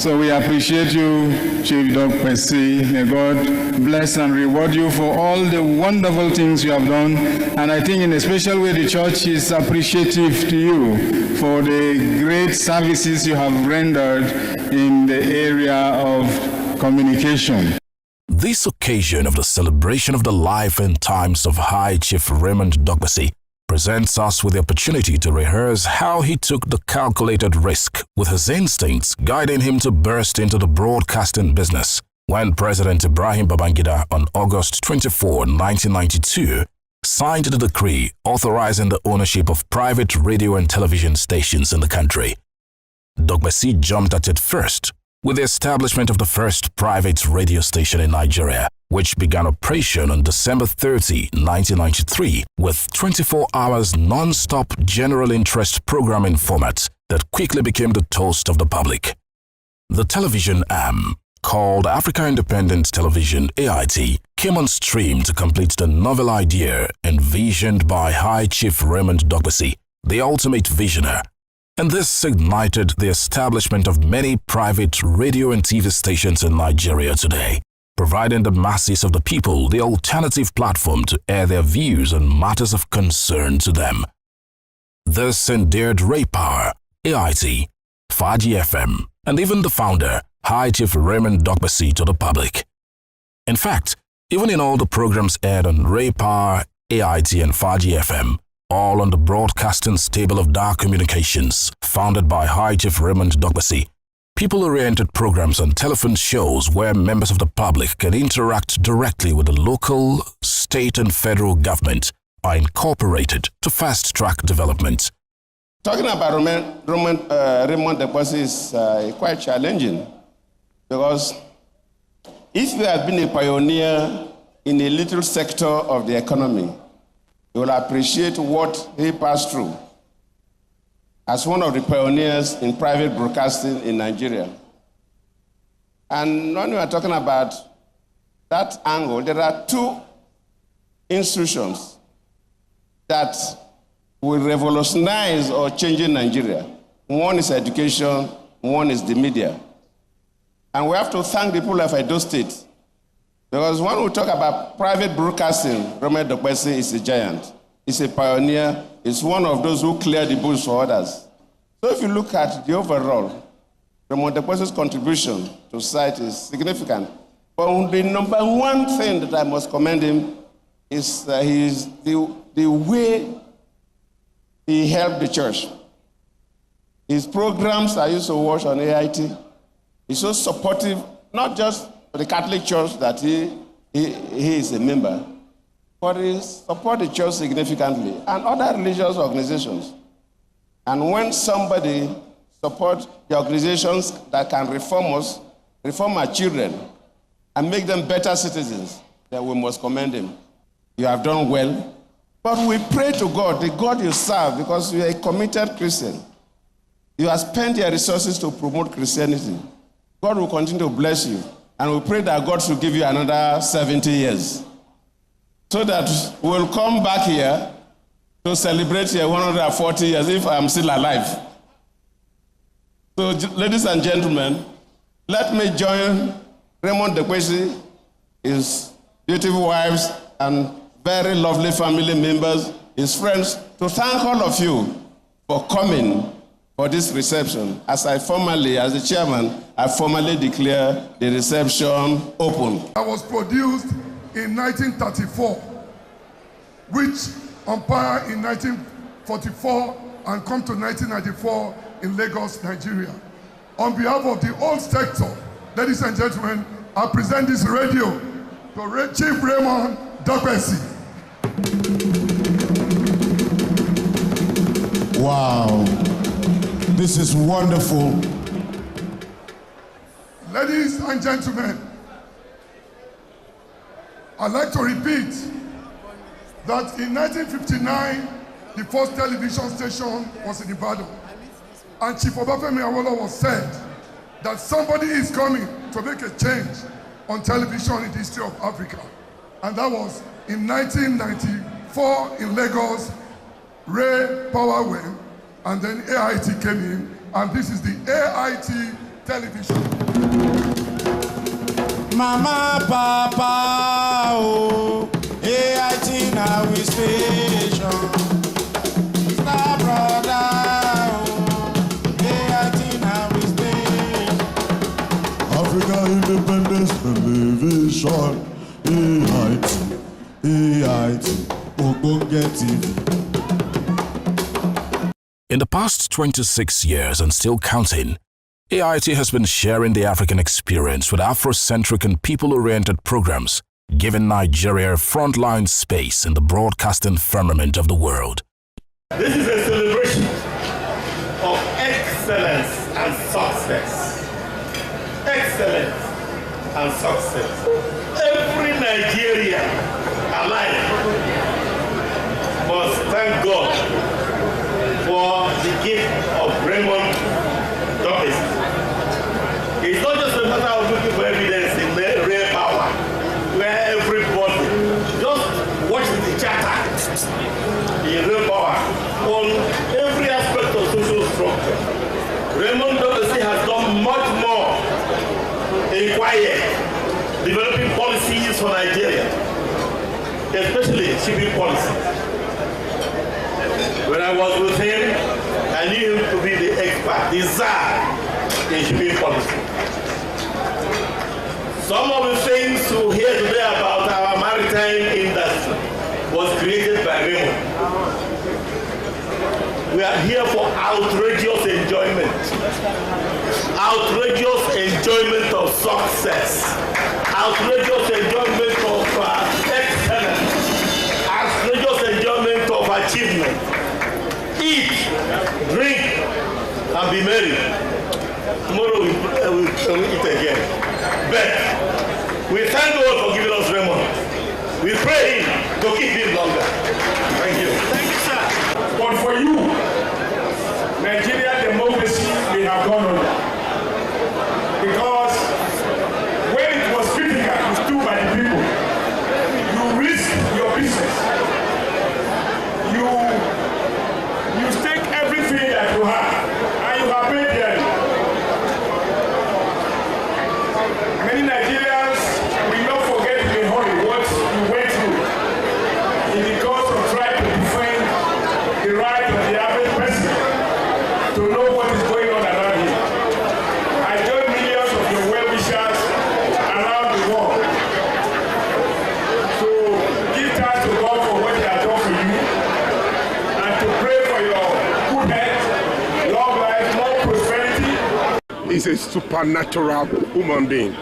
So we appreciate you, Chief Dr. Percy. May God bless and reward you for all the wonderful things you have done. And I think in a special way the church is appreciative to you for the great services you have rendered in the area of communication. This occasion of the celebration of the life and times of High Chief Raymond Dogbesi presents us with the opportunity to rehearse how he took the calculated risk, with his instincts guiding him to burst into the broadcasting business when President Ibrahim Babangida on August 24, 1992, signed the decree authorizing the ownership of private radio and television stations in the country. Dogbesi jumped at it first with the establishment of the first private radio station in Nigeria, which began operation on December 30, 1993, with 24 hours non-stop general interest programming format that quickly became the toast of the public. The television arm, called Africa Independent Television (AIT), came on stream to complete the novel idea envisioned by High Chief Raymond Dogbesi, the ultimate visionary. And this ignited the establishment of many private radio and TV stations in Nigeria today, providing the masses of the people the alternative platform to air their views on matters of concern to them. This endeared Ray Power, AIT, Faji FM, and even the founder, High Chief Raymond Dogbesi, to the public. In fact, even in all the programs aired on Ray Power, AIT, and Faji FM, all on the broadcasting stable of DAAR Communications, founded by High Chief Raymond Dogbesi, people-oriented programs and telephone shows where members of the public can interact directly with the local, state, and federal government are incorporated to fast-track development. Talking about Raymond Dogbesi is quite challenging, because if you have been a pioneer in a little sector of the economy, you will appreciate what he passed through as one of the pioneers in private broadcasting in Nigeria. And when we are talking about that angle, there are two institutions that will revolutionize or change in Nigeria. One is education, one is the media. And we have to thank the people of Edo State, because when we talk about private broadcasting, Raymond Dogbesi is a giant. He's a pioneer. He's one of those who clear the bush for others. So if you look at the overall, Raymond Dogbesi's contribution to society is significant. But the number one thing that I must commend him is the way he helped the church. His programs I used to watch on AIT, he's so supportive, not just for the Catholic Church that he is a member, but he supports the church significantly and other religious organizations. And when somebody supports the organizations that can reform us, reform our children, and make them better citizens, then we must commend him. You have done well. But we pray to God, the God you serve, because you are a committed Christian. You have spent your resources to promote Christianity. God will continue to bless you. And we pray that God should give you another 70 years. So that we'll come back here to celebrate your 140 years if I'm still alive. So, ladies and gentlemen, let me join Raymond Dogbesi, his beautiful wives, and very lovely family members, his friends, to thank all of you for coming for this reception. As the chairman, I formally declare the reception open. I was produced in 1934, which umpired in 1944 and come to 1994 in Lagos, Nigeria. On behalf of the whole sector, ladies and gentlemen, I present this radio to Chief Raymond Dogbesi. Wow, this is wonderful. Ladies and gentlemen, I'd like to repeat that in 1959, the first television station was in Ibadan. And Chief Obafemi Awolowo said that somebody is coming to make a change on television in the history of Africa. And that was in 1994 in Lagos. Ray Power went, and then AIT came in, and this is the AIT television. Mama, Papa, oh, AIT now we station. Star brother, oh, AIT now we station. Africa Independence Television, AIT, Ogbonge TV. In the past 26 years and still counting, AIT has been sharing the African experience with Afrocentric and people-oriented programs, giving Nigeria a frontline space in the broadcasting firmament of the world. This is a celebration of excellence and success. Excellence and success. Every Nigerian alive must thank God for the gift of Raymond Douglas. It's not just a matter of looking for evidence in the real power, where everybody just watch the charter in real power on every aspect of social structure. Raymond Douglas has done much more in quiet, developing policies for Nigeria, especially shipping policies. When I was with him, I knew him to be the expert, the czar in shipping policy. Some of the things you hear today about our maritime industry was created by Raymond. We are here for outrageous enjoyment. Outrageous enjoyment of success. Outrageous enjoyment of excellence. Outrageous enjoyment of achievement. Eat, drink, and be merry. Tomorrow we eat again. But we thank God for giving us Raymond. We pray him to keep him longer. Thank you. Thank you, sir. But for you, Nigeria democracy may have gone under. Because when it was critical, it stood by the people. You risk your business. You stake everything that you have, and you have paid dearly. Many Nigerians will not forget in a hurry what you went through in the course of trying to defend the right of the average person to know what is going on around him. I join millions of your well-wishers around the world to give thanks to God for what He has done for you and to pray for your good health, long life, more prosperity. He's a supernatural human being.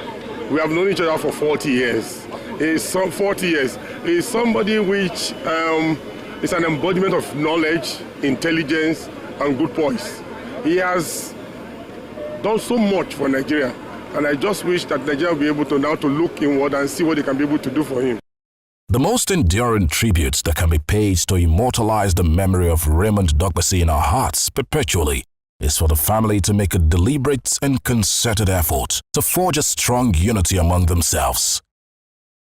We have known each other for 40 years. He's 40 years. He's somebody which is an embodiment of knowledge, intelligence, and good poise. He has done so much for Nigeria, and I just wish that Nigeria will be able to now to look inward and see what they can be able to do for him. The most enduring tributes that can be paid to immortalize the memory of Raymond Douglas in our hearts perpetually is for the family to make a deliberate and concerted effort to forge a strong unity among themselves.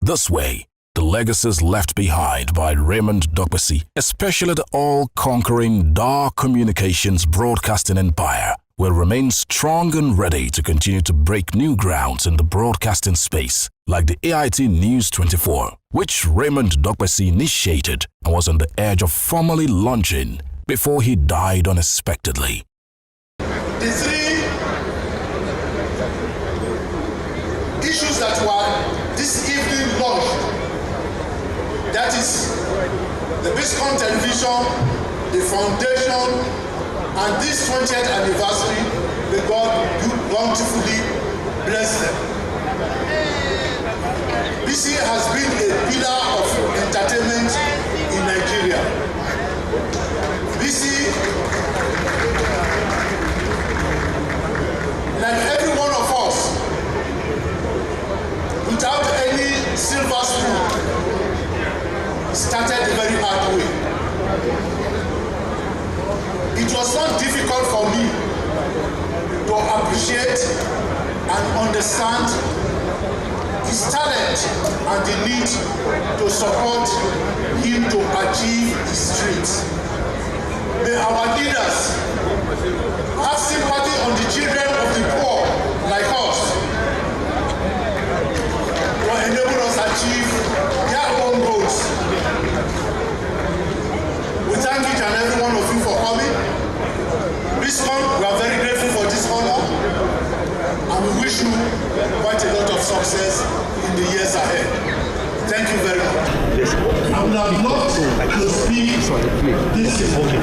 This way, the legacies left behind by Raymond Douglas, especially the all-conquering DAAR Communications broadcasting empire, will remain strong and ready to continue to break new grounds in the broadcasting space, like the AIT News 24, which Raymond Douglas initiated and was on the edge of formally launching before he died unexpectedly. The three issues that were this evening launched, that is the Biscom Television, the foundation, and this 20th anniversary, may God bountifully bless them. BC has been a pillar of entertainment in Nigeria. BC, like every one of us, without any silver spoon, started the very hard way. It was not difficult for me to appreciate and understand his talent and the need to support him to achieve his dreams. May our leaders have sympathy on the children of the poor like us wish you quite a lot of success in the years ahead. Thank you very much. I would have loved to speak this evening,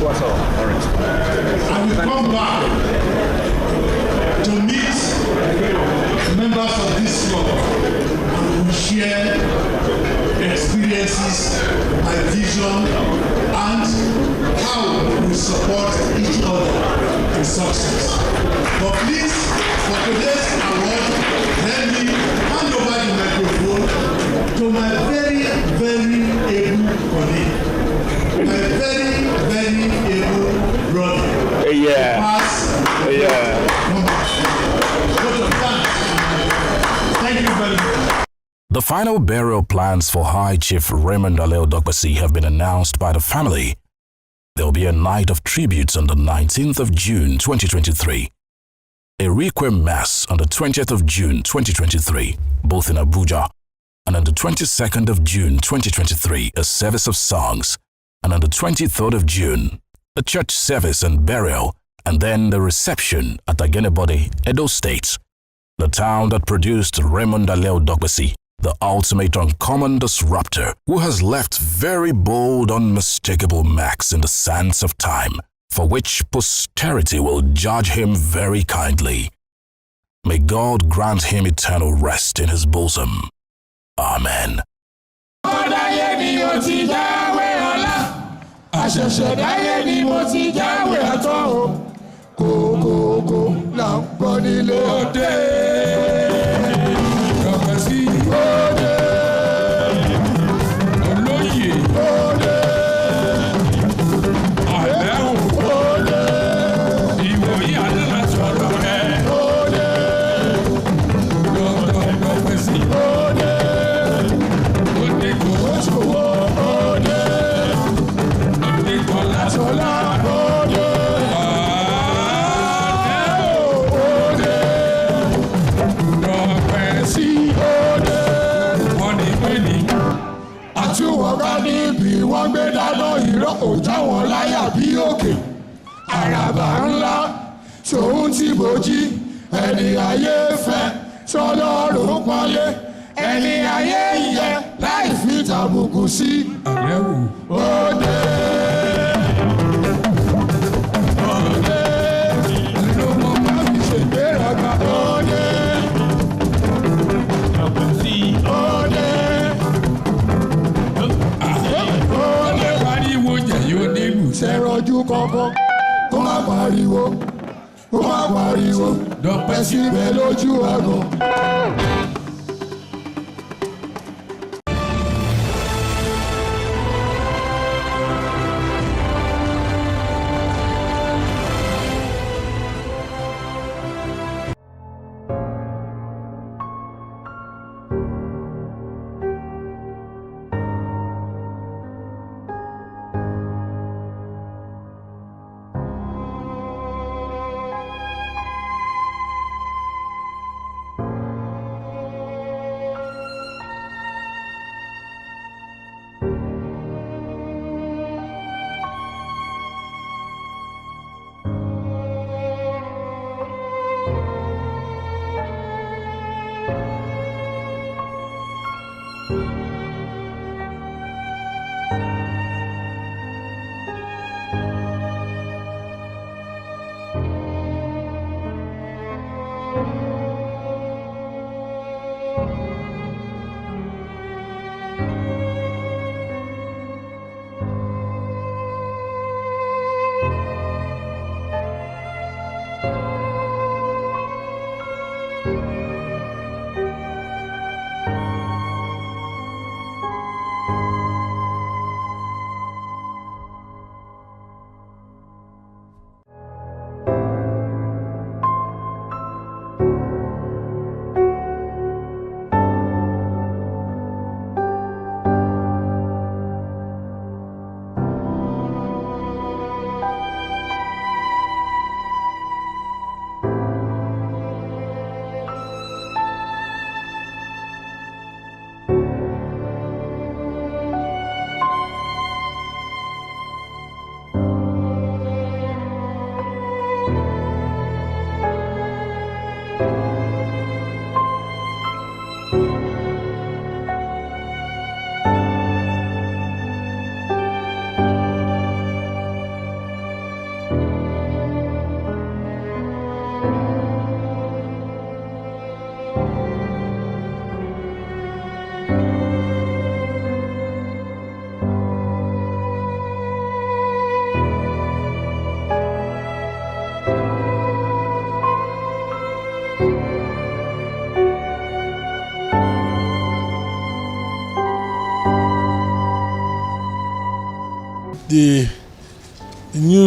but I will come back to meet members of this club and we will share experiences and vision and how we support each other to success. But please, for today's award, let me hand over the microphone to my very, very able colleague, my very, very able brother. Thank you very much. The final burial plans for High Chief Raymond Aleo Dokpesi have been announced by the family. There will be a night of tributes on the 19th of June 2023, a requiem mass on the 20th of June 2023, both in Abuja, and on the 22nd of June 2023, a service of songs, and on the 23rd of June, a church service and burial, and then the reception at Agenebode, Edo State, the town that produced Raymond Aleo Dokpesi, the ultimate uncommon disruptor who has left very bold, unmistakable marks in the sands of time, for which posterity will judge him very kindly. May God grant him eternal rest in his bosom. Amen. Òjá wọn láyà bí òkè àràbà ńlá tòun ti bòjì ẹni ayé fẹ́ sọlọ́run pọ́nlé ẹni ayé yẹ láì fi tàbùkù sí àrẹ́wò òde. Òde ló mọ má fi ṣègbéraga òde. Òde. Ṣẹ̀rọ̀jú kankan kó má pariwo dọ̀pẹ́ síbẹ̀ lójú àgọ́.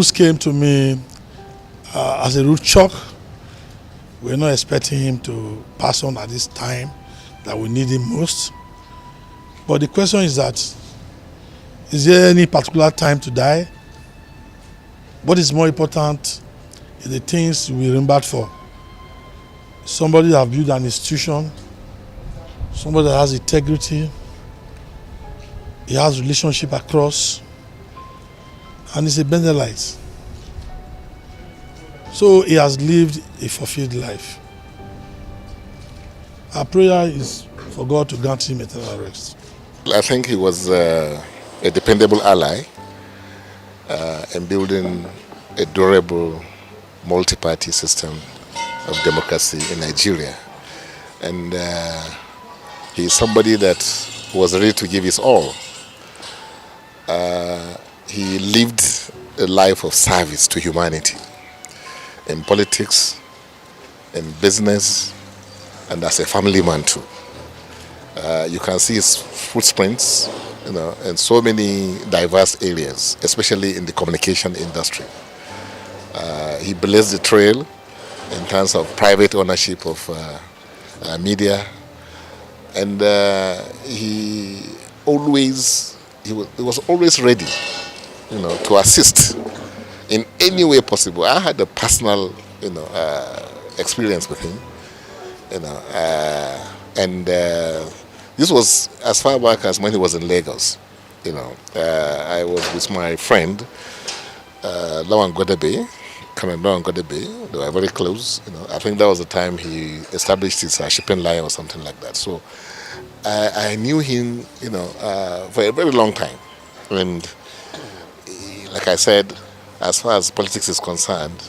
news came to me as a rude shock. We're not expecting him to pass on at this time that we need him most. But the question is that, is there any particular time to die? What is more important is the things we remembered for. Somebody that built an institution, somebody that has integrity, he has relationship across, and he's a Bendelite. So he has lived a fulfilled life. Our prayer is for God to grant him eternal rest. I think he was a dependable ally in building a durable multi-party system of democracy in Nigeria. And he's somebody that was ready to give his all. He lived a life of service to humanity in politics, in business, and as a family man too. You can see his footprints, in so many diverse areas, especially in the communication industry. He blazed the trail in terms of private ownership of media, and he was always ready, to assist in any way possible. I had a personal, experience with him, and this was as far back as when he was in Lagos. I was with my friend Lawan Godebe, Colonel Lawan Godebe. They were very close. I think that was the time he established his shipping line or something like that. So I knew him, for a very long time. And like I said, as far as politics is concerned,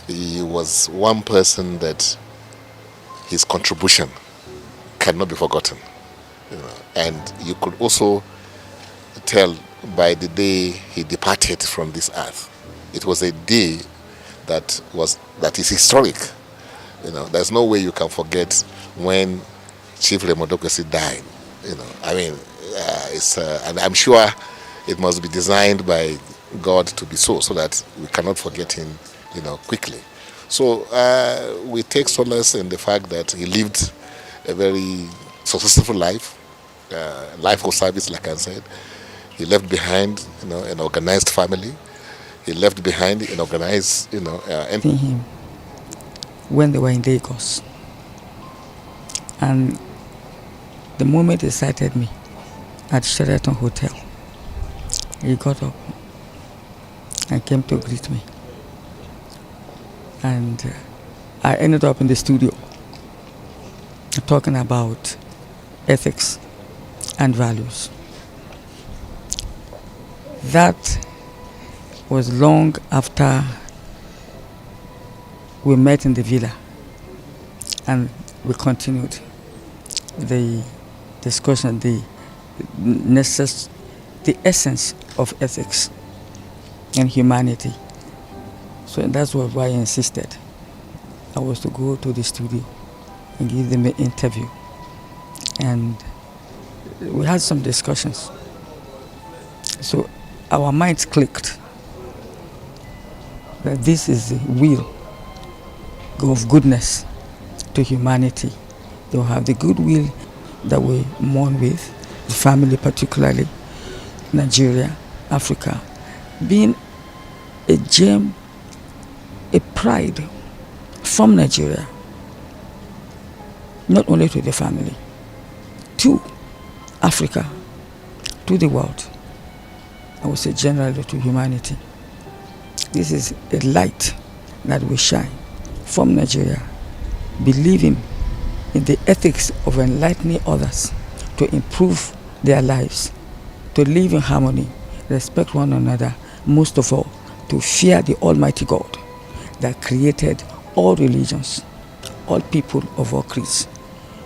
he was one person that his contribution cannot be forgotten. And you could also tell by the day he departed from this earth. It was a day that is historic. There's no way you can forget when Chief Raymond Dokwesi died. And I'm sure it must be designed by God to be so that we cannot forget him, quickly. So we take solace in the fact that he lived a very successful life, life of service, like I said. He left behind, an organized family. He left behind an organized, him when they were in Lagos, and the moment he sighted me at Sheraton Hotel, he got up and came to greet me, and I ended up in the studio talking about ethics and values. That was long after we met in the villa, and we continued the discussion, the essence of ethics and humanity. So that's why I insisted I was to go to the studio and give them an interview. And we had some discussions. So our minds clicked that this is the will of goodness to humanity. They'll have the goodwill that we mourn with, the family particularly, Nigeria, Africa, being a gem, a pride from Nigeria, not only to the family, to Africa, to the world, I would say generally to humanity. This is a light that will shine from Nigeria, believing in the ethics of enlightening others to improve their lives, to live in harmony, respect one another, most of all, to fear the Almighty God that created all religions, all people of all creeds.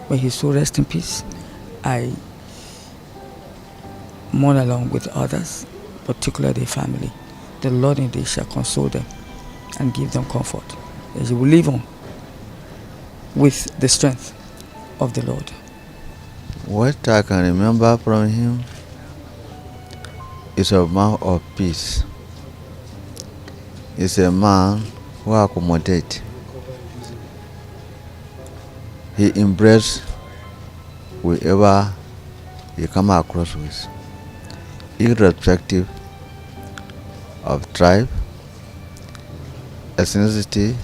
When His soul rest in peace, I mourn along with others, particularly the family. The Lord indeed shall console them and give them comfort, as you will live on with the strength of the Lord. What I can remember from him is a man of peace. is a man who accommodates. He embraces whoever he come across with, irrespective of tribe, ethnicity,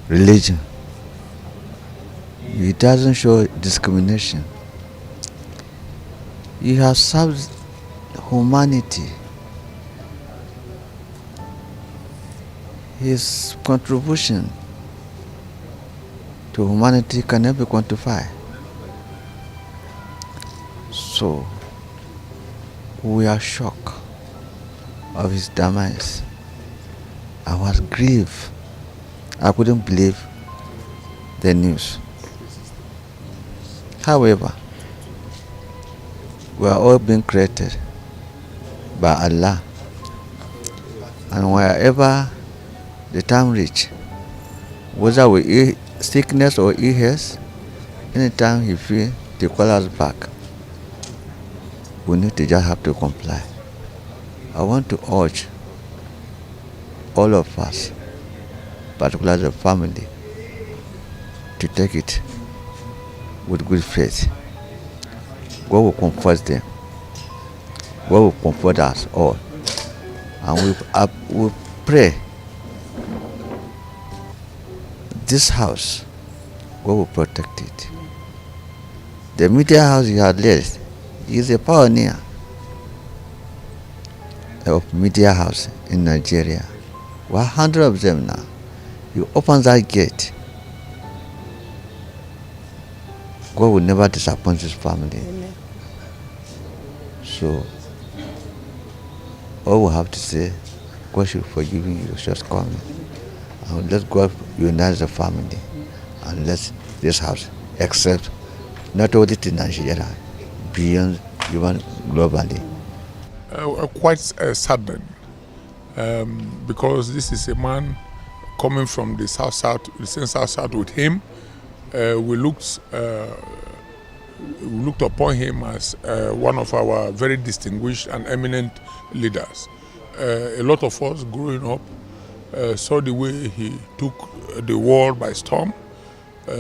religion. He doesn't show discrimination. He has served humanity. His contribution to humanity cannot be quantified. So, we are shocked of his demise. I was grieved. I couldn't believe the news. However, we are all being created by Allah, and wherever the time reach, whether we eat sickness or ill health, anytime he feel to call us back, we need to just have to comply. I want to urge all of us, particularly the family, to take it with good faith. God will comfort them. God will comfort us all. And we pray this house, God will protect it. The media house he had led is a pioneer of media house in Nigeria. We have hundreds of them now. You open that gate, God will never disappoint his family. Amen. So, all we have to say, God should forgive you your shortcomings. And let God unite the family and let this house accept not only to Nigeria, beyond even globally. Quite saddened because this is a man coming from the south, the same south with him. We looked upon him as one of our very distinguished and eminent leaders. A lot of us growing up saw the way he took the world by storm,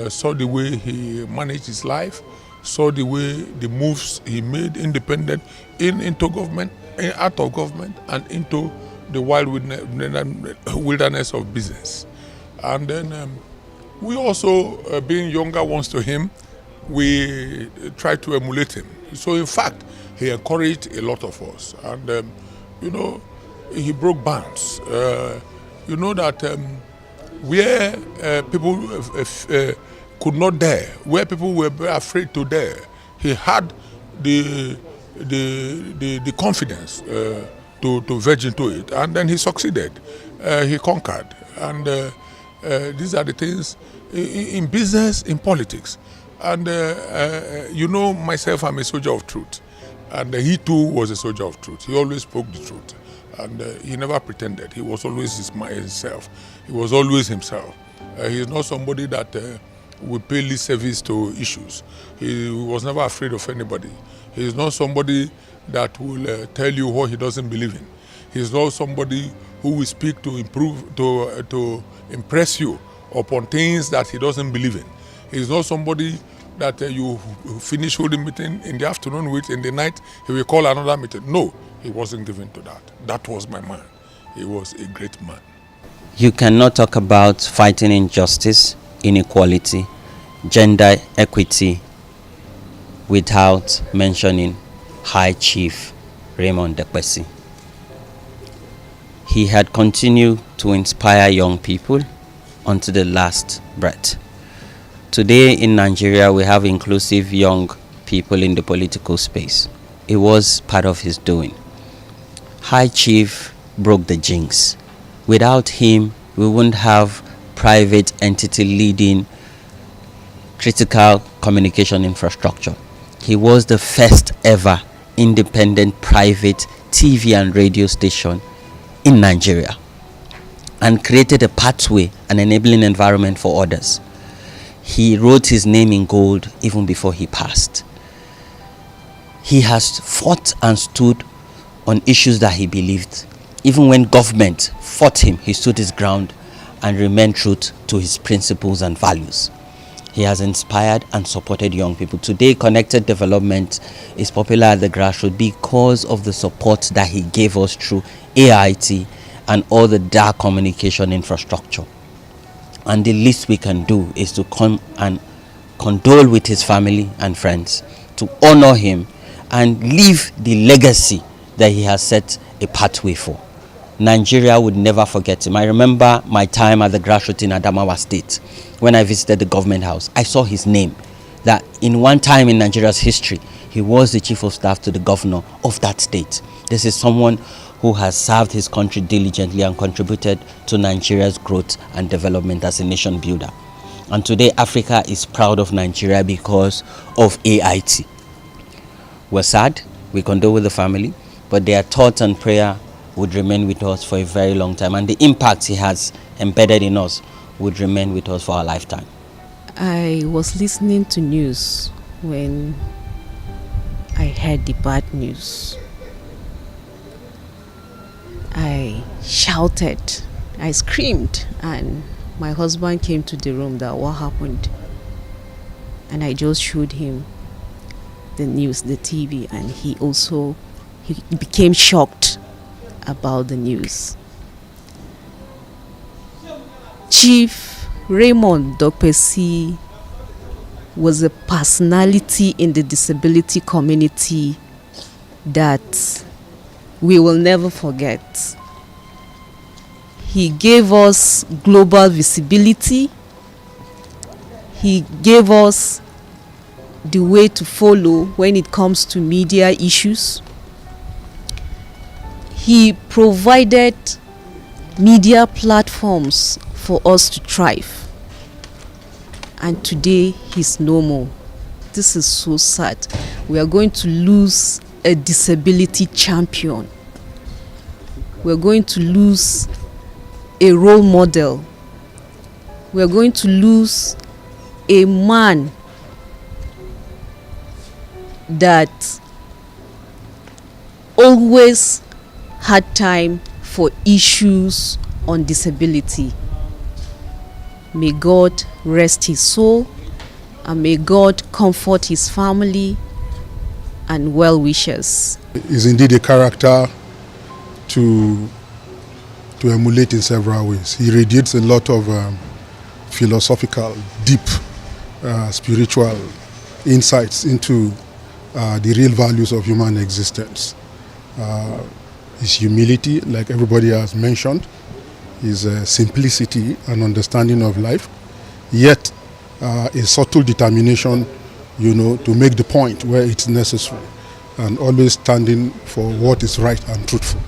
saw the way he managed his life, saw the way the moves he made independent into government, out of government, and into the wild wilderness of business. And then we also, being younger ones to him, we tried to emulate him. So in fact, he encouraged a lot of us. And you know, he broke bounds. You know that where people could not dare, where people were very afraid to dare, he had the confidence to verge into it, and then he succeeded. He conquered, and these are the things in business, in politics, and you know, myself, I'm a soldier of truth, and he too was a soldier of truth. He always spoke the truth. And he never pretended. He was always himself. He was always himself. He is not somebody that would pay lip service to issues. He was never afraid of anybody. He is not somebody that will tell you what he doesn't believe in. He is not somebody who will speak to impress you upon things that he doesn't believe in. He is not somebody that you finish holding meeting in the afternoon with, in the night he will call another meeting. No, he wasn't given to that. That was my man. He was a great man. You cannot talk about fighting injustice, inequality, gender equity without mentioning High Chief Raymond Dokpesi. He had continued to inspire young people unto the last breath. Today in Nigeria, we have inclusive young people in the political space. It was part of his doing. High Chief broke the jinx. Without him, we wouldn't have private entity leading critical communication infrastructure. He was the first ever independent private TV and radio station in Nigeria and created a pathway and enabling environment for others. He wrote his name in gold even before he passed. He has fought and stood on issues that he believed. Even when government fought him, he stood his ground and remained true to his principles and values. He has inspired and supported young people. Today, Connected Development is popular at the grassroots because of the support that he gave us through AIT and all the DAAR communication infrastructure. And the least we can do is to come and condole with his family and friends, to honor him and leave the legacy that he has set a pathway for. Nigeria would never forget him. I remember my time at the grassroots in Adamawa State. When I visited the government house, I saw his name, that in one time in Nigeria's history, he was the chief of staff to the governor of that state. This is someone who has served his country diligently and contributed to Nigeria's growth and development as a nation builder. And today, Africa is proud of Nigeria because of AIT. We're sad, we condole with the family, but their thoughts and prayer would remain with us for a very long time, and the impact he has embedded in us would remain with us for our lifetime. I was listening to news when I heard the bad news. I shouted, I screamed, and my husband came to the room that what happened. And I just showed him the news, the TV, and he became shocked about the news. Chief Raymond Dokpesi was a personality in the disability community that we will never forget. He gave us global visibility. He gave us the way to follow when it comes to media issues. He provided media platforms for us to thrive. And today, he's no more. This is so sad. We are going to lose a disability champion. We're going to lose a role model. We're going to lose a man that always had time for issues on disability. May God rest his soul, and may God comfort his family and well wishes. Is indeed a character to emulate in several ways. He radiates a lot of philosophical, deep, spiritual insights into the real values of human existence. His humility, like everybody has mentioned, his simplicity and understanding of life, yet a subtle determination, to make the point where it's necessary, and always standing for what is right and truthful.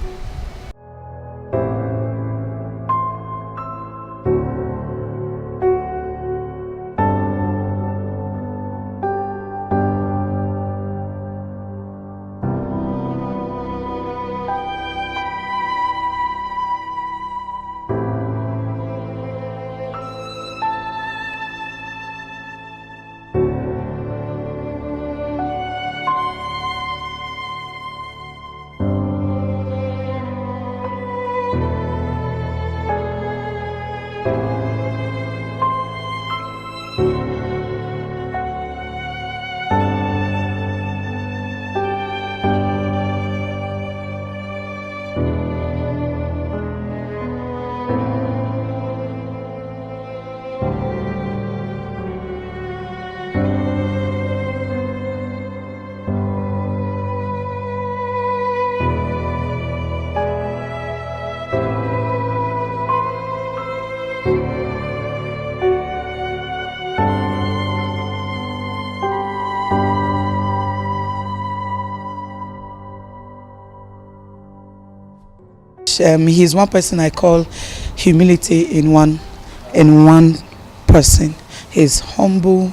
He's one person I call humility in one person. He's humble.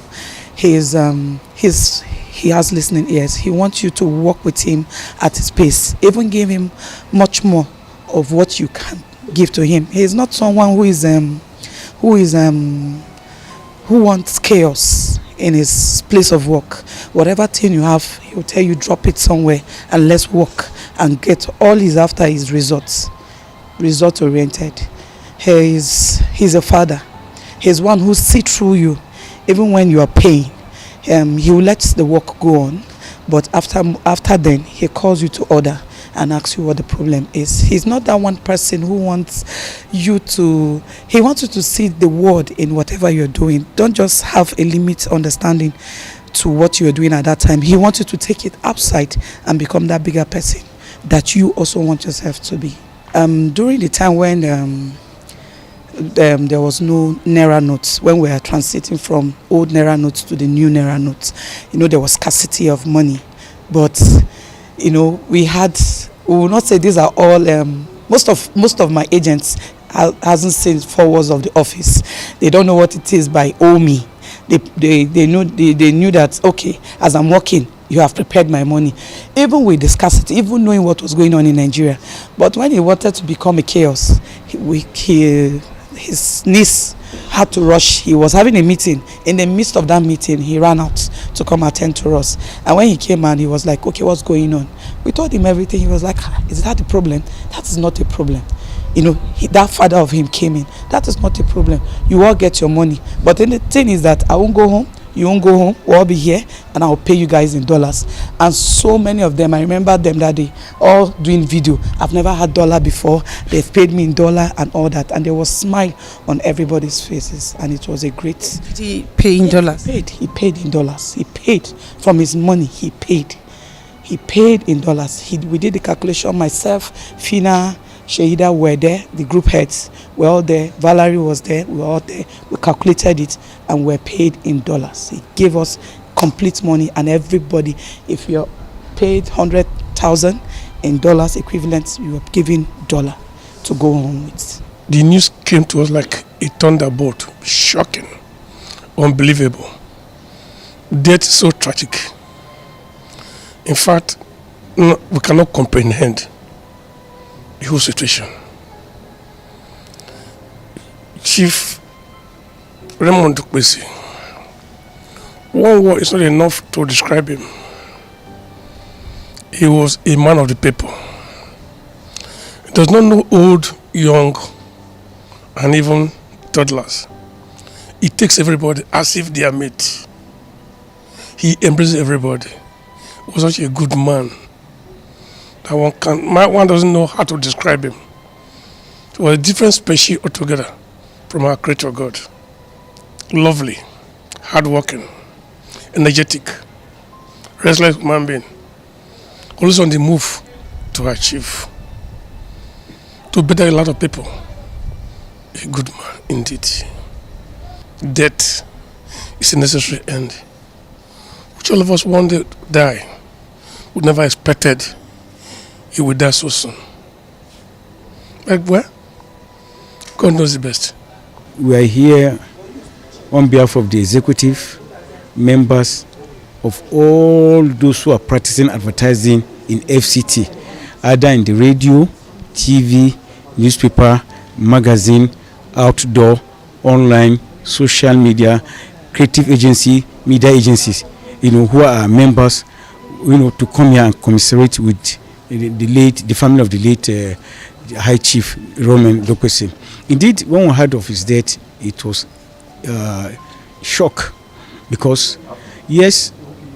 He has listening ears. He wants you to walk with him at his pace. Even give him much more of what you can give to him. He is not someone who wants chaos in his place of work. Whatever thing you have, he will tell you drop it somewhere and let's work and get all he's after is results, result oriented. He's a father. He's one who sees through you, even when you are paying. He will let the work go on, but after then he calls you to order and asks you what the problem is. He's not that one person who wants you to, he wants you to see the word in whatever you're doing. Don't just have a limit understanding to what you're doing at that time. He wants you to take it outside and become that bigger person that you also want yourself to be. During the time when there was no Naira notes, when we were transiting from old Naira notes to the new Naira notes, there was scarcity of money. But, we will not say these are all, most of my agents hasn't seen 4 walls of the office. They don't know what it is by owe me. They knew that, okay, as I'm working, you have prepared my money. Even with the scarcity, even knowing what was going on in Nigeria. But when he wanted to become a chaos, his niece had to rush. He was having a meeting. In the midst of that meeting, he ran out to come attend to us. And when he came out, he was like, okay, what's going on? We told him everything. He was like, is that the problem? That is not a problem. That father of him came in. That is not a problem. You all get your money. But then the thing is that I won't go home. You won't go home. We'll all be here, and I'll pay you guys in dollars. And so many of them, I remember them that day, all doing video. I've never had dollar before. They've paid me in dollar and all that. And there was smile on everybody's faces. And it was a great... Did he pay in dollars? He paid in dollars. He paid from his money. He paid in dollars. We did the calculation. Myself, Fina, Sheida were there, the group heads were all there, Valerie was there, we were all there, we calculated it and were paid in dollars. He gave us complete money, and everybody, if you're paid 100,000 in dollars equivalent, you are given dollar to go home with. The news came to us like a thunderbolt, shocking, unbelievable. Death so tragic. In fact, we cannot comprehend the whole situation. Chief Raymond Dokpesi, one word is not enough to describe him. He was a man of the people. He does not know old, young, and even toddlers. He takes everybody as if they are mates. He embraces everybody. He was such a good man that one doesn't know how to describe him. He was a different species altogether from our creator God. Lovely, hardworking, energetic, restless human being, always on the move to achieve, to better a lot of people. A good man indeed. Death is a necessary end, which all of us one day die. We never expected he would die so soon. Like where? God knows the best. We are here on behalf of the executive members of all those who are practicing advertising in FCT, either in the radio, TV, newspaper, magazine, outdoor, online, social media, creative agency, media agencies, who are members, to come here and commiserate with the family of the late High Chief Roman Dokpesi. Indeed, when we heard of his death, it was shock, because yes,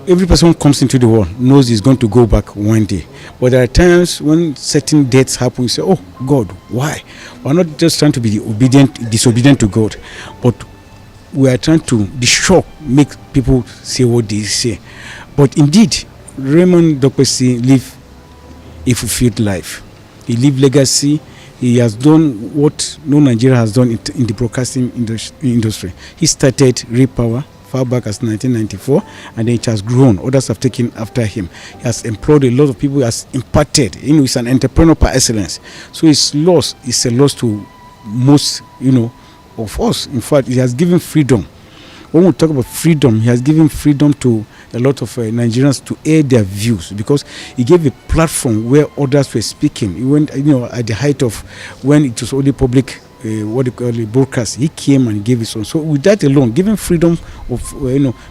every person who comes into the world knows he's going to go back one day. But there are times when certain deaths happen, you say, oh God, why? We're not just trying to be disobedient to God, but we are trying to, the shock make people say what they say. But indeed, Raymond Dokpesi lived a fulfilled life. He lived legacy. He has done what no Nigeria has done in the broadcasting industry. He started Ray Power far back as 1994, and then it has grown. Others have taken after him. He has employed a lot of people. He has imparted. He's an entrepreneur par excellence. So his loss is a loss to most, of us. In fact, he has given freedom. When we talk about freedom, he has given freedom to a lot of Nigerians to air their views, because he gave a platform where others were speaking. He went, at the height of when it was only public what do you call it, broadcast. He came and gave his own. So with that alone, giving freedom of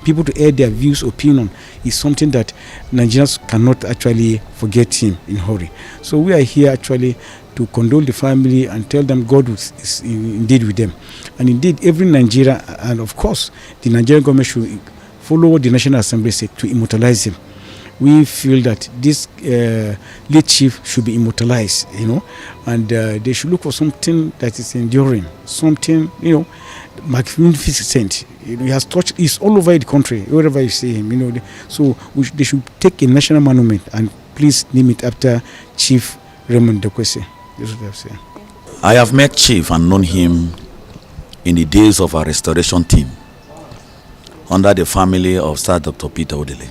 people to air their views, opinion is something that Nigerians cannot actually forget him in a hurry. So we are here actually to condole the family and tell them God is indeed with them. And indeed, every Nigerian, and of course, the Nigerian government should follow what the National Assembly said to immortalize him. We feel that this late chief should be immortalized, and they should look for something that is enduring, something, magnificent. He has touched, he's all over the country, wherever you see him, so they should take a national monument and please name it after Chief Raymond Dokwesi. That's what I've said. I have met Chief and known him in the days of our restoration team under the family of Sir Dr. Peter Odele,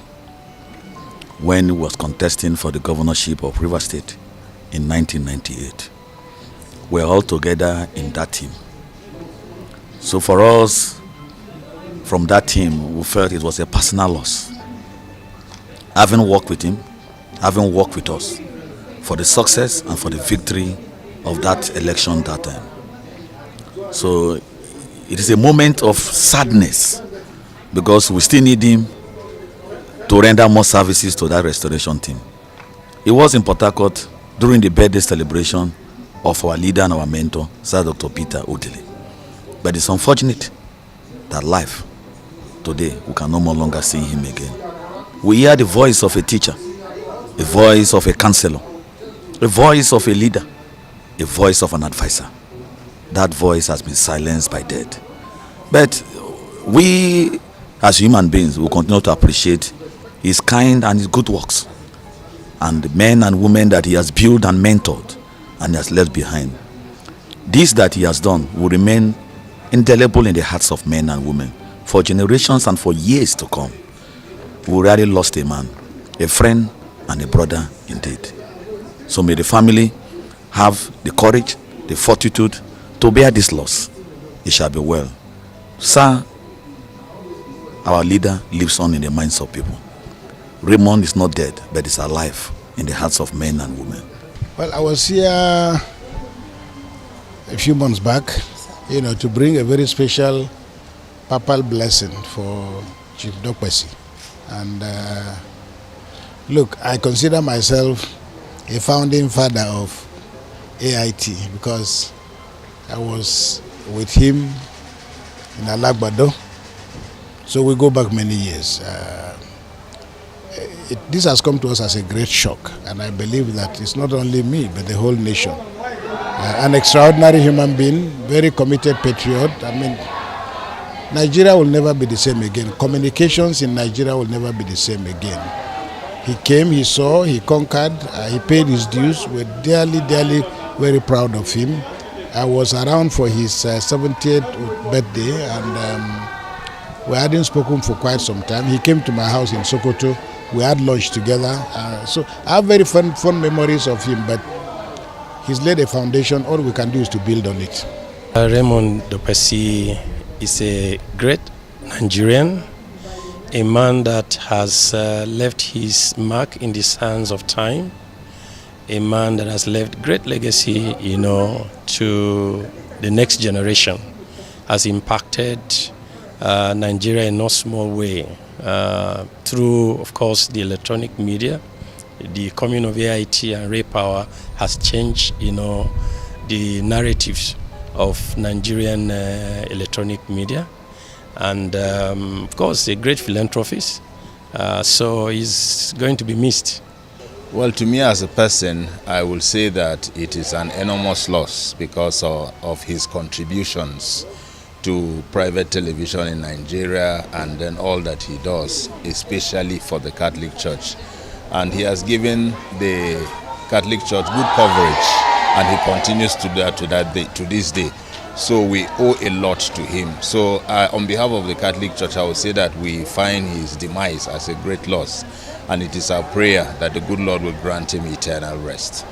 when he was contesting for the governorship of Rivers State in 1998. We're all together in that team. So for us, from that team, we felt it was a personal loss. Having worked with him, having worked with us for the success and for the victory of that election that time. So it is a moment of sadness because we still need him to render more services to that restoration team. He was in Port Harcourt during the birthday celebration of our leader and our mentor, Sir Dr. Peter Odele. But it's unfortunate that life, today, we can no longer see him again. We hear the voice of a teacher, a voice of a counselor, a voice of a leader, a voice of an advisor. That voice has been silenced by death. But we, as human beings, will continue to appreciate his kind and his good works, and the men and women that he has built and mentored and has left behind. This that he has done will remain indelible in the hearts of men and women for generations and for years to come. We really lost a man, a friend and a brother indeed. So may the family have the courage, the fortitude to bear this loss. It shall be well. Sir, our leader lives on in the minds of people. Raymond is not dead, but is alive in the hearts of men and women. Well, I was here a few months back, to bring a very special papal blessing for Chief Dokwesi. And look, I consider myself a founding father of AIT because I was with him in Alagbado. So we go back many years. This has come to us as a great shock, and I believe that it's not only me, but the whole nation. An extraordinary human being, very committed patriot. Nigeria will never be the same again. Communications in Nigeria will never be the same again. He came, he saw, he conquered, he paid his dues. We're dearly, dearly very proud of him. I was around for his 70th birthday, and we hadn't spoken for quite some time. He came to my house in Sokoto. We had lunch together. So I have very fond memories of him, but he's laid a foundation. All we can do is to build on it. Raymond Dokwesi is a great Nigerian, a man that has left his mark in the sands of time, a man that has left great legacy, to the next generation, has impacted Nigeria in no small way through, of course, the electronic media. The coming of AIT and Ray Power has changed, the narratives of Nigerian electronic media, and of course, a great philanthropist. So he's going to be missed. Well, to me as a person, I will say that it is an enormous loss because of his contributions to private television in Nigeria and then all that he does, especially for the Catholic Church. And he has given the Catholic Church good coverage, and he continues to do that to this day. So we owe a lot to him. So on behalf of the Catholic Church, I will say that we find his demise as a great loss, and it is our prayer that the good Lord will grant him eternal rest.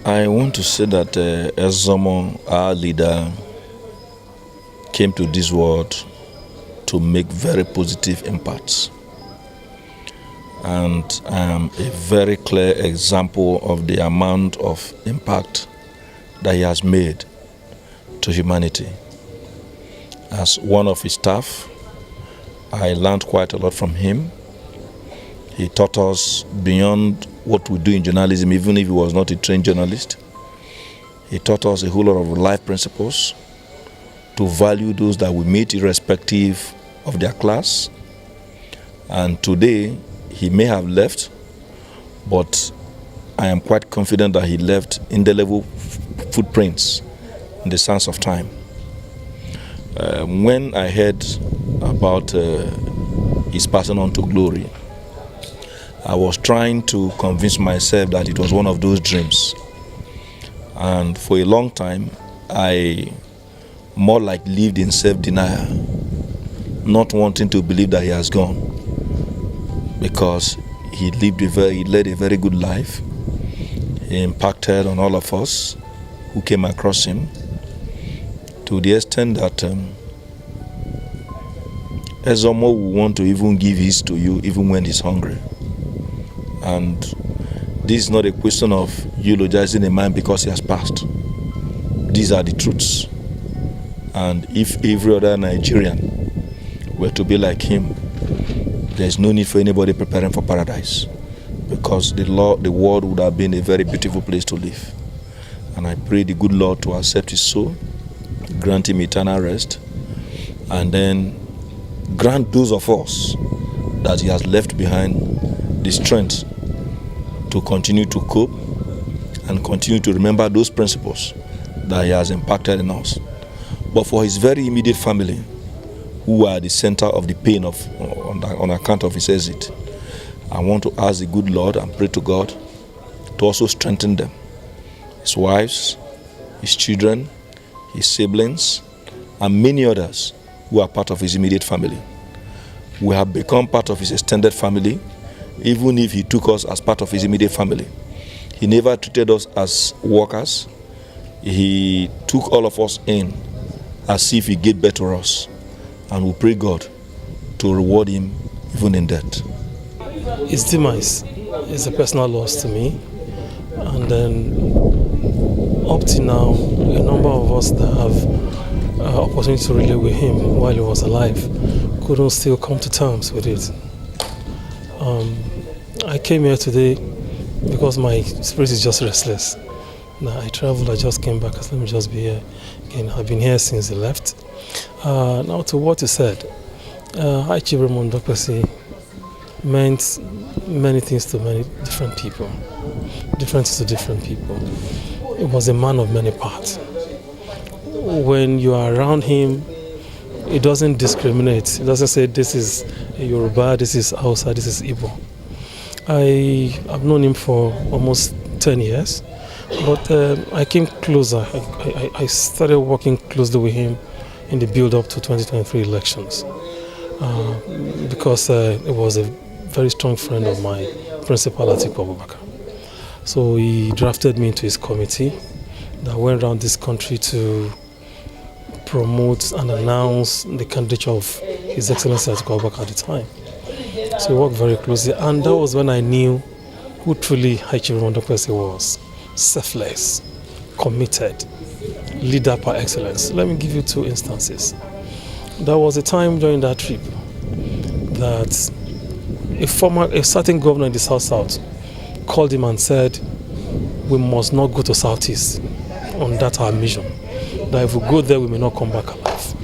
I want to say that Ezomo, our leader, came to this world to make very positive impacts. And a very clear example of the amount of impact that he has made. to humanity. As one of his staff, I learned quite a lot from him. He taught us beyond what we do in journalism, even if he was not a trained journalist. He taught us a whole lot of life principles, to value those that we meet irrespective of their class. And today, he may have left, but I am quite confident that he left indelible footprints in the sands of time. When I heard about his passing on to glory, I was trying to convince myself that it was one of those dreams. And for a long time, I more like lived in self-denial, not wanting to believe that he has gone, because he led a very good life. He impacted on all of us who came across him, to the extent that Ezomo will want to even give his to you even when he's hungry. And this is not a question of eulogizing a man because he has passed. These are the truths. And if every other Nigerian were to be like him, there's no need for anybody preparing for paradise, because the world would have been a very beautiful place to live. And I pray the good Lord to accept his soul, grant him eternal rest, and then grant those of us that he has left behind the strength to continue to cope and continue to remember those principles that he has impacted in us. But for his very immediate family, who are the center of the pain on account of his exit, I want to ask the good Lord and pray to God to also strengthen them, his wives, his children, his siblings, and many others who are part of his immediate family. We have become part of his extended family, even if he took us as part of his immediate family. He never treated us as workers. He took all of us in as if he gave birth to us. And we pray God to reward him even in death. His demise is a personal loss to me. And then up to now, a number of us that have opportunity to relate with him while he was alive couldn't still come to terms with it. I came here today because my spirit is just restless. Now, I traveled, I just came back, let me just be here again. I've been here since he left. Now to what you said, High Chief Raymond Dokpesi meant many things to many different people, different things to different people. He was a man of many parts. When you are around him, he doesn't discriminate. He doesn't say this is Yoruba, this is Hausa, this is Igbo. I've known him for almost 10 years, but I came closer. I started working closely with him in the build-up to 2023 elections because he was a very strong friend of my principal, Atiku Abubakar. So he drafted me into his committee that went around this country to promote and announce the candidature of His Excellency Atiku Abubakar at the time. So we worked very closely, and that was when I knew who truly High Chief Raymond Dokpesi was. Selfless, committed, leader par excellence. Let me give you two instances. There was a time during that trip that a certain governor in the South called him and said, we must not go to Southeast on that our mission. That if we go there, we may not come back alive.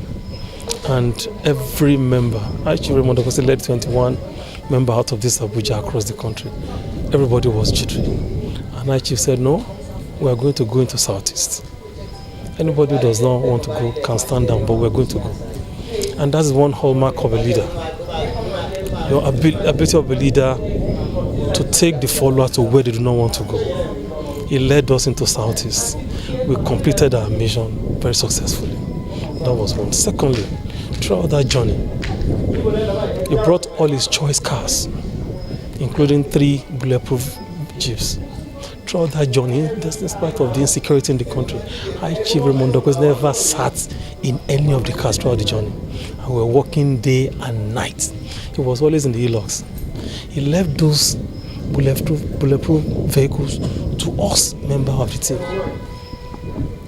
And every member, High Chief Raymond Dokpesi led 21 members out of this Abuja across the country. Everybody was jittery. And High Chief said, no, we are going to go into Southeast. Anybody who does not want to go can stand down, but we're going to go. And that's one hallmark of a leader. Your ability of a leader to take the follower to where they do not want to go. He led us into Southeast. We completed our mission very successfully. That was one. Secondly, throughout that journey, he brought all his choice cars, including 3 bulletproof jeeps. Throughout that journey, despite of the insecurity in the country, High Chief Raymond Dokpesi never sat in any of the cars throughout the journey. And we were working day and night. He was always in the e-logs. He left those bulletproof vehicles to us, members of the team.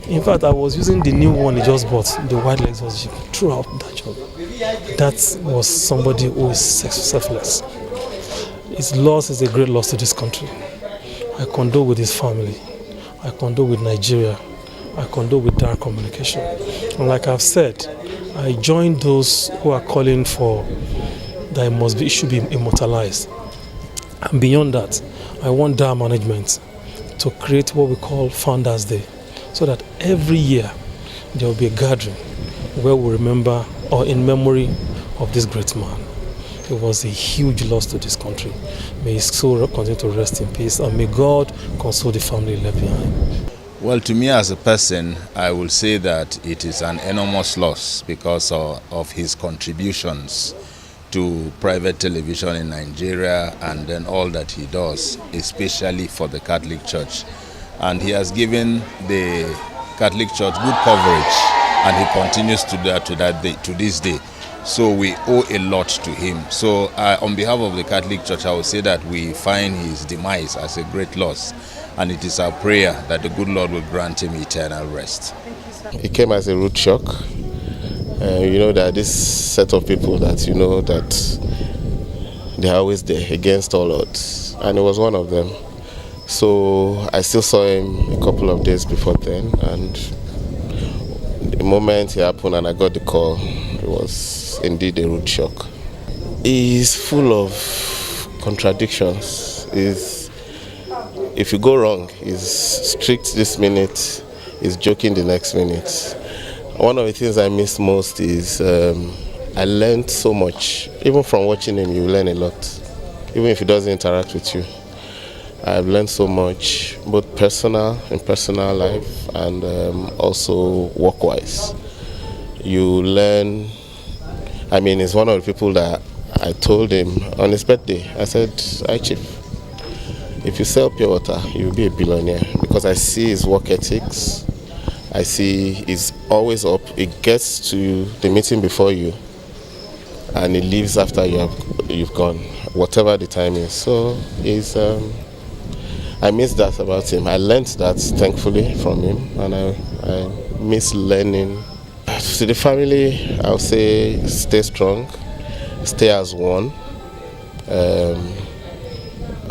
In fact, I was using the new one he just bought, the white Lexus Jeep, throughout that job. That was somebody who is selfless. His loss is a great loss to this country. I condole with his family. I condole with Nigeria. I condole with DAAR communication. And like I've said, I join those who are calling for that it should be immortalized. And beyond that, I want DAAR management to create what we call Founders Day, so that every year there will be a gathering where we remember or in memory of this great man. It was a huge loss to this country. May his soul continue to rest in peace, and may God console the family he left behind. Well, to me as a person, I will say that it is an enormous loss because of his contributions to private television in Nigeria and then all that he does, especially for the Catholic Church. And he has given the Catholic Church good coverage, and he continues to do that to this day. So we owe a lot to him. So on behalf of the Catholic Church, I would say that we find his demise as a great loss, and it is our prayer that the good Lord will grant him eternal rest. It came as a rude shock. You know that this set of people that you know that they are always there against all odds, and it was one of them. So I still saw him a couple of days before then, and the moment it happened and I got the call, it was indeed a rude shock. He's full of contradictions. If you go wrong, he's strict this minute, he's joking the next minute. One of the things I miss most is I learned so much. Even from watching him, you learn a lot. Even if he doesn't interact with you. I've learned so much, both in personal life and also work-wise. You learn, he's one of the people that I told him on his birthday, I said, "Hi Chief, if you sell pure water, you'll be a billionaire," because I see his work ethics. I see he's always up. He gets to the meeting before you, and he leaves after you've gone, whatever the time is. So I miss that about him. I learned that, thankfully, from him, and I miss learning. To the family, I'll say stay strong, stay as one.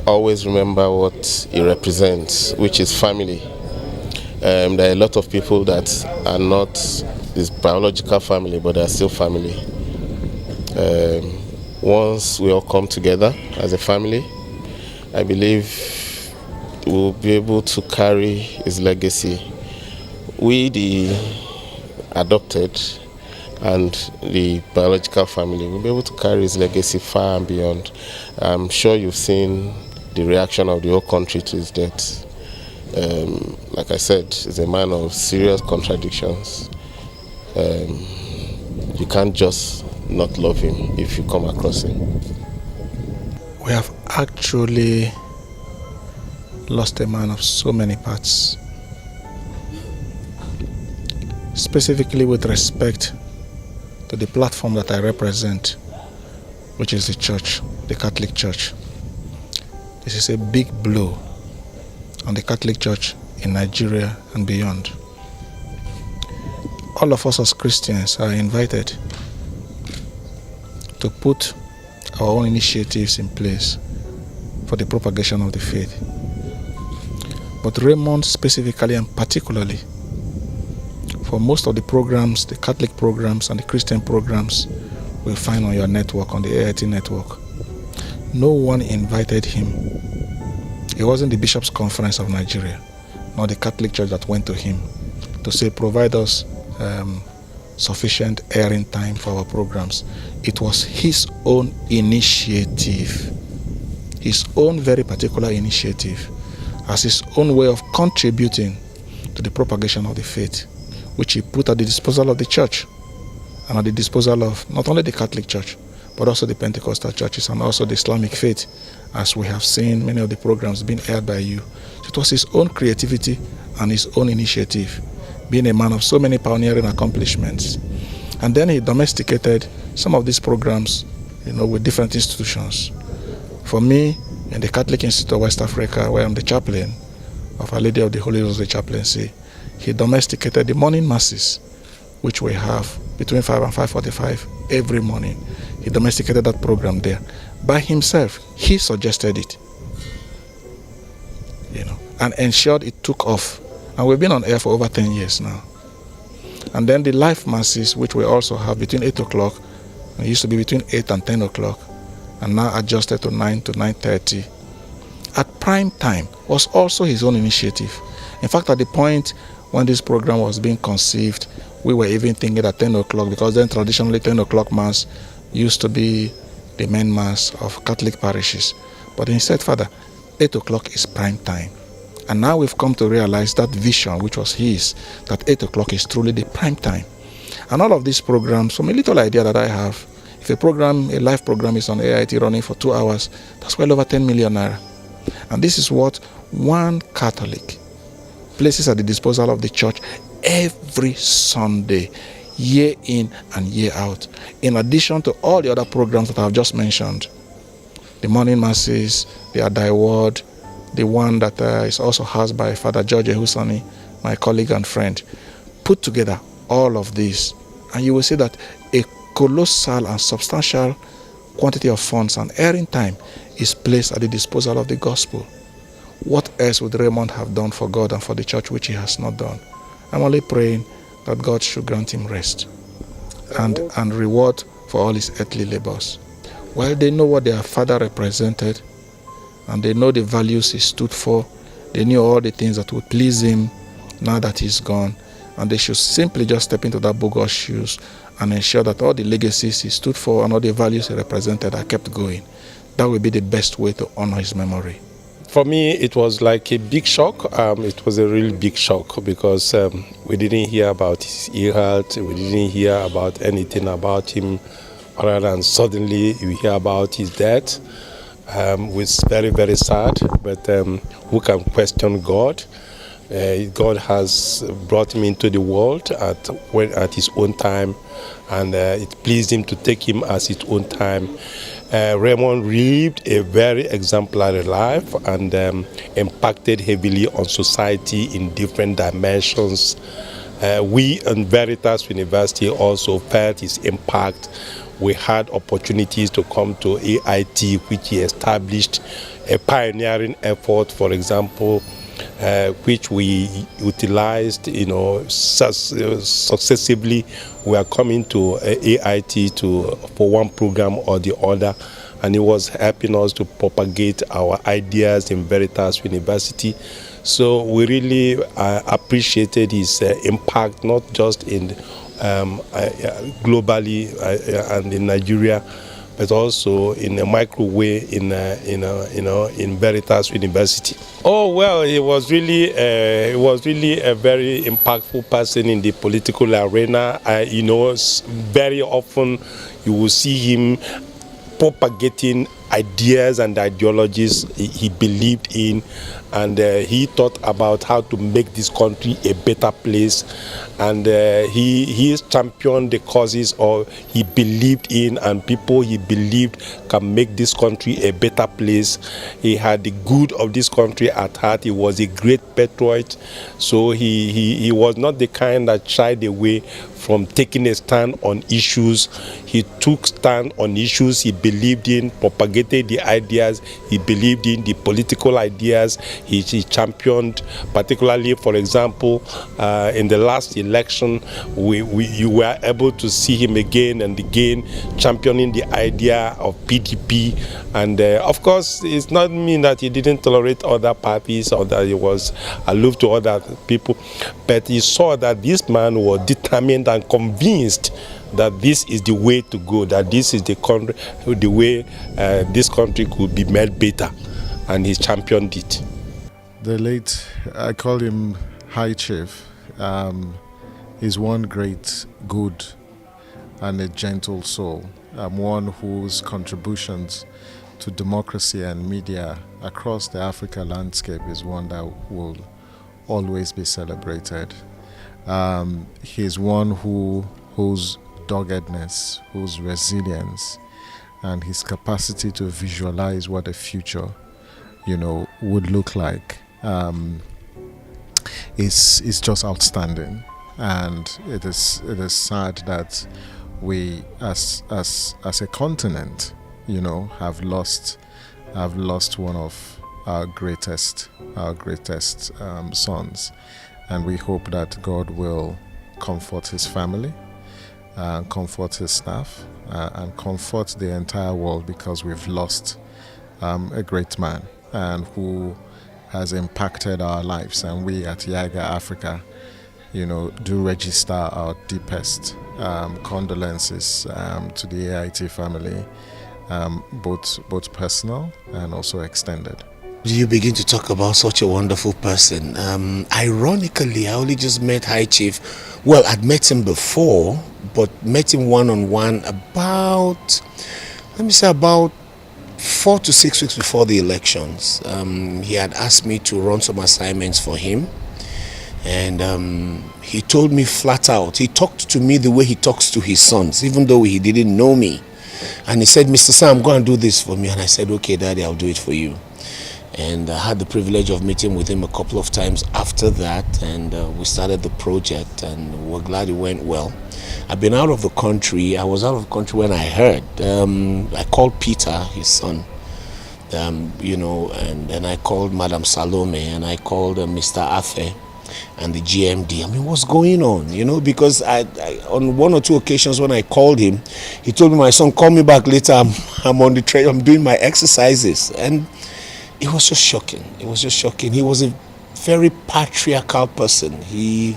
Always remember what he represents, which is family. There are a lot of people that are not his biological family, but they are still family. Once we all come together as a family, I believe we'll be able to carry his legacy. We, the adopted and the biological family, will be able to carry his legacy far and beyond. I'm sure you've seen the reaction of the whole country to his death. Like I said, he's a man of serious contradictions. You can't just not love him if you come across him. We have actually lost a man of so many parts, specifically with respect to the platform that I represent, which is the church, the Catholic Church. This is a big blow on the Catholic Church in Nigeria and beyond. All of us as Christians are invited to put our own initiatives in place for the propagation of the faith. But Raymond specifically and particularly, for most of the programs, the Catholic programs and the Christian programs we'll find on your network, on the AIT network, no one invited him. It wasn't the Bishops' Conference of Nigeria, nor the Catholic Church that went to him to say, provide us sufficient airing time for our programs. It was his own initiative, his own very particular initiative, as his own way of contributing to the propagation of the faith, which he put at the disposal of the church and at the disposal of not only the Catholic Church, but also the Pentecostal churches and also the Islamic faith, as we have seen many of the programs being aired by you. So it was his own creativity and his own initiative, being a man of so many pioneering accomplishments. And then he domesticated some of these programs, with different institutions. For me, in the Catholic Institute of West Africa, where I'm the chaplain of Our Lady of the Holy Rosary Chaplaincy, he domesticated the morning masses, which we have between 5 and 5:45 every morning. He domesticated that program there by himself. He suggested it, and ensured it took off. And we've been on air for over 10 years now. And then the live masses, which we also have between 8 o'clock, it used to be between 8 and 10 o'clock, and now adjusted to 9 to 9:30. At prime time was also his own initiative. In fact, at the point when this program was being conceived, we were even thinking at 10 o'clock, because then traditionally 10 o'clock mass used to be the main mass of Catholic parishes. But he said, Father, 8 o'clock is prime time. And now we've come to realize that vision, which was his, that 8 o'clock is truly the prime time. And all of these programs, from a little idea that I have, if a live program is on AIT running for 2 hours, that's well over 10 million naira. And this is what one Catholic places at the disposal of the church every Sunday, year in and year out, in addition to all the other programs that I've just mentioned. The morning masses, the Adai Ward, the one that is also housed by Father George Ehusani, my colleague and friend. Put together all of this, and you will see that a colossal and substantial quantity of funds and airing time is placed at the disposal of the gospel. What else would Raymond have done for God and for the church which he has not done? I'm only praying that God should grant him rest and reward for all his earthly labors. Well, they know what their father represented, and they know the values he stood for. They knew all the things that would please him now that he's gone, and they should simply just step into that bogus shoes and ensure that all the legacies he stood for and all the values he represented are kept going. That will be the best way to honor his memory. For me, it was like a big shock. It was a really big shock because we didn't hear about his ill health. We didn't hear about anything about him other than suddenly you hear about his death. It's very, very sad, but who can question God? God has brought him into the world at his own time, and it pleased him to take him at his own time. Raymond lived a very exemplary life and impacted heavily on society in different dimensions. We in Veritas University also felt his impact. We had opportunities to come to AIT, which he established a pioneering effort, for example, which we utilized, successively. We are coming to AIT for one program or the other, and it was helping us to propagate our ideas in Veritas University. So we really appreciated his impact, not just in globally and in Nigeria, but also in a micro way in Veritas University. Oh well, he was really a very impactful person in the political arena. Very often you will see him propagating ideas and ideologies he believed in, and he thought about how to make this country a better place, and he championed the causes he believed in, and people he believed can make this country a better place. He had the good of this country at heart. He was a great patriot, so he was not the kind that shied away from taking a stand on issues. He took stand on issues he believed in, propagated the ideas he believed in, the political ideas he championed. Particularly, for example, in the last election, you were able to see him again and again championing the idea of PDP. And of course, it's not mean that he didn't tolerate other parties or that he was aloof to other people, but he saw that this man was determined and convinced that this is the way to go, that this is the way this country could be made better, and he championed it. The late, I call him High Chief, is one great, good, and a gentle soul. One whose contributions to democracy and media across the Africa landscape is one that will always be celebrated. He's one whose doggedness, whose resilience, and his capacity to visualize what the future, would look like, is just outstanding, and it is sad that we as a continent, have lost one of our greatest sons, and we hope that God will comfort his family, comfort his staff, and comfort the entire world, because we've lost a great man and who has impacted our lives. And we at Yaga Africa, do register our deepest condolences to the AIT family, both personal and also extended. You begin to talk about such a wonderful person. Ironically, I only just met High Chief. Well, I'd met him before, but met him one-on-one about 4 to 6 weeks before the elections. He had asked me to run some assignments for him, and he told me flat out, he talked to me the way he talks to his sons, even though he didn't know me. And he said, Mr. Sam, go and do this for me. And I said, okay, Daddy, I'll do it for you. And I had the privilege of meeting with him a couple of times after that, and we started the project, and we're glad it went well. I've been out of the country. I was out of the country when I heard. I called Peter, his son, and then I called Madam Salome, and I called Mr. Afe and the GMD. I mean, what's going on? Because I on 1 or 2 occasions when I called him, he told me, my son, call me back later. I'm on the train. I'm doing my exercises. And it was just shocking. It was just shocking. He was a very patriarchal person. He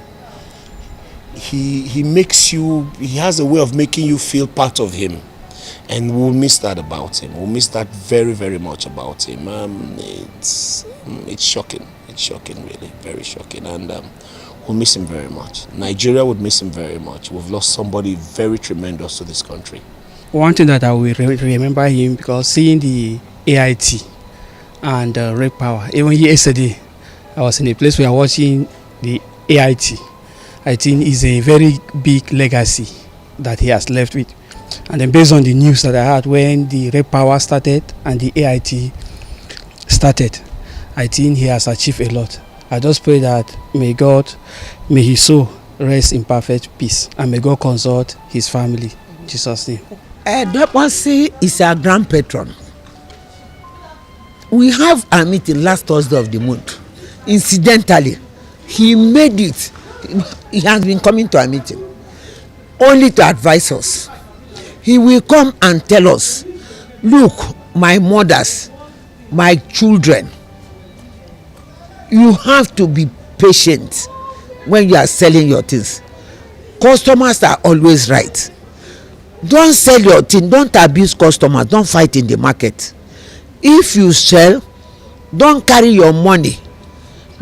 makes you, he has a way of making you feel part of him. And we'll miss that about him. We'll miss that very, very much about him. It's shocking. It's shocking, really. Very shocking. And we'll miss him very much. Nigeria would miss him very much. We've lost somebody very tremendous to this country. One thing that I will remember him, because seeing the AIT and Red Power, even yesterday, I was in a place where I was watching the AIT. I think it's a very big legacy that he has left with. And then based on the news that I had when the Red Power started and the AIT started, I think he has achieved a lot. I just pray that may his soul rest in perfect peace, and may God consult his family. In Jesus' name. Dopasi is our grand patron. We have a meeting last Thursday of the month. Incidentally, he made it. He has been coming to a meeting only to advise us. He will come and tell us, look, my mothers, my children, you have to be patient when you are selling your things. Customers are always right. Don't sell your thing, don't abuse customers, don't fight in the market. If you sell, don't carry your money.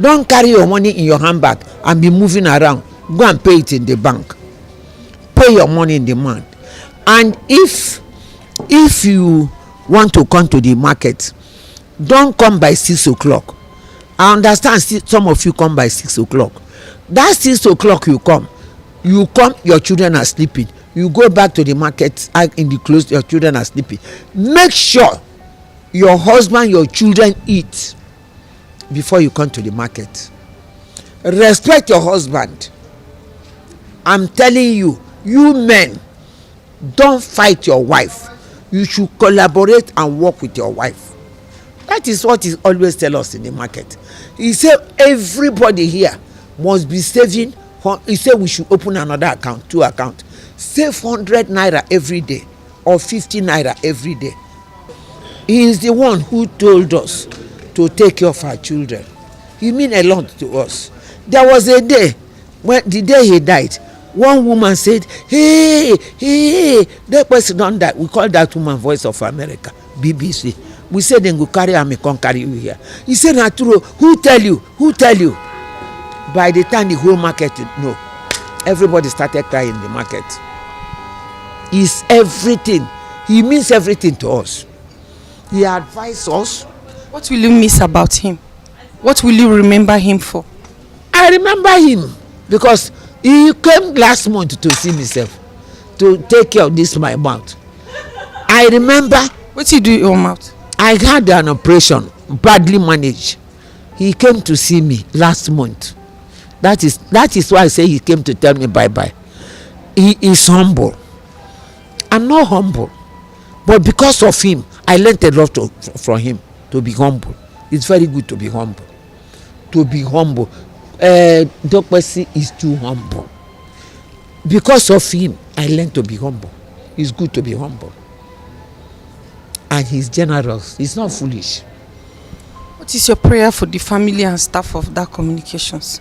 Don't carry your money in your handbag and be moving around. Go and pay it in the bank. Pay your money in the month. And if you want to come to the market, don't come by 6 o'clock. I understand some of you come by 6 o'clock. That 6 o'clock you come, your children are sleeping. You go back to the market in the close, your children are sleeping. Make sure your husband, your children eat before you come to the market. Respect your husband. I'm telling you, you men, don't fight your wife. You should collaborate and work with your wife. That is what he always tell us in the market. He said everybody here must be saving. He said we should open another account, 2 accounts. Save 100 naira every day or 50 naira every day. He is the one who told us to take care of our children. He mean a lot to us. There was a day, when the day he died, one woman said, hey, that person don't die. We call that woman Voice of America, BBC. We said then go carry am, can't carry you here. He said, na true. Who tell you? By the time the whole market, no, everybody started crying in the market. He's everything. He means everything to us. He advised us. What will you miss about him? What will you remember him for? I remember him because he came last month to see himself, to take care of this my mouth. I remember. What did you do your mouth? I had an operation, badly managed. He came to see me last month. That is why I say he came to tell me bye-bye. He is humble. I'm not humble, but because of him, I learned a lot from him to be humble. It's very good to be humble. To be humble. Dr. C is too humble. Because of him, I learned to be humble. It's good to be humble. And he's generous. He's not foolish. What is your prayer for the family and staff of DAAR Communications?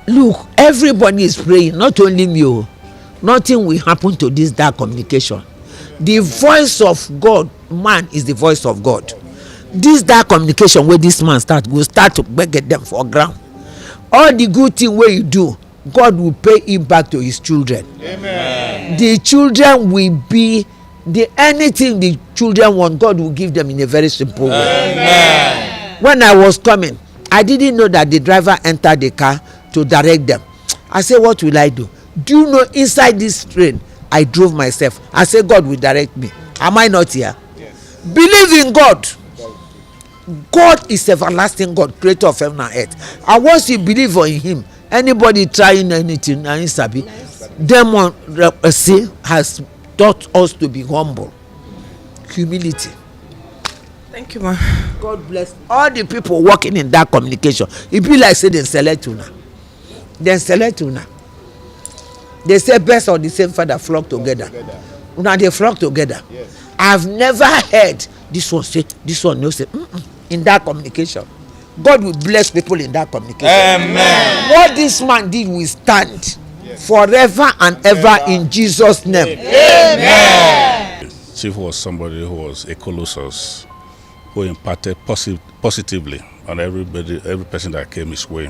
Look, everybody is praying, not only me. Nothing will happen to this DAAR Communication. The voice of God, man is the voice of God. This DAAR Communication where this man will start to get them for ground. All the good thing where you do, God will pay it back to his children. Amen. The children will be anything the children want, God will give them in a very simple way. Amen. When I was coming, I didn't know that the driver entered the car to direct them. I said, what will I do? Do you know, inside this train, I drove myself. I said, God will direct me. Am I not here? Yes. Believe in God. God is everlasting God, creator of heaven and earth. And once you believe in him, anybody trying anything, demon has taught us to be humble. Humility. Thank you, ma. God bless all the people working in DAAR Communication. It be like say they select una. They select una. They say best or the same father flock together. Now they flock together. Yes. I've never heard this one say, this one no say. In DAAR Communication, God will bless people in DAAR Communication. Amen. What this man did will stand forever and ever in Jesus' name. Amen. Chief was somebody who was a colossus, who impacted positively on every person that came his way.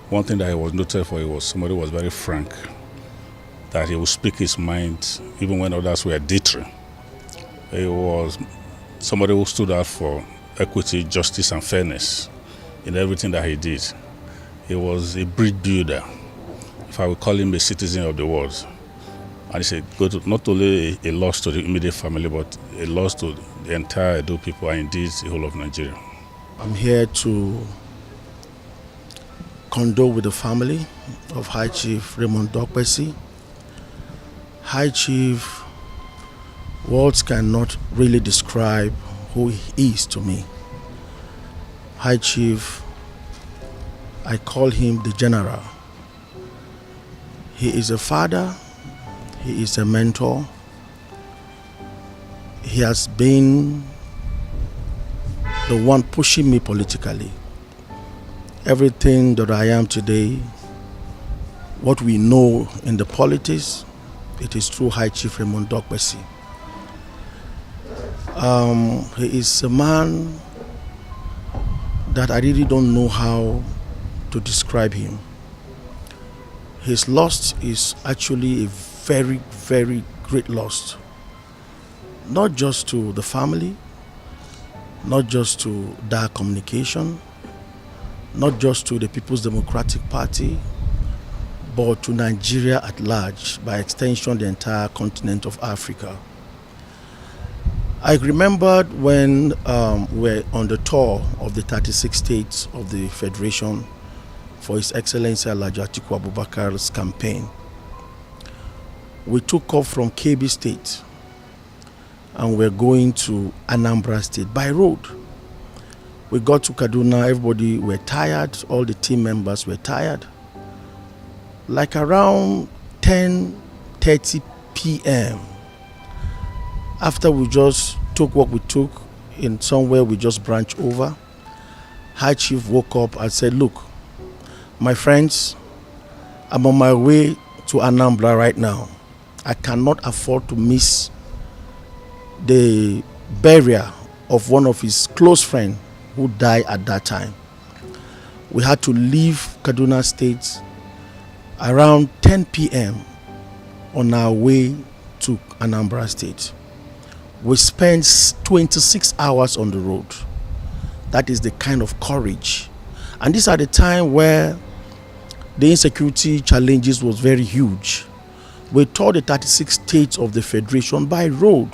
One thing that he was noted for, he was somebody who was very frank, that he would speak his mind even when others were ditty. He was somebody who stood out for equity, justice, and fairness in everything that he did. He was a bridge builder, if I would call him a citizen of the world. And it's not only a loss to the immediate family, but a loss to the entire Edo people and indeed the whole of Nigeria. I'm here to condole with the family of High Chief Raymond Dokpesi. High Chief, words cannot really describe who he is to me. High Chief, I call him the General. He is a father, he is a mentor. He has been the one pushing me politically. Everything that I am today, what we know in the politics, it is through High Chief Raymond Dokpesi. He is a man that I really don't know how to describe him. His loss is actually a very, very great loss. Not just to the family, not just to DAAR Communication, not just to the People's Democratic Party, but to Nigeria at large, by extension the entire continent of Africa. I remembered when we were on the tour of the 36 states of the Federation for His Excellency Alhaji Atiku Abubakar's campaign. We took off from KB State and we're going to Anambra State by road. We got to Kaduna, everybody were tired, all the team members were tired. Like around 10:30 p.m., after we just took what we took in somewhere we just branched over, High Chief woke up and said, look, my friends, I'm on my way to Anambra right now. I cannot afford to miss the burial of one of his close friends who died at that time. We had to leave Kaduna State around 10 p.m. on our way to Anambra State. We spent 26 hours on the road. That is the kind of courage. And these are the time where the insecurity challenges was very huge. We toured the 36 states of the Federation by road.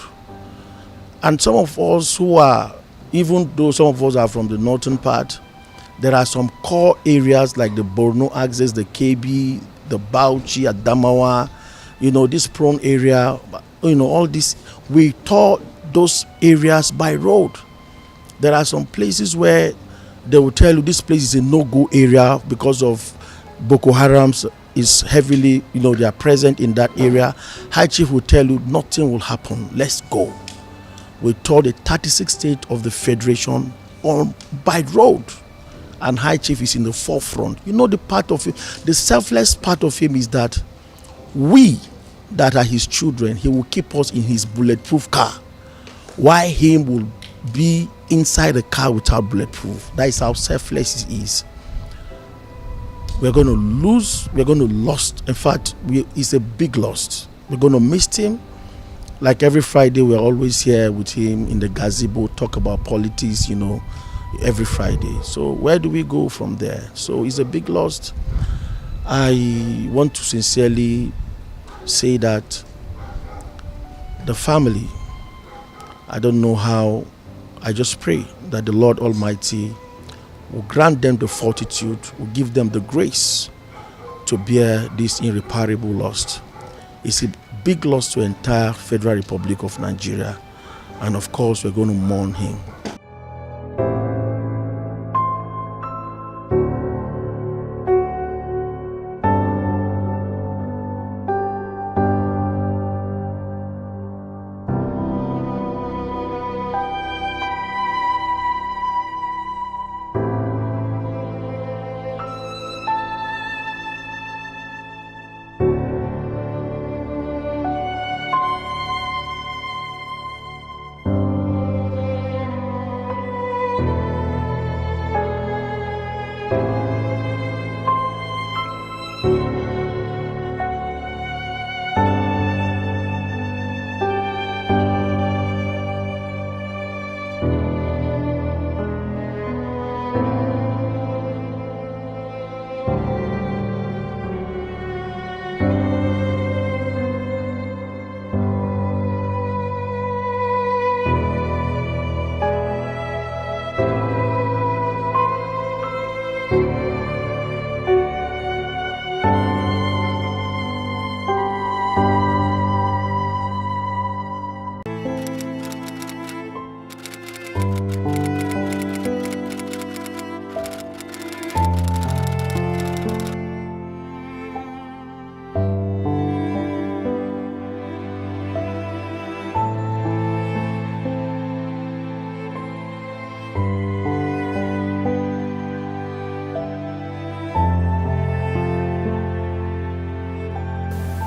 And some of us who are, even though some of us are from the northern part, There are some core areas like the Borno axis, the KB, the Bauchi, Adamawa, this prone area, all this. We tore those areas by road. There are some places where they will tell you this place is a no-go area because of Boko Haram's is heavily, they are present in that area. High Chief will tell you nothing will happen. Let's go. We tore the 36th state of the Federation by road. And High Chief is in the forefront. The part of it, the selfless part of him is that we that are his children, he will keep us in his bulletproof car, while him will be inside the car without bulletproof. That is how selfless he is. We're going to lose, we're going to lost. In fact, it's a big loss. We're going to miss him. Like every Friday, we're always here with him in the gazebo, talk about politics, every Friday. So where do we go from there? So it's a big loss. I want to sincerely say that the family, I don't know how, I just pray that the Lord Almighty will grant them the fortitude, will give them the grace to bear this irreparable loss. It's a big loss to the entire Federal Republic of Nigeria, and of course we're going to mourn him.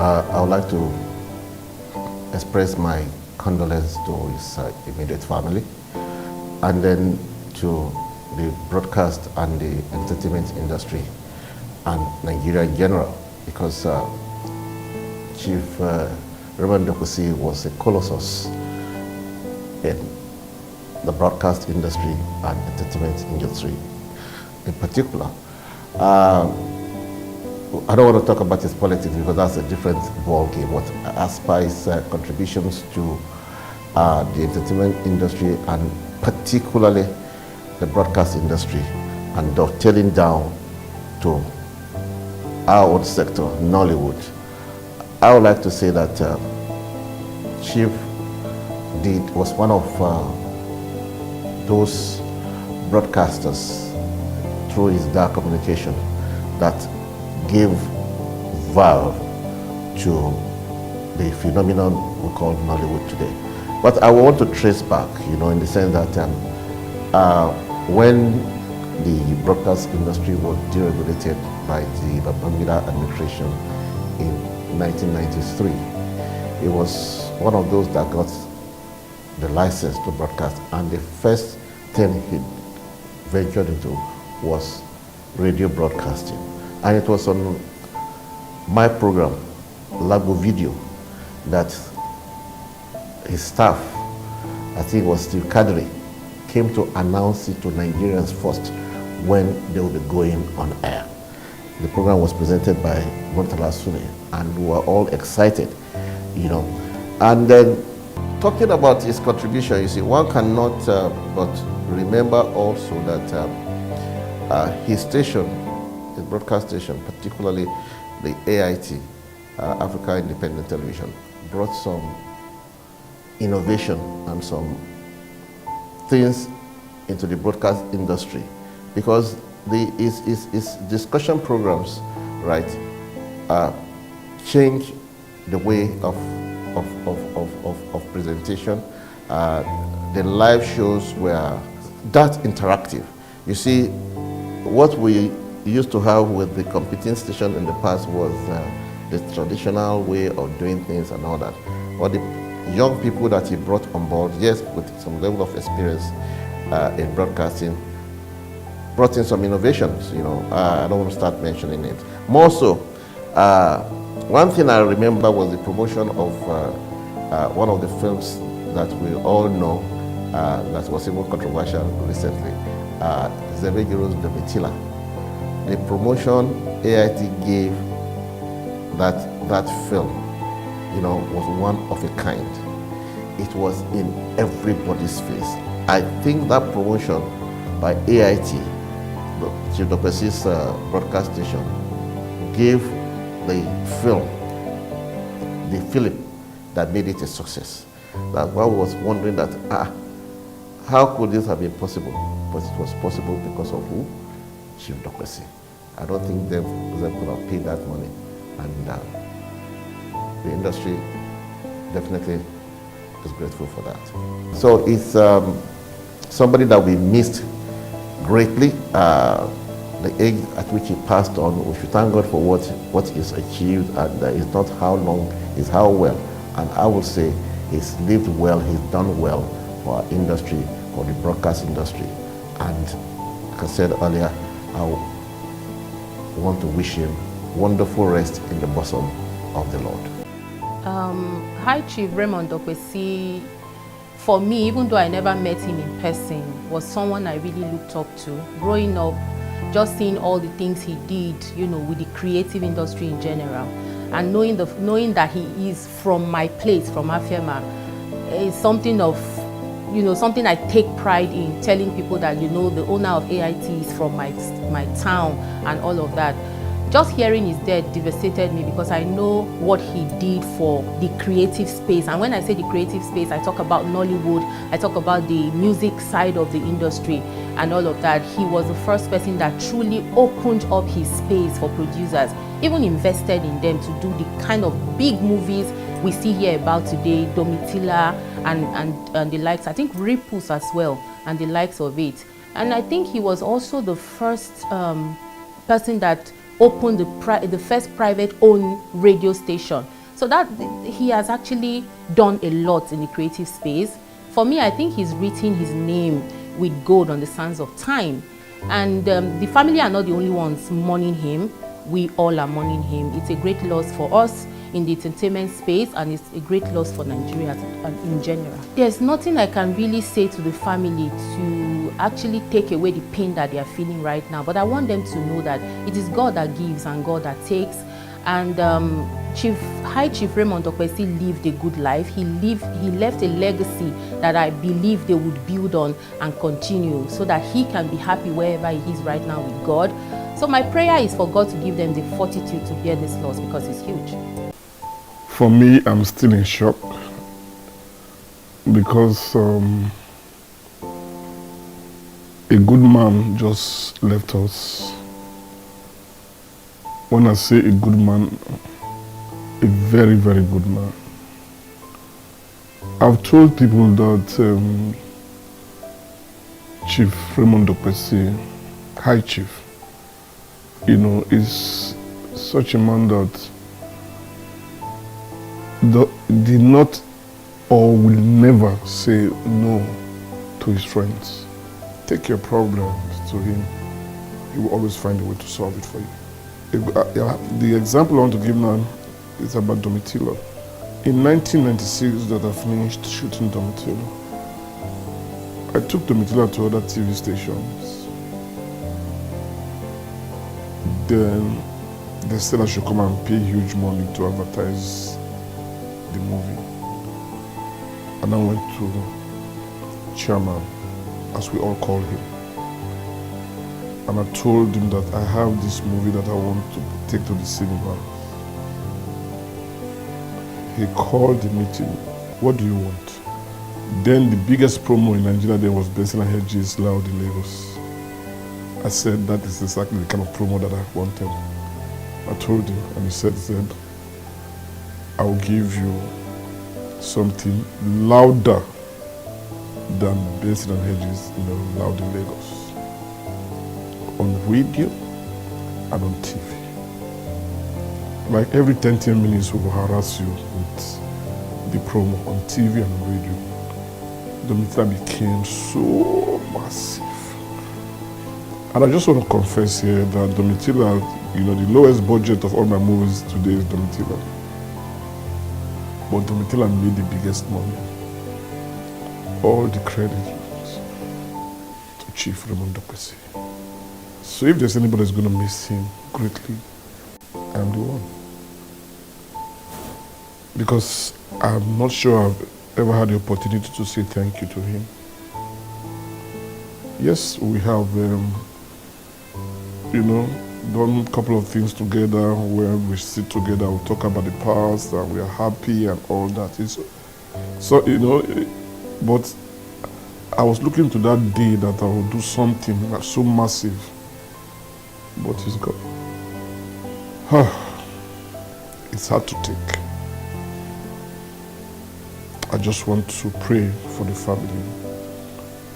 I would like to express my condolence to his immediate family, and then to the broadcast and the entertainment industry and Nigeria in general, because Chief Reverend Dokusi was a colossus in the broadcast industry and entertainment industry in particular. I don't want to talk about his politics because that's a different ball game. But as per his contributions to the entertainment industry and particularly the broadcast industry, and dovetailing down to our own sector, Nollywood, I would like to say that Chief was one of those broadcasters through his DAAR communication that gave valve to the phenomenon we call Nollywood today. But I want to trace back, in the sense that when the broadcast industry was deregulated by the Babangida administration in 1993, it was one of those that got the license to broadcast, and the first thing he ventured into was radio broadcasting. And it was on my program, Lago Video, that his staff, I think it was Steve Kadri, came to announce it to Nigerians first when they would be going on air. The program was presented by Murtala Sune, and we were all excited, And then, talking about his contribution, one cannot but remember also that his station, his broadcast station, particularly the AIT, Africa Independent Television, brought some innovation and some things into the broadcast industry, because his discussion programs, right, change the way of presentation. The live shows were that interactive. You see, what we used to have with the competing station in the past was the traditional way of doing things and all that. But the young people that he brought on board, yes, with some level of experience in broadcasting, brought in some innovations. You know, I don't want to start mentioning it. More so, one thing I remember was the promotion of one of the films that we all know that was even controversial recently, Zebegiro's Domitila. The promotion AIT gave that film, you know, was one of a kind. It was in everybody's face. I think that promotion by AIT, Chief Dr. C's broadcast station, gave the film the film that made it a success. That one was wondering that, how could this have been possible? But it was possible because of who? Chief Dr. C. I don't think they could have paid that money. And the industry definitely is grateful for that. So it's somebody that we missed greatly. The age at which he passed on, we should thank God for what he's achieved, and it's not how long, it's how well. And I would say he's lived well, he's done well for our industry, for the broadcast industry. And like I said earlier, I want to wish him wonderful rest in the bosom of the Lord. High Chief Raymond Okwesi, for me, even though I never met him in person, was someone I really looked up to. Growing up, just seeing all the things he did, you know, with the creative industry in general, and knowing that he is from my place, from Afema, is something of, you know, something I take pride in, telling people that, you know, the owner of AIT is from my town and all of that. Just hearing his death devastated me, because I know what he did for the creative space. And when I say the creative space, I talk about Nollywood, I talk about the music side of the industry and all of that. He was the first person that truly opened up his space for producers, even invested in them to do the kind of big movies we see here about today, Domitila and the likes. I think Ripples as well, and the likes of it. And I think he was also the first person that opened the first private-owned radio station. So that he has actually done a lot in the creative space. For me, I think he's written his name with gold on the sands of time. And the family are not the only ones mourning him. We all are mourning him. It's a great loss for us in the entertainment space, and it's a great loss for Nigeria in general. There's nothing I can really say to the family to actually take away the pain that they are feeling right now, but I want them to know that it is God that gives and God that takes. And High Chief Raymond Okwesi lived a good life. He left a legacy that I believe they would build on and continue, so that he can be happy wherever he is right now with God. So my prayer is for God to give them the fortitude to bear this loss, because it's huge. For me, I'm still in shock, because a good man just left us. When I say a good man, a very, very good man. I've told people that Chief Raymond Okwesi, High Chief, you know, is such a man that did not or will never say no to his friends. Take your problems to him. He will always find a way to solve it for you. The example I want to give now is about Domitila. In 1996 that I finished shooting Domitila, I took Domitila to other TV stations. Then they said I should come and pay huge money to advertise the movie. And I went to chairman, as we all call him. and I told him that I have this movie that I want to take to the cinema. He called the meeting. What do you want? Then the biggest promo in Nigeria then was Benson and Hedges Loud in Lagos. I said that is exactly the kind of promo that I wanted. I told him, and he said, I'll give you something louder than Benson and Hedges, Loud in Lagos. On radio and on TV. Like every 10 minutes we will harass you with the promo on TV and on radio. Domitila became so massive. And I just want to confess here that Domitila, the lowest budget of all my movies today is Domitila. But Domitila made the biggest money. All the credit to Chief Raymond Dokpesi. So if there's anybody who's going to miss him greatly, I'm the one. Because I'm not sure I've ever had the opportunity to say thank you to him. Yes, we have, done a couple of things together where we sit together, we talk about the past, and we are happy and all that. But I was looking to that day that I would do something so massive, but he's gone. It's hard to take. I just want to pray for the family,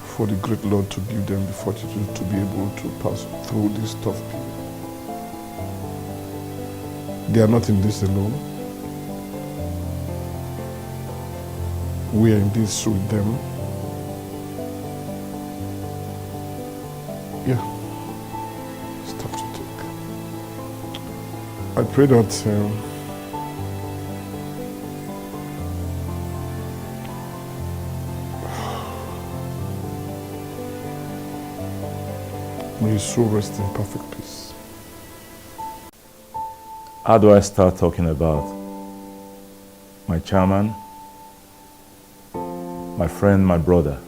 for the great Lord to give them the fortitude to be able to pass through this tough period. They are not in this alone. We are in this with them. Yeah, it's tough to take. I pray that may his soul rest in perfect peace. How do I start talking about my chairman, my friend, my brother,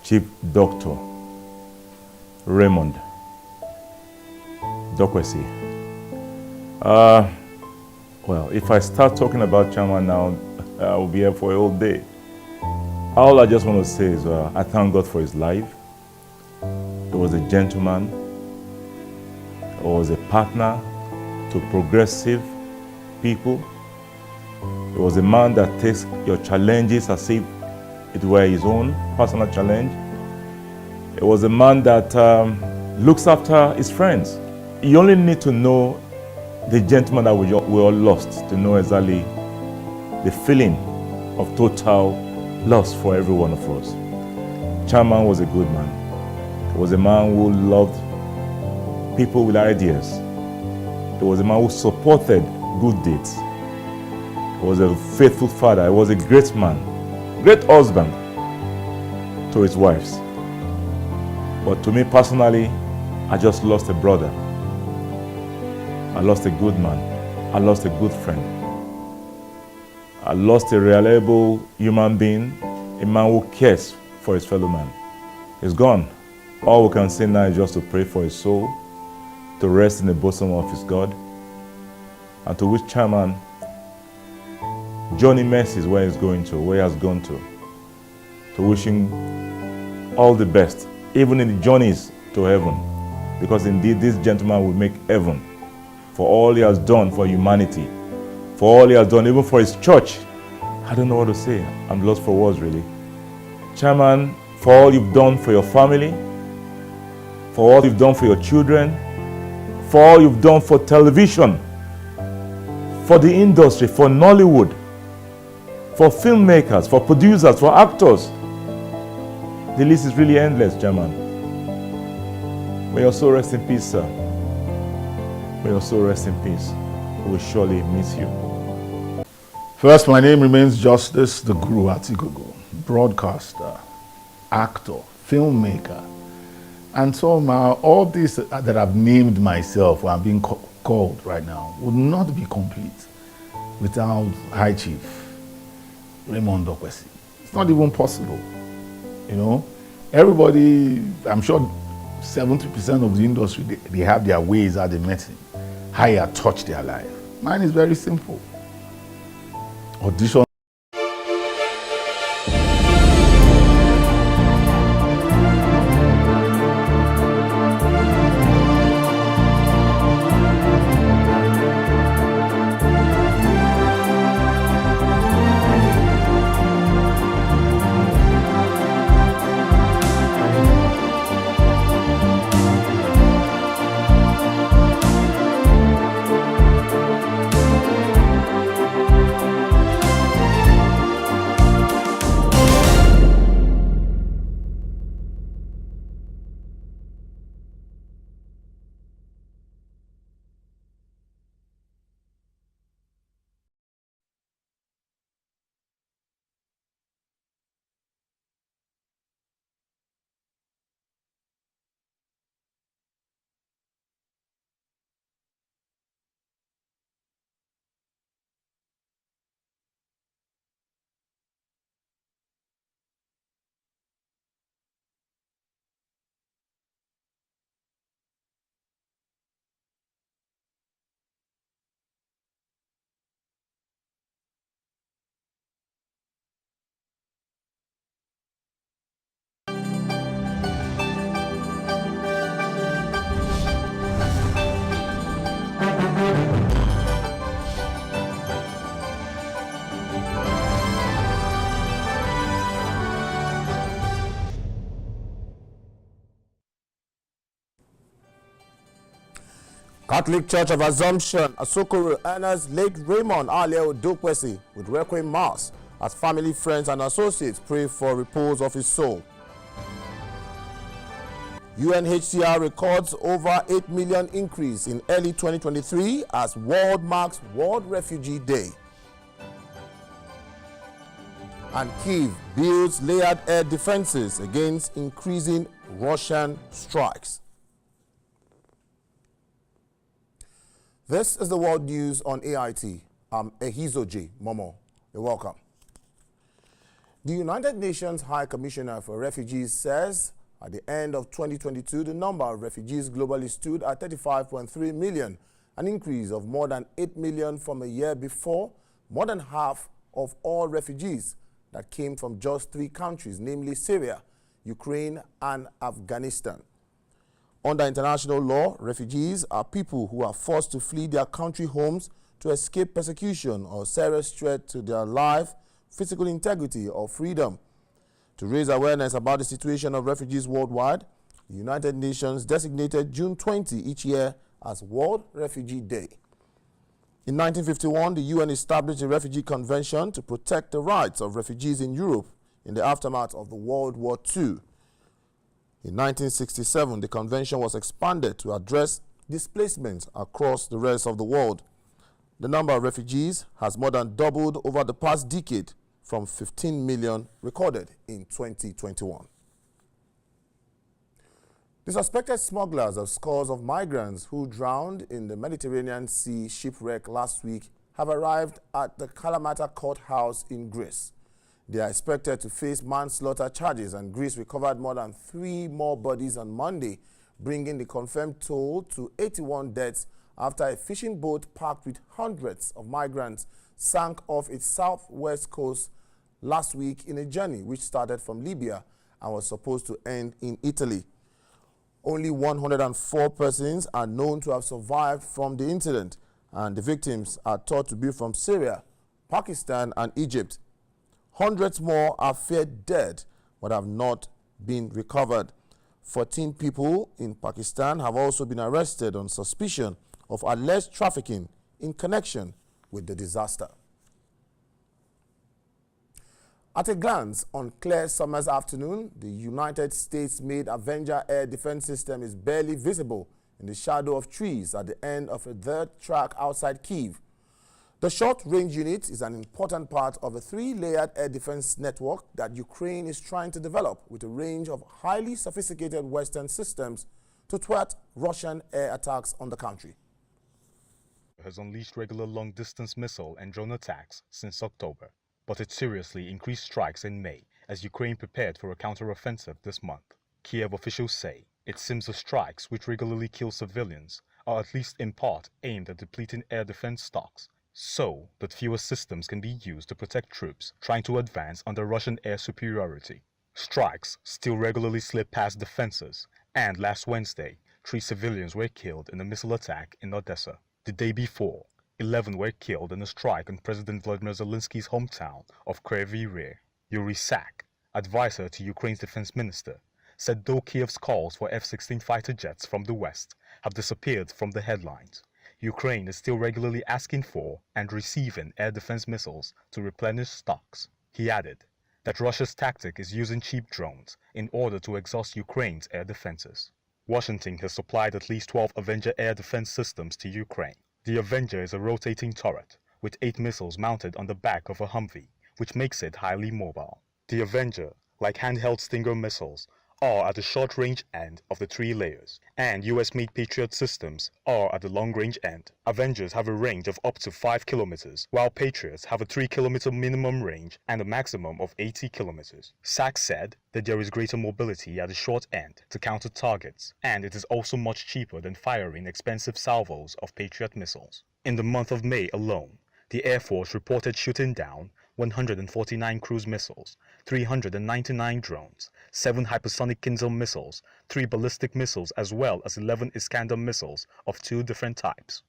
Chief Dr. Raymond Dokpesi? Well, if I start talking about chairman now, I will be here for a whole day. All I just want to say is I thank God for his life. He was a gentleman. He was a partner to progressive people. He was a man that takes your challenges as if it were his own personal challenge. He was a man that looks after his friends. You only need to know the gentleman that we all lost to know exactly the feeling of total loss for every one of us. Chairman was a good man. He was a man who loved people with ideas. He was a man who supported good deeds. He was a faithful father. He was a great man, great husband to his wives. But to me personally, I just lost a brother. I lost a good man. I lost a good friend. I lost a reliable human being, a man who cares for his fellow man. He's gone. All we can say now is just to pray for his soul, to rest in the bosom of his God, and to wish chairman journey mercies where he's going to, where he has gone to wish him all the best, even in the journeys to heaven, because indeed this gentleman will make heaven for all he has done for humanity, for all he has done even for his church. I don't know what to say. I'm lost for words, really. Chairman, for all you've done for your family, for all you've done for your children, for all you've done for television, for the industry, for Nollywood, for filmmakers, for producers, for actors. The list is really endless, Chairman. May your soul rest in peace, sir. May your soul rest in peace. We will surely miss you. First, my name remains Justice the Guru Atigogo, broadcaster, actor, filmmaker, and so all these that I've named myself, or I'm being called right now, would not be complete without High Chief Raymond Dokpesi. It's not even possible. Everybody, I'm sure 70% of the industry, they have their ways how they met him, how he had touched their life. Mine is very simple. Audition. Catholic Church of Assumption, Asokoro, honors late Raymond Aleo Dokwesi with Requiem Mass as family, friends, and associates pray for repose of his soul. UNHCR records over 8 million increase in early 2023 as world marks World Refugee Day. And Kyiv builds layered air defenses against increasing Russian strikes. This is the world news on AIT. I'm Ehizoji Momo. You're welcome. The United Nations High Commissioner for Refugees says at the end of 2022, the number of refugees globally stood at 35.3 million, an increase of more than 8 million from a year before, more than half of all refugees that came from just 3 countries, namely Syria, Ukraine, and Afghanistan. Under international law, refugees are people who are forced to flee their country homes to escape persecution or serious threat to their life, physical integrity, or freedom. To raise awareness about the situation of refugees worldwide, the United Nations designated June 20 each year as World Refugee Day. In 1951, the UN established the Refugee Convention to protect the rights of refugees in Europe in the aftermath of the World War II. In 1967, the convention was expanded to address displacement across the rest of the world. The number of refugees has more than doubled over the past decade from 15 million recorded in 2021. The suspected smugglers of scores of migrants who drowned in the Mediterranean Sea shipwreck last week have arrived at the Kalamata courthouse in Greece. They are expected to face manslaughter charges, and Greece recovered more than 3 more bodies on Monday, bringing the confirmed toll to 81 deaths after a fishing boat packed with hundreds of migrants sank off its southwest coast last week in a journey which started from Libya and was supposed to end in Italy. Only 104 persons are known to have survived from the incident, and the victims are thought to be from Syria, Pakistan, and Egypt. Hundreds more are feared dead but have not been recovered. 14 people in Pakistan have also been arrested on suspicion of alleged trafficking in connection with the disaster. At a glance, on clear summer's afternoon, the United States-made Avenger air defense system is barely visible in the shadow of trees at the end of a dirt track outside Kyiv. The short-range unit is an important part of a 3-layered air defense network that Ukraine is trying to develop with a range of highly sophisticated Western systems to thwart Russian air attacks on the country. Has unleashed regular long-distance missile and drone attacks since October, but it seriously increased strikes in May as Ukraine prepared for a counter-offensive this month. Kiev officials say It seems the strikes, which regularly kill civilians, are at least in part aimed at depleting air defense stocks, so that fewer systems can be used to protect troops trying to advance under Russian air superiority. Strikes still regularly slip past defenses, and last Wednesday, 3 civilians were killed in a missile attack in Odessa. The day before, 11 were killed in a strike in President Vladimir Zelensky's hometown of Kryvyi Rih. Yuri Sak, advisor to Ukraine's defense minister, said though Kiev's calls for F-16 fighter jets from the West have disappeared from the headlines, Ukraine is still regularly asking for and receiving air defense missiles to replenish stocks. He added that Russia's tactic is using cheap drones in order to exhaust Ukraine's air defenses. Washington has supplied at least 12 Avenger air defense systems to Ukraine. The Avenger is a rotating turret with 8 missiles mounted on the back of a Humvee, which makes it highly mobile. The Avenger, like handheld Stinger missiles, are at the short-range end of the 3 layers, and US-made Patriot systems are at the long-range end. Avengers have a range of up to 5 kilometers, while Patriots have a 3-kilometer minimum range and a maximum of 80 kilometers. Sachs said that there is greater mobility at the short end to counter targets, and it is also much cheaper than firing expensive salvos of Patriot missiles. In the month of May alone, the Air Force reported shooting down 149 cruise missiles, 399 drones, 7 hypersonic Kinzhal missiles, 3 ballistic missiles, as well as 11 Iskander missiles of 2 different types.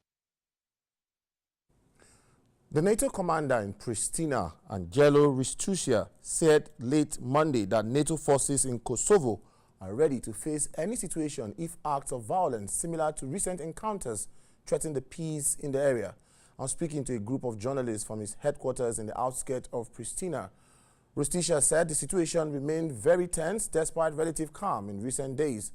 The NATO commander in Pristina, Angelo Ristuccia, said late Monday that NATO forces in Kosovo are ready to face any situation if acts of violence similar to recent encounters threaten the peace in the area. I'm speaking to a group of journalists from his headquarters in the outskirts of Pristina. Ristuccia said the situation remained very tense despite relative calm in recent days.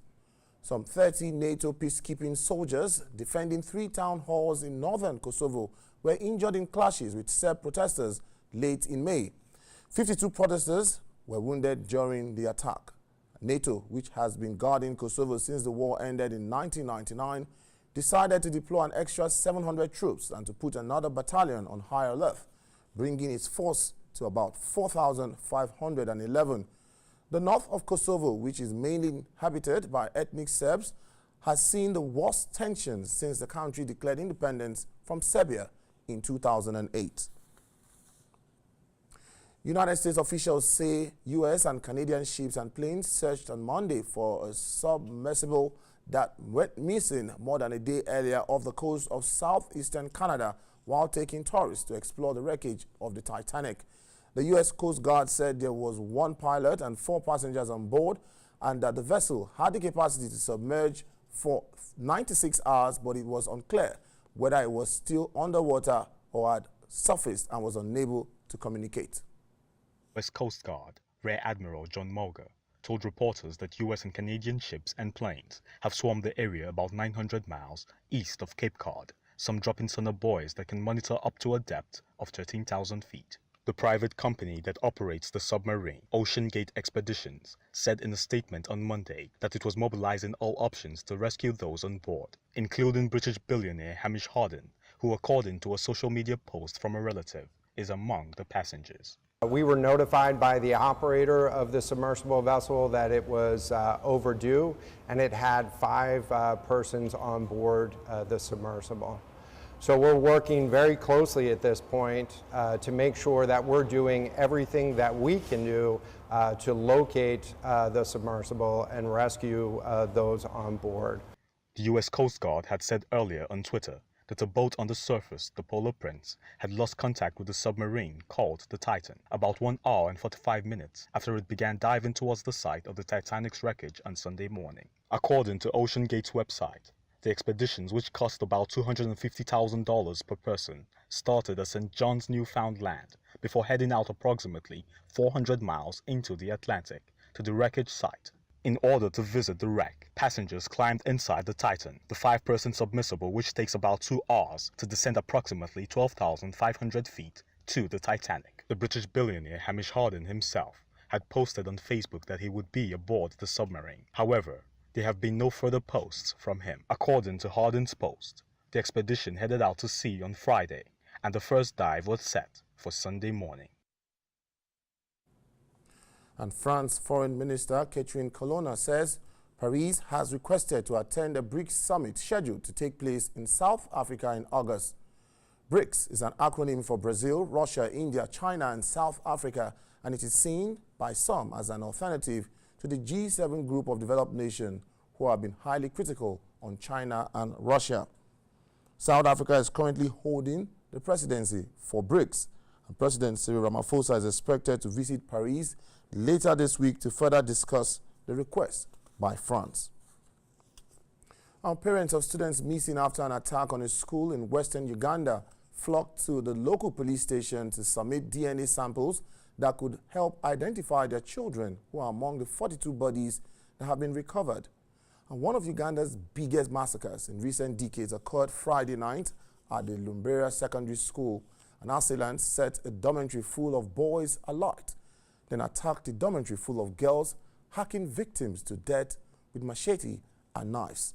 Some 30 NATO peacekeeping soldiers defending 3 town halls in northern Kosovo were injured in clashes with Serb protesters late in May. 52 protesters were wounded during the attack. NATO, which has been guarding Kosovo since the war ended in 1999, decided to deploy an extra 700 troops and to put another battalion on high alert, bringing its force to about 4,511. The north of Kosovo, which is mainly inhabited by ethnic Serbs, has seen the worst tensions since the country declared independence from Serbia in 2008. United States officials say U.S. and Canadian ships and planes searched on Monday for a submersible that went missing more than a day earlier off the coast of southeastern Canada while taking tourists to explore the wreckage of the Titanic. The U.S. Coast Guard said there was 1 pilot and 4 passengers on board and that the vessel had the capacity to submerge for 96 hours, but it was unclear whether it was still underwater or had surfaced and was unable to communicate. US Coast Guard Rear Admiral John Mulger told reporters that US and Canadian ships and planes have swarmed the area about 900 miles east of Cape Cod, some dropping sonar buoys that can monitor up to a depth of 13,000 feet. The private company that operates the submarine, Ocean Gate Expeditions, said in a statement on Monday that it was mobilizing all options to rescue those on board, including British billionaire Hamish Harden, who, according to a social media post from a relative, is among the passengers. We were notified by the operator of the submersible vessel that it was overdue, and it had 5 persons on board the submersible. So we're working very closely at this point to make sure that we're doing everything that we can do to locate the submersible and rescue those on board. The US Coast Guard had said earlier on Twitter that a boat on the surface, the Polar Prince, had lost contact with the submarine called the Titan about 1 hour and 45 minutes after it began diving towards the site of the Titanic's wreckage on Sunday morning. According to Ocean Gate's website, the expeditions, which cost about $250,000 per person, started at St. John's, Newfoundland, before heading out approximately 400 miles into the Atlantic to the wreckage site. In order to visit the wreck, passengers climbed inside the Titan, the 5-person submersible which takes about 2 hours to descend approximately 12,500 feet to the Titanic. The British billionaire Hamish Harden himself had posted on Facebook that he would be aboard the submarine. However, there have been no further posts from him. According to Harden's post, the expedition headed out to sea on Friday, and the first dive was set for Sunday morning. And France Foreign Minister Catherine Colonna says Paris has requested to attend the BRICS summit scheduled to take place in South Africa in August. BRICS is an acronym for Brazil, Russia, India, China, and South Africa, and it is seen by some as an alternative to the G7 group of developed nations who have been highly critical on China and Russia. South Africa is currently holding the presidency for BRICS, and President Cyril Ramaphosa is expected to visit Paris later this week to further discuss the request by France. Our parents of students missing after an attack on a school in western Uganda flocked to the local police station to submit DNA samples that could help identify their children, who are among the 42 bodies that have been recovered. And one of Uganda's biggest massacres in recent decades occurred Friday night at the Lumbera Secondary School. An assailant set a dormitory full of boys alight, then attacked a dormitory full of girls, hacking victims to death with machete and knives.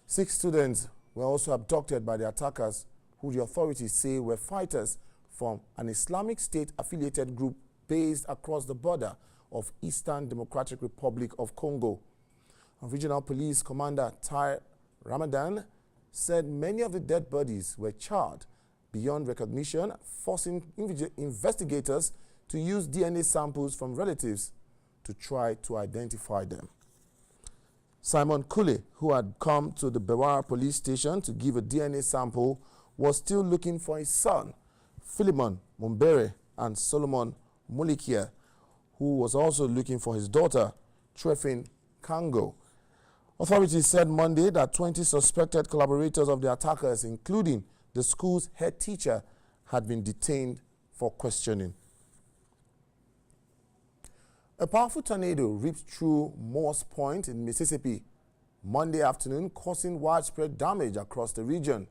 6 students were also abducted by the attackers, who the authorities say were fighters from an Islamic State-affiliated group based across the border of Eastern Democratic Republic of Congo. Regional Police Commander Tai Ramadan said many of the dead bodies were charred beyond recognition, forcing investigators to use DNA samples from relatives to try to identify them. Simon Kule, who had come to the Bewara police station to give a DNA sample, was still looking for his son, Philemon Mumbere, and Solomon Mulikia, who was also looking for his daughter, Trefin Kango. Authorities said Monday that 20 suspected collaborators of the attackers, including the school's head teacher, had been detained for questioning. A powerful tornado ripped through Morse Point in Mississippi Monday afternoon, causing widespread damage across the region.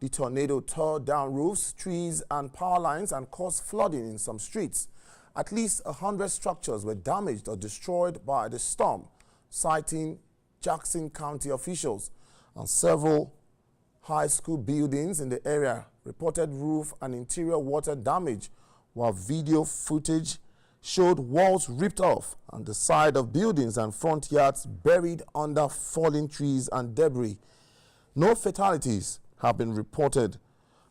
The tornado tore down roofs, trees, and power lines and caused flooding in some streets. At least 100 structures were damaged or destroyed by the storm, citing Jackson County officials. And several high school buildings in the area reported roof and interior water damage, while video footage showed walls ripped off and the side of buildings and front yards buried under fallen trees and debris. No fatalities have been reported.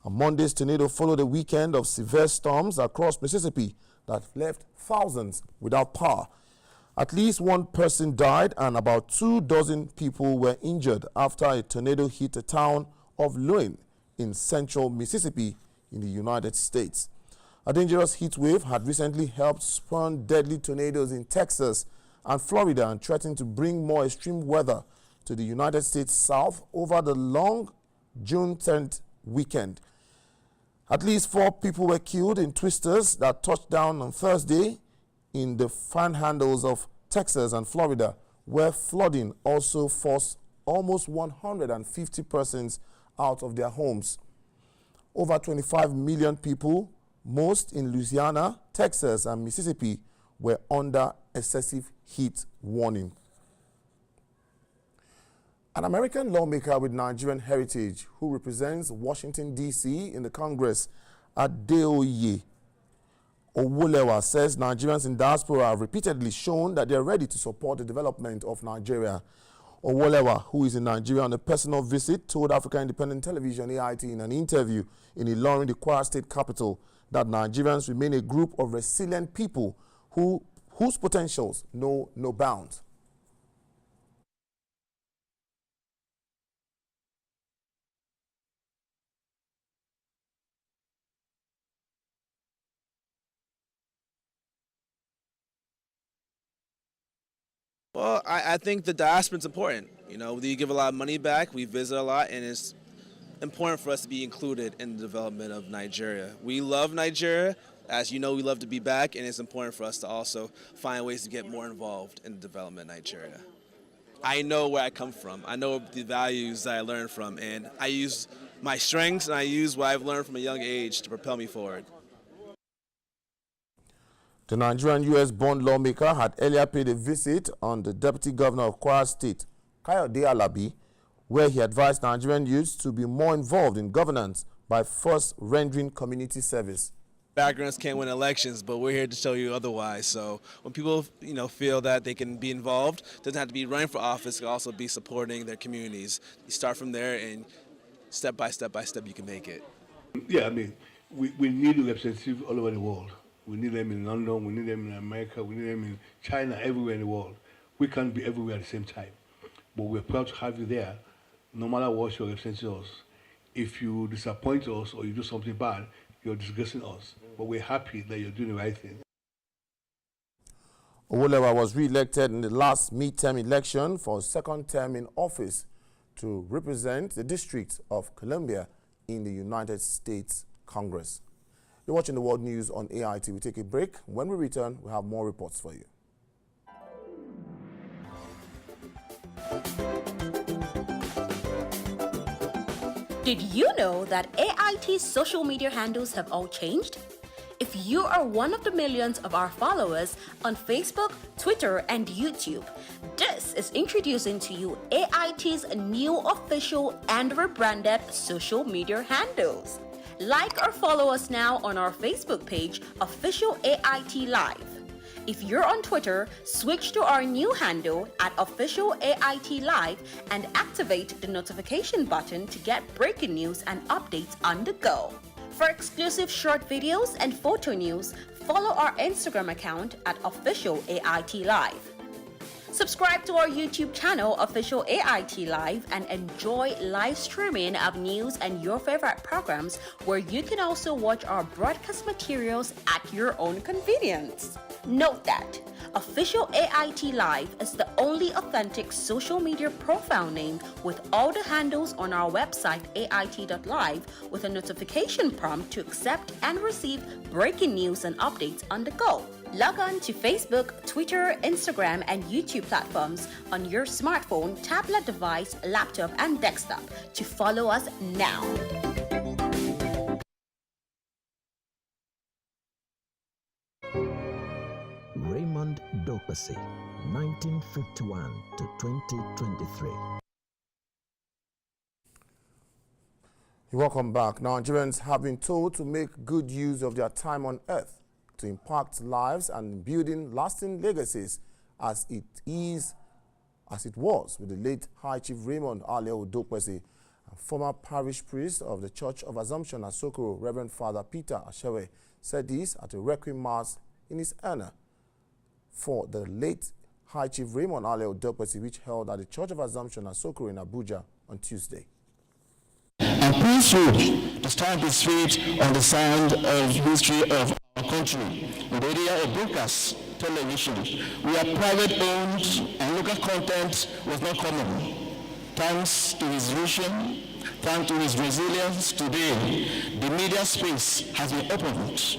A Monday's tornado followed a weekend of severe storms across Mississippi that left thousands without power. At least one person died and about 24 people were injured after a tornado hit the town of Loin in central Mississippi in the United States. A dangerous heat wave had recently helped spawn deadly tornadoes in Texas and Florida and threatened to bring more extreme weather to the United States South over the long June 10th weekend. At least 4 people were killed in twisters that touched down on Thursday in the panhandles of Texas and Florida, where flooding also forced almost 150 persons out of their homes. Over 25 million people, most in Louisiana, Texas, and Mississippi, were under excessive heat warning. An American lawmaker with Nigerian heritage who represents Washington, D.C. in the Congress, Adeoye Owolewa, says Nigerians in diaspora have repeatedly shown that they are ready to support the development of Nigeria. Owolewa, who is in Nigeria on a personal visit, told Africa Independent Television AIT in an interview in Ilorin, the Kwara State capital, that Nigerians remain a group of resilient people whose potentials know no bounds. Well, I think the diaspora is important. You know, we give a lot of money back, we visit a lot, and it's important for us to be included in the development of Nigeria. We love Nigeria. As you know, we love to be back, and it's important for us to also find ways to get more involved in the development of Nigeria. I know where I come from. I know the values that I learned from, and I use my strengths and I use what I've learned from a young age to propel me forward. The Nigerian U.S.-born lawmaker had earlier paid a visit on the Deputy Governor of Kwara State, Kayode Alabi, where he advised Nigerian youths to be more involved in governance by first rendering community service. backgrounds can't win elections, but we're here to show you otherwise. So when people, feel that they can be involved, doesn't have to be running for office, can also be supporting their communities. You start from there, and step by step you can make it. Yeah, I mean, we need representatives all over the world. We need them in London, we need them in America, we need them in China, everywhere in the world. We can't be everywhere at the same time. But we're proud to have you there, no matter what you're representing us. If you disappoint us or you do something bad, you're disgracing us. But we're happy that you're doing the right thing. Owolawa was re-elected in the last midterm election for a second term in office to represent the District of Columbia in the United States Congress. You're watching the World News on AIT. We take a break. When we return, we'll have more reports for you. Did you know that AIT's social media handles have all changed? If you are one of the millions of our followers on Facebook, Twitter, and YouTube, this is introducing to you AIT's new official and rebranded social media handles. Like or follow us now on our Facebook page, Official AIT Live. If you're on Twitter, switch to our new handle at Official AIT Live and activate the notification button to get breaking news and updates on the go. For exclusive short videos and photo news, follow our Instagram account at Official AIT Live. Subscribe to our YouTube channel, Official AIT Live, and enjoy live streaming of news and your favorite programs, where you can also watch our broadcast materials at your own convenience. Note that Official AIT Live is the only authentic social media profile name with all the handles on our website ait.live, with a notification prompt to accept and receive breaking news and updates on the go. Log on to Facebook, Twitter, Instagram, and YouTube platforms on your smartphone, tablet device, laptop, and desktop to follow us now. Raymond Dokpesi, 1951 to 2023. Welcome back. Nigerians have been told to make good use of their time on earth to impact lives and building lasting legacies, as it was with the late High Chief Raymond Aleo Dokpesi, former parish priest of the Church of Assumption at Sokoro. Reverend Father Peter Ashewe said this at a requiem mass in his honor for the late High Chief Raymond Aleo Dokpesi, which held at the Church of Assumption at Sokoro in Abuja on Tuesday. I'm pleased to stand his feet on the sand of history of our country. In the area of broadcast television, we are private owned and local content was not common. Thanks to his vision, thanks to his resilience, today the media space has been opened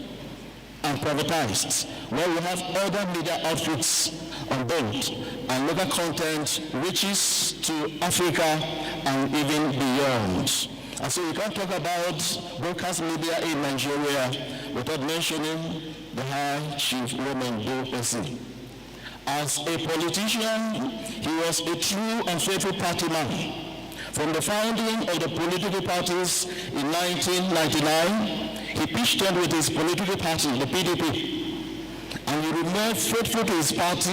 and privatized, where we have other media outfits on board, and local content reaches to Africa and even beyond. And so we can't talk about broadcast media in Nigeria without mentioning the High Chief Raymond Dokpesi. As a politician, he was a true and faithful party man. From the founding of the political parties in 1999, he pitched in with his political party, the PDP, and he remained faithful to his party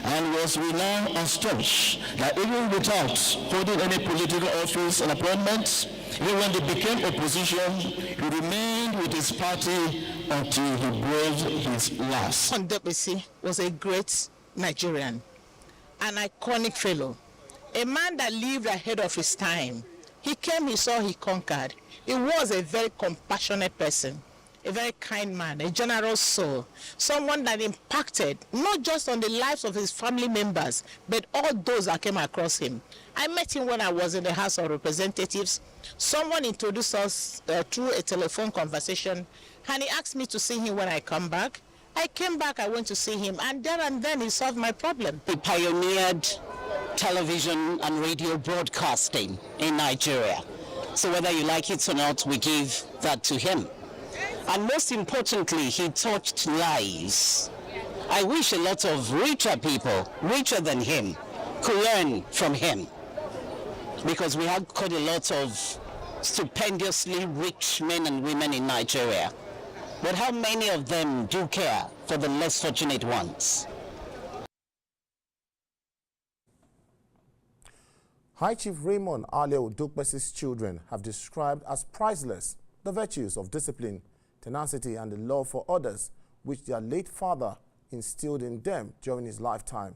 and was renowned and staunch that even without holding any political office and appointments, even when they became opposition, he remained with his party until he breathed his last. Dokpesi was a great Nigerian, an iconic fellow, a man that lived ahead of his time. He came, he saw, he conquered. He was a very compassionate person, a very kind man, a generous soul, someone that impacted not just on the lives of his family members, but all those that came across him. I met him when I was in the House of Representatives. Someone introduced us through a telephone conversation, and he asked me to see him when I come back. I came back, I went to see him, and there and then he solved my problem. He pioneered television and radio broadcasting in Nigeria. So whether you like it or not, we give that to him. And most importantly, he touched lives. I wish a lot of richer people, richer than him, could learn from him. Because we have quite a lot of stupendously rich men and women in Nigeria. But how many of them do care for the less fortunate ones? High Chief Raymond Aleo Dokpesi's children have described as priceless the virtues of discipline, tenacity, and the love for others, which their late father instilled in them during his lifetime.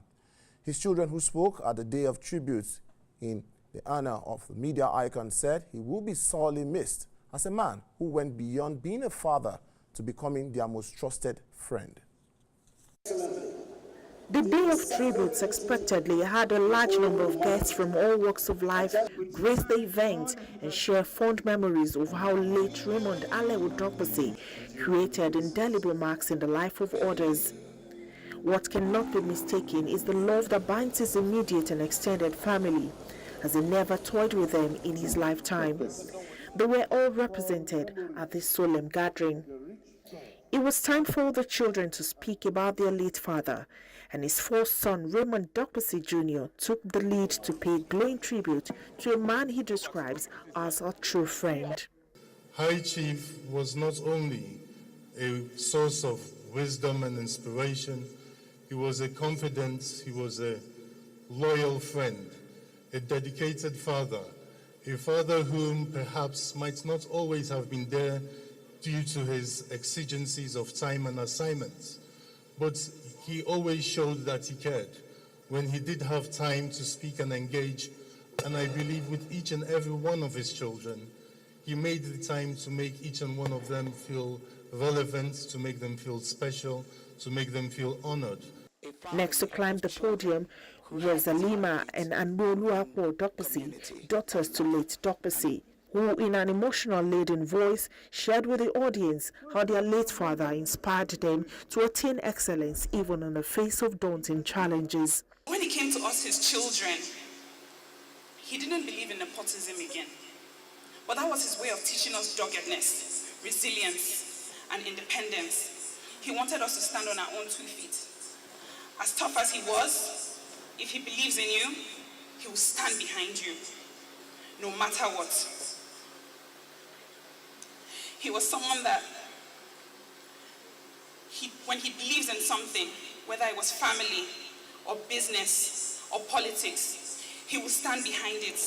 His children, who spoke at the Day of Tributes in the honor of the media icon, said he will be sorely missed as a man who went beyond being a father to becoming their most trusted friend. The Day of Tributes expectedly had a large number of guests from all walks of life grace the event and share fond memories of how late Raymond Aleo Dokpesi created indelible marks in the life of others. What cannot be mistaken is the love that binds his immediate and extended family, as he never toyed with them in his lifetime. They were all represented at this solemn gathering. It was time for the children to speak about their late father, and his fourth son, Raymond Dokpesi Jr., took the lead to pay glowing tribute to a man he describes as a true friend. High Chief was not only a source of wisdom and inspiration, he was a confidant, he was a loyal friend, a dedicated father, a father whom perhaps might not always have been there due to his exigencies of time and assignments. But he always showed that he cared when he did have time to speak and engage. And I believe with each and every one of his children, he made the time to make each and one of them feel relevant, to make them feel special, to make them feel honored. Next to climb the podium were Zalima and Anboluapo Dokpesi, daughters to late Dokpesi, who in an emotional-laden voice shared with the audience how their late father inspired them to attain excellence even in the face of daunting challenges. When he came to us, his children, he didn't believe in nepotism again. But that was his way of teaching us doggedness, resilience, and independence. He wanted us to stand on our own 2 feet. As tough as he was, if he believes in you, he will stand behind you, no matter what. He was someone that, when he believes in something, whether it was family or business or politics, he will stand behind it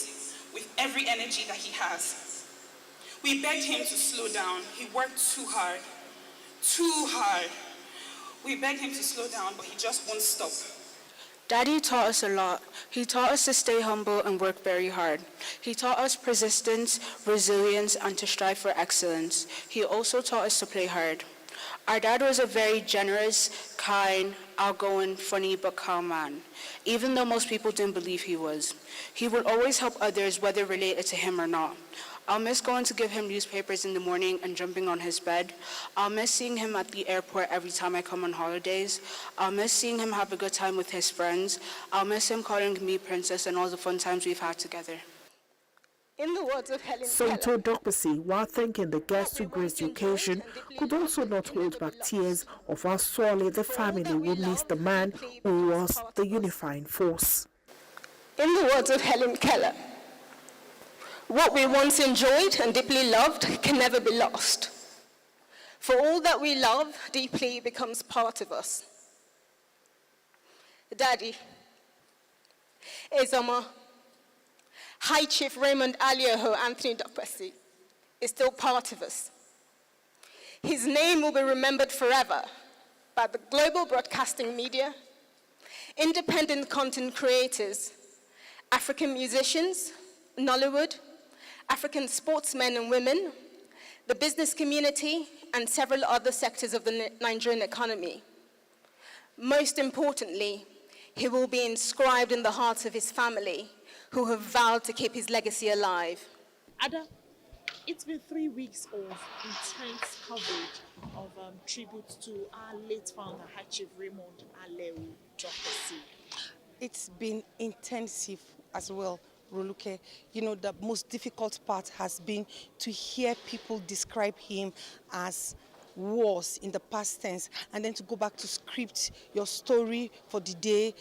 with every energy that he has. We begged him to slow down. He worked too hard, too hard. We begged him to slow down, but he just won't stop. Daddy taught us a lot. He taught us to stay humble and work very hard. He taught us persistence, resilience, and to strive for excellence. He also taught us to play hard. Our dad was a very generous, kind, outgoing, funny, but calm man, even though most people didn't believe he was. He would always help others, whether related to him or not. I'll miss going to give him newspapers in the morning and jumping on his bed. I'll miss seeing him at the airport every time I come on holidays. I'll miss seeing him have a good time with his friends. I'll miss him calling me princess and all the fun times we've had together. In the words of Helen Saito Dokpesi, while thanking the guests who graced the occasion, could also not hold back tears of how sorely the family will miss the man who was the unifying force. In the words of Helen Keller, what we once enjoyed and deeply loved can never be lost. For all that we love deeply becomes part of us. Daddy, Ezama, High Chief Raymond Aleo Anthony Dokpesi is still part of us. His name will be remembered forever by the global broadcasting media, independent content creators, African musicians, Nollywood, African sportsmen and women, the business community, and several other sectors of the Nigerian economy. Most importantly, he will be inscribed in the hearts of his family, who have vowed to keep his legacy alive. Ada, it's been 3 weeks of intense coverage of tribute to our late founder, High Chief Raymond Aleo Dokpesi. It's been intensive as well, Roluke. You know, the most difficult part has been to hear people describe him as was in the past tense, and then to go back to script your story for the day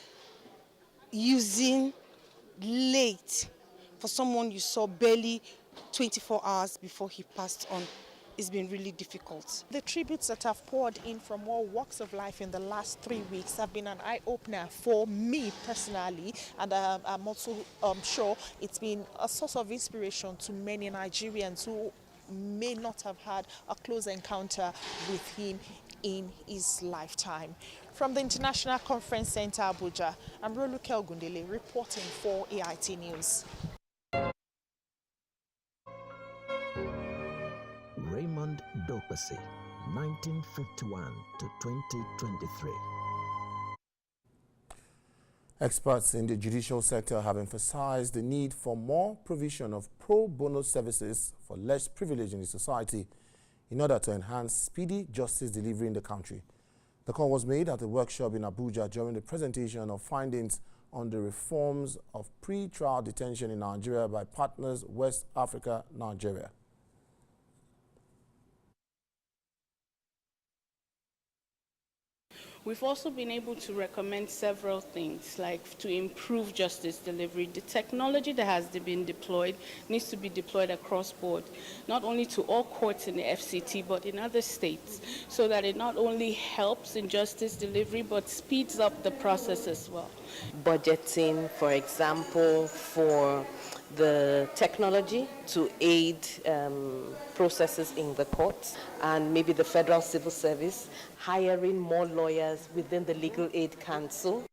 using late for someone you saw barely 24 hours before he passed on. it's been really difficult. The tributes that have poured in from all walks of life in the last 3 weeks have been an eye-opener for me personally, and I'm also sure it's been a source of inspiration to many Nigerians who may not have had a close encounter with him in his lifetime. From the International Conference Center, Abuja, I'm Roluke Ogundele reporting for AIT News. Raymond Dokpesi, 1951 to 2023. Experts in the judicial sector have emphasized the need for more provision of pro bono services for less privileged in the society in order to enhance speedy justice delivery in the country. The call was made at a workshop in Abuja during the presentation of findings on the reforms of pre-trial detention in Nigeria by Partners West Africa, Nigeria. We've also been able to recommend several things, like to improve justice delivery. The technology that has been deployed needs to be deployed across board, not only to all courts in the FCT, but in other states, so that it not only helps in justice delivery, but speeds up the process as well. Budgeting, for example, for the technology to aid processes in the courts, and maybe the Federal Civil Service, hiring more lawyers within the Legal Aid Council.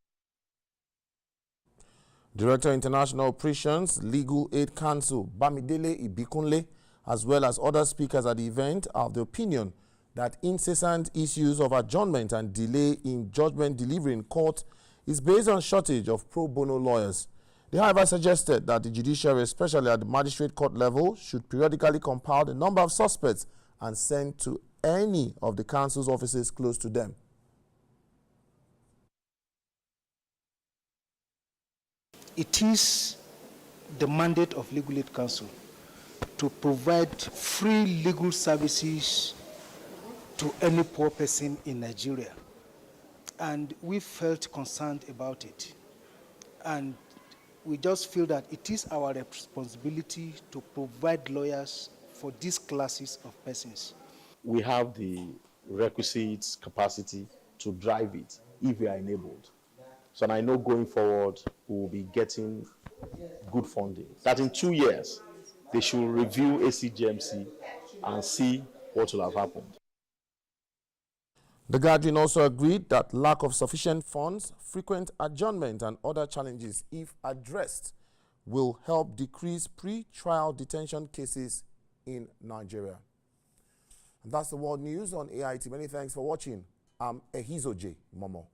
Director International Operations, Legal Aid Council, Bamidele Ibikunle, as well as other speakers at the event, are of the opinion that incessant issues of adjournment and delay in judgment delivery in court is based on shortage of pro bono lawyers. They, however, suggested that the judiciary, especially at the magistrate court level, should periodically compile the number of suspects and send to any of the council's offices close to them. It is the mandate of Legal Aid Council to provide free legal services to any poor person in Nigeria. And we felt concerned about it. And we just feel that it is our responsibility to provide lawyers for these classes of persons. We have the requisite capacity to drive it if we are enabled. So I know going forward, we will be getting good funding. That in 2 years, they should review ACGMC and see what will have happened. The gathering also agreed that lack of sufficient funds, frequent adjournment, and other challenges, if addressed, will help decrease pre-trial detention cases in Nigeria. And that's the world news on AIT. Many thanks for watching. I'm Ehizo J. Momo.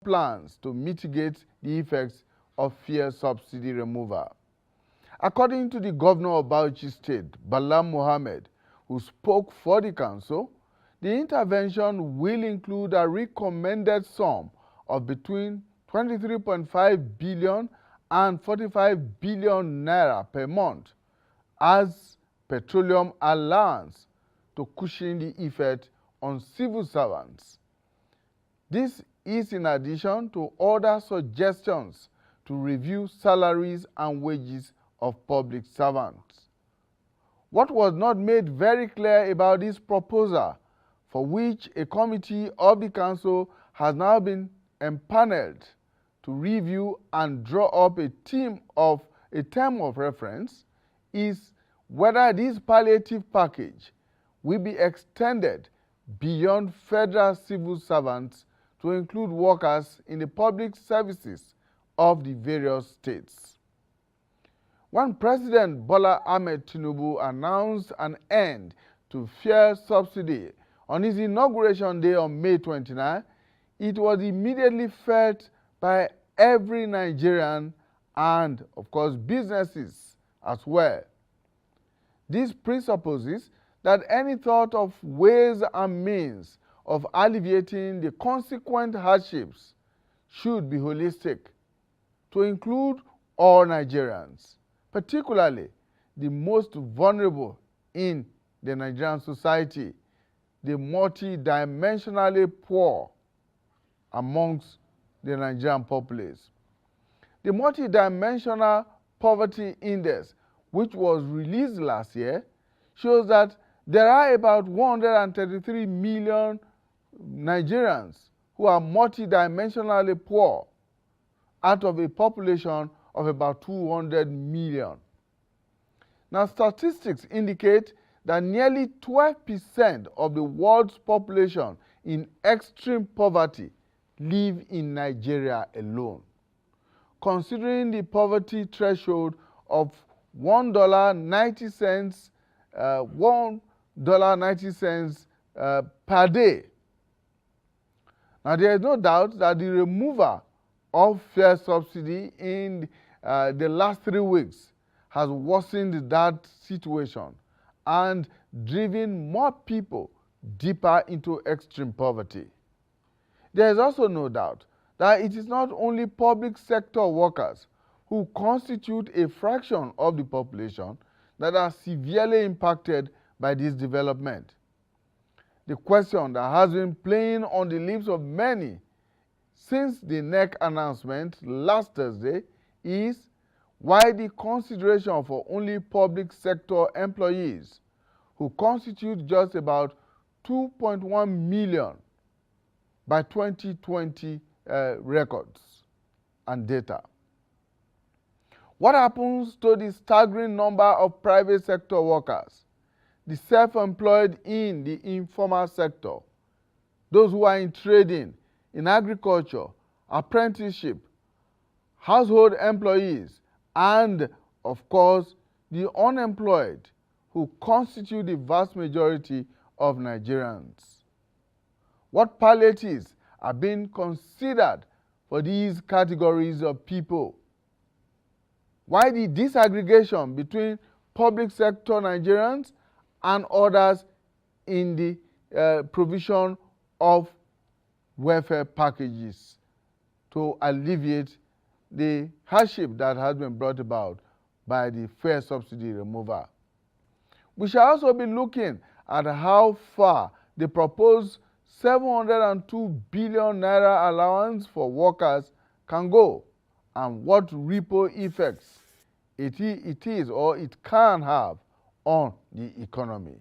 plans to mitigate the effects of fuel subsidy removal. According to the governor of Bauchi State, Bala Mohammed, who spoke for the council, the intervention will include a recommended sum of between 23.5 billion and 45 billion naira per month as petroleum allowance to cushion the effect on civil servants. This is in addition to other suggestions to review salaries and wages of public servants. What was not made very clear about this proposal, for which a committee of the council has now been empaneled to review and draw up a term of reference, is whether this palliative package will be extended beyond federal civil servants to include workers in the public services of the various states. When President Bola Ahmed Tinubu announced an end to fuel subsidy on his inauguration day on May 29, it was immediately felt by every Nigerian and, of course, businesses as well. This presupposes that any thought of ways and means of alleviating the consequent hardships should be holistic to include all Nigerians, particularly the most vulnerable in the Nigerian society, the multidimensionally poor amongst the Nigerian populace. The multidimensional poverty index, which was released last year, shows that there are about 133 million Nigerians who are multidimensionally poor out of a population of about 200 million. Now, statistics indicate that nearly 12% of the world's population in extreme poverty live in Nigeria alone. Considering the poverty threshold of $1.90 per day. Now, there is no doubt that the removal of fuel subsidy in the last 3 weeks has worsened that situation and driven more people deeper into extreme poverty. There is also no doubt that it is not only public sector workers who constitute a fraction of the population that are severely impacted by this development. The question that has been playing on the lips of many since the NEC announcement last Thursday is why the consideration for only public sector employees, who constitute just about 2.1 million by 2020 records and data. What happens to the staggering number of private sector workers, the self-employed in the informal sector, those who are in trading, in agriculture, apprenticeship, household employees, and, of course, the unemployed, who constitute the vast majority of Nigerians? What palliatives are being considered for these categories of people? Why the disaggregation between public sector Nigerians and others in the provision of welfare packages to alleviate the hardship that has been brought about by the fuel subsidy removal? We shall also be looking at how far the proposed 702 billion naira allowance for workers can go and what ripple effects it is or it can have on the economy.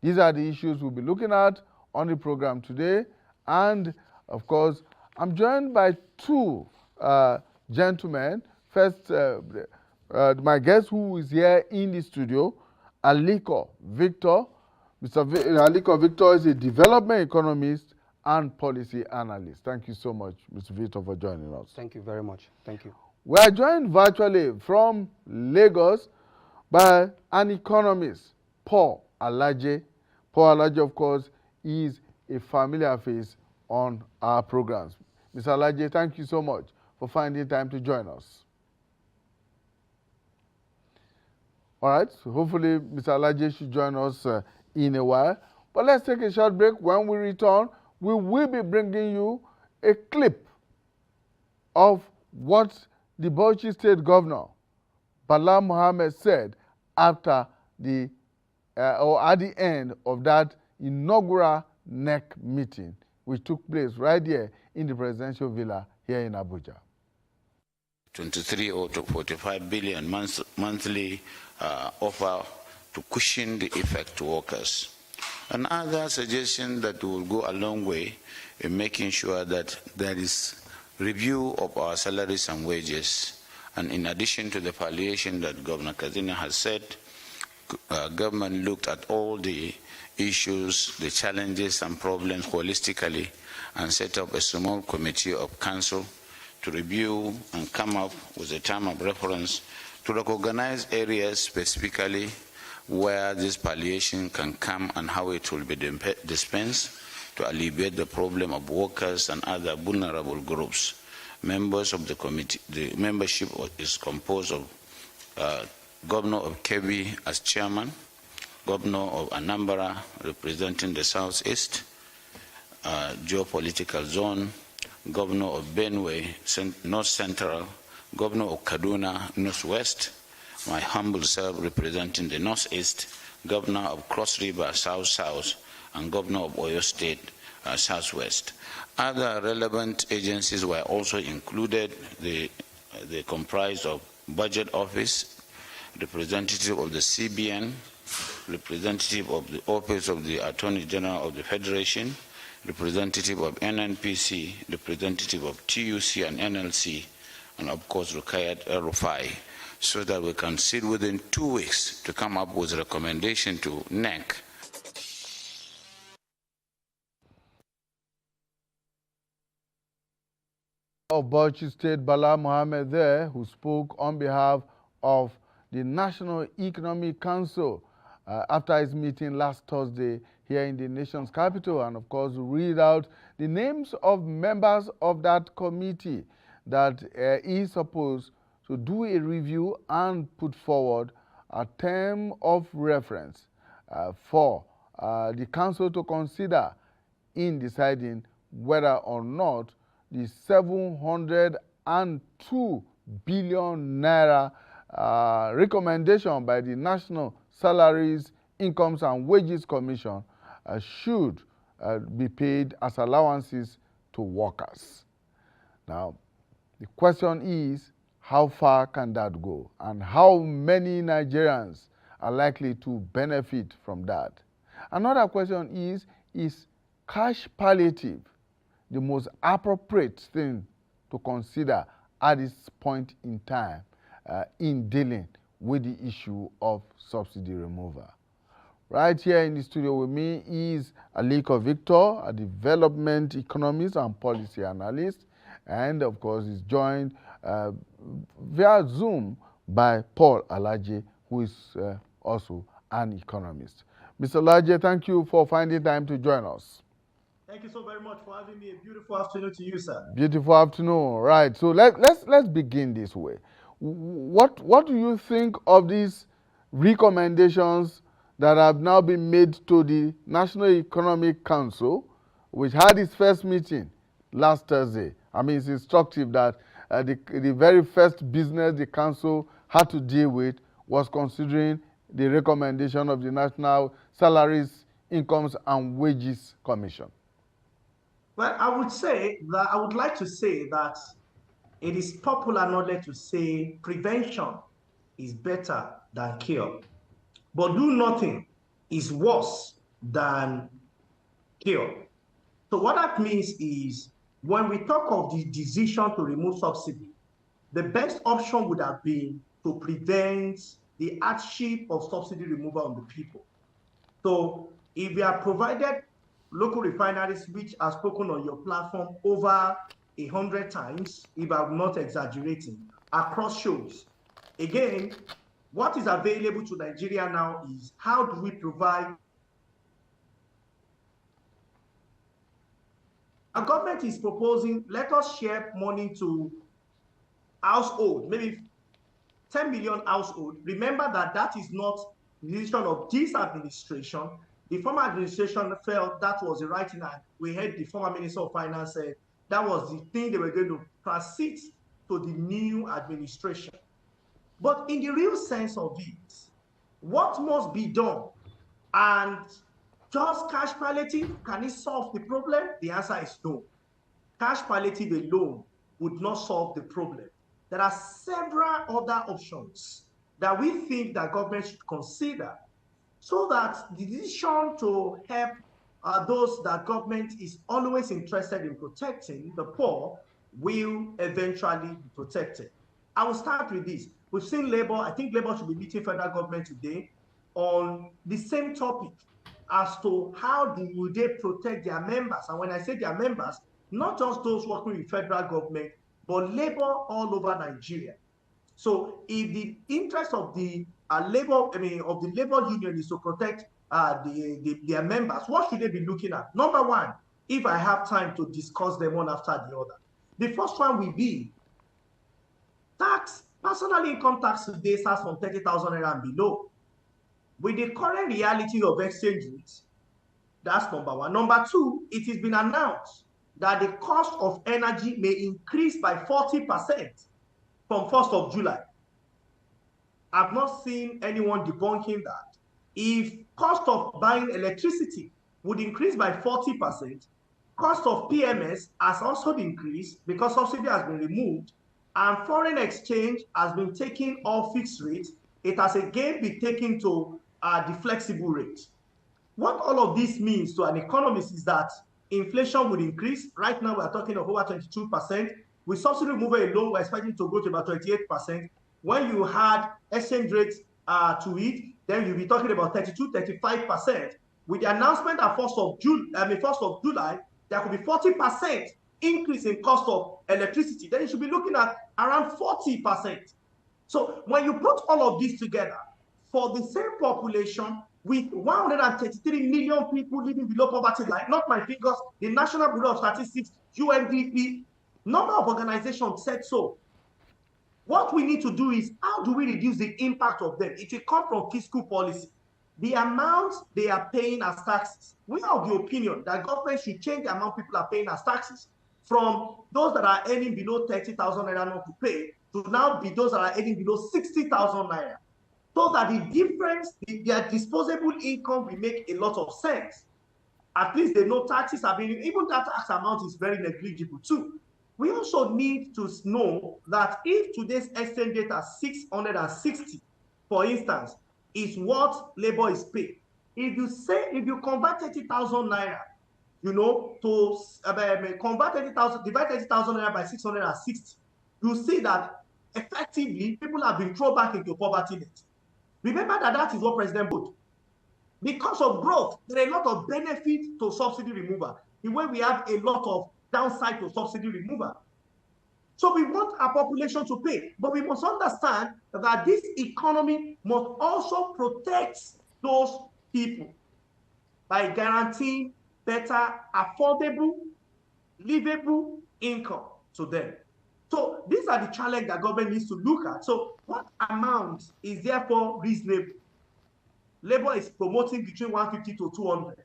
These are the issues we'll be looking at on the program today. And, of course, I'm joined by two gentlemen. First, my guest who is here in the studio, Aliko Victor. Aliko Victor is a development economist and policy analyst. Thank you so much, Mr. Victor, for joining us. Thank you very much. Thank you. We are joined virtually from Lagos by an economist, Paul Alaje. Paul Alaje, of course, is a familiar face on our programs. Mr. Alaje, thank you so much for finding time to join us. All right, so hopefully Mr. Alaje should join us in a while. But let's take a short break. When we return, we will be bringing you a clip of what the Bauchi State Governor, Bala Mohammed, said after the or at the end of that inaugural NEC meeting, which took place right here in the presidential villa here in Abuja. 23 or to 45 billion monthly offer to cushion the effect to workers. Another suggestion that will go a long way in making sure that there is review of our salaries and wages. And in addition to the palliation that Governor Kadina has said, government looked at all the issues, the challenges and problems holistically and set up a small committee of council to review and come up with a term of reference to recognize areas specifically where this palliation can come and how it will be dispensed to alleviate the problem of workers and other vulnerable groups. Members of the committee, the membership is composed of Governor of Kebbi as chairman, Governor of Anambra representing the Southeast geopolitical zone, Governor of Benue, North Central, Governor of Kaduna, Northwest, my humble self representing the Northeast, Governor of Cross River, South-South, and Governor of Oyo State, Southwest. Other relevant agencies were also included. They comprised of Budget Office, representative of the CBN, representative of the Office of the Attorney General of the Federation, representative of NNPC, representative of TUC and NLC, and of course Rukayat Rufai, so that we can sit within 2 weeks to come up with a recommendation to NEC. Of Bauchi State, Bala Mohammed there, who spoke on behalf of the National Economic Council after his meeting last Thursday here in the nation's capital, and of course read out the names of members of that committee that is supposed to do a review and put forward a term of reference for the council to consider in deciding whether or not the 702 billion naira recommendation by the National Salaries, Incomes and Wages Commission should be paid as allowances to workers. Now, the question is, how far can that go? And how many Nigerians are likely to benefit from that? Another question is cash palliative the most appropriate thing to consider at this point in time in dealing with the issue of subsidy removal? Right here in the studio with me is Aliko Victor, a development economist and policy analyst, and of course is joined via Zoom by Paul Alaje, who is also an economist. Mr. Alaje, thank you for finding time to join us. Thank you so very much for having me. A beautiful afternoon to you, sir. Beautiful afternoon. Right. So let's begin this way. What do you think of these recommendations that have now been made to the National Economic Council, which had its first meeting last Thursday? I mean, it's instructive that the very first business the council had to deal with was considering the recommendation of the National Salaries, Incomes and Wages Commission. Well, I would like to say that it is popular knowledge to say prevention is better than cure, but do nothing is worse than cure. So what that means is when we talk of the decision to remove subsidy, the best option would have been to prevent the hardship of subsidy removal on the people. So if we are provided local refineries, which are spoken on your platform over 100 times, if I'm not exaggerating, across shows. Again, what is available to Nigeria now is how do we provide Our government is proposing, let us share money to household, maybe 10 million household. Remember that that is not the decision of this administration. The former administration felt that was the right thing, and we heard the former Minister of Finance said that was the thing they were going to proceed to the new administration. But in the real sense of it, what must be done? And just cash palliative, can it solve the problem? The answer is no. Cash palliative alone would not solve the problem. There are several other options that we think that government should consider so that the decision to help those that government is always interested in protecting, the poor, will eventually be protected. I will start with this. We've seen Labour, I think Labour should be meeting federal government today on the same topic as to how will they protect their members. And when I say their members, not just those working with federal government, but labor all over Nigeria. So if the interest of the labor union is to protect their members, what should they be looking at? Number one, if I have time to discuss them one after the other. The first one will be tax. Personal income tax today starts from 30,000 naira and below. With the current reality of exchange rates, that's number one. Number two, it has been announced that the cost of energy may increase by 40% from 1st of July. I've not seen anyone debunking that. If cost of buying electricity would increase by 40%, cost of PMS has also increased because subsidy has been removed and foreign exchange has been taken off fixed rate. It has again been taken to the flexible rate. What all of this means to an economist is that inflation would increase. Right now, we're talking of over 22%. With subsidy removal alone, we're expecting to go to about 28%. When you had exchange rates to it, then you'll be talking about 32, 35%. With the announcement at 1st of July, there could be 40% increase in cost of electricity. Then you should be looking at around 40%. So when you put all of this together, for the same population, with 133 million people living below poverty line, not my figures, the National Bureau of Statistics, UNDP, number of organizations said so. What we need to do is, how do we reduce the impact of them? It will come from fiscal policy. The amount they are paying as taxes, we are of the opinion that government should change the amount people are paying as taxes from those that are earning below 30,000 naira not to pay to now be those that are earning below 60,000 naira. So that the difference, their disposable income will make a lot of sense. At least they know taxes are being, even that tax amount is very negligible too. We also need to know that if today's exchange rate at 660, for instance, is what labor is paid. If you convert 30,000 naira, to convert 30,000, divide 30,000 naira by 660, you see that effectively people have been thrown back into poverty net. Remember that is what President put. Because of growth, there are a lot of benefits to subsidy removal, the way we have a lot of downside to subsidy removal. So we want our population to pay, but we must understand that this economy must also protect those people by guaranteeing better, affordable, livable income to them. So these are the challenges that government needs to look at. So what amount is therefore reasonable? Labour is promoting between 150 to 200.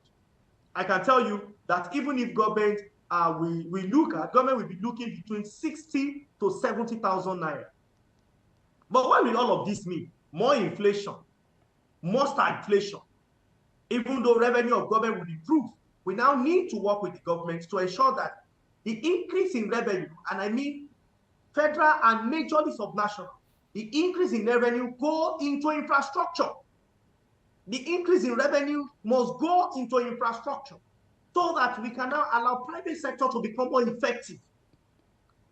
I can tell you that even if government government will be looking between 60 to 70,000 naira. But what will all of this mean? More inflation, more stagflation. Even though revenue of government will improve, we now need to work with the government to ensure that the increase in revenue, and I mean federal and majorly subnational, the increase in revenue go into infrastructure. The increase in revenue must go into infrastructure so that we can now allow private sector to become more effective.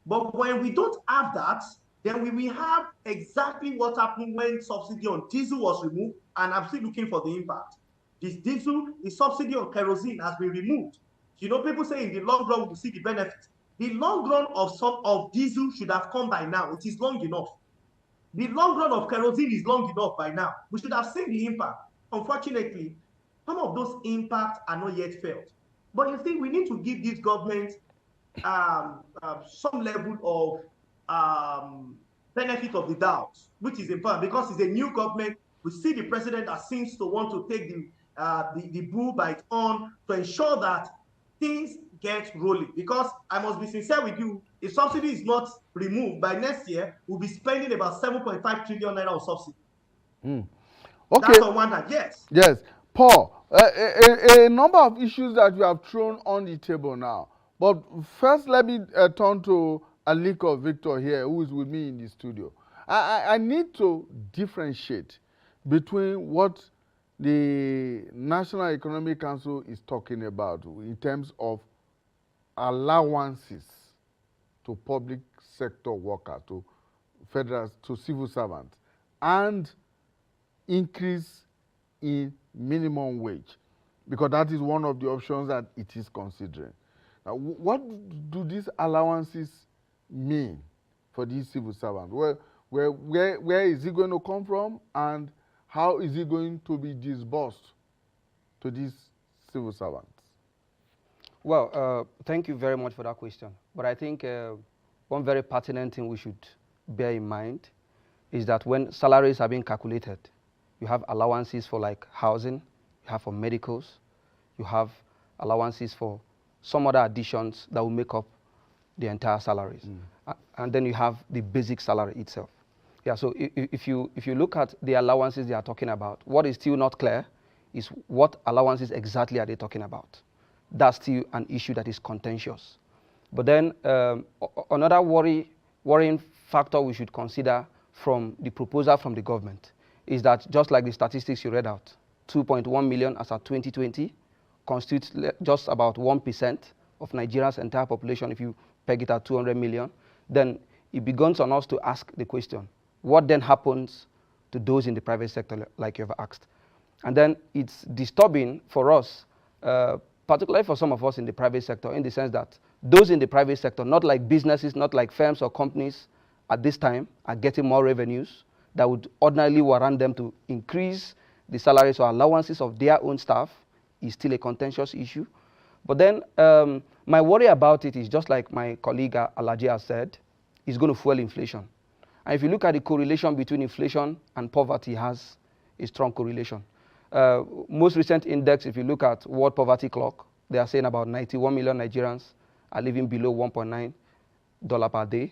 But when we don't have that, then we will have exactly what happened when subsidy on diesel was removed, and I'm still looking for the impact. This diesel, the subsidy on kerosene has been removed. People say in the long run we'll see the benefit. The long run of diesel should have come by now. It is long enough. The long run of kerosene is long enough by now. We should have seen the impact. Unfortunately, some of those impacts are not yet felt. But you see, we need to give this government some level of benefit of the doubt, which is important because it's a new government. We see the president that seems to want to take the bull by its horn to ensure that things get rolling. Because I must be sincere with you, if subsidy is not removed by next year, we'll be spending about 7.5 trillion naira on subsidy. Okay. That's on one hand, yes. Yes. Paul, a number of issues that you have thrown on the table now. But first, let me turn to Aliko Victor here, who is with me in the studio. I need to differentiate between what the National Economic Council is talking about in terms of allowances to public sector workers, to federal, to civil servants, and increase in minimum wage, because that is one of the options that it is considering. Now, what do these allowances mean for these civil servants? Where is it going to come from, and how is it going to be disbursed to these civil servants? Well, thank you very much for that question. But I think one very pertinent thing we should bear in mind is that when salaries are being calculated, you have allowances for like housing, you have for medicals, you have allowances for some other additions that will make up the entire salaries. And then you have the basic salary itself. Yeah, so if you look at the allowances they are talking about, what is still not clear is what allowances exactly are they talking about. That's still an issue that is contentious. But then another worrying factor we should consider from the proposal from the government is that, just like the statistics you read out, 2.1 million as of 2020 constitutes just about 1% of Nigeria's entire population. If you peg it at 200 million, then it begins on us to ask the question, what then happens to those in the private sector, like you've asked? And then it's disturbing for us, particularly for some of us in the private sector, in the sense that those in the private sector, not like businesses, not like firms or companies at this time, are getting more revenues that would ordinarily warrant them to increase the salaries or allowances of their own staff. Is still a contentious issue. But then my worry about it is, just like my colleague Alaji has said, it's going to fuel inflation. And if you look at the correlation between inflation and poverty, has a strong correlation. Most recent index, if you look at World Poverty Clock, they are saying about 91 million Nigerians are living below $1.9 per day.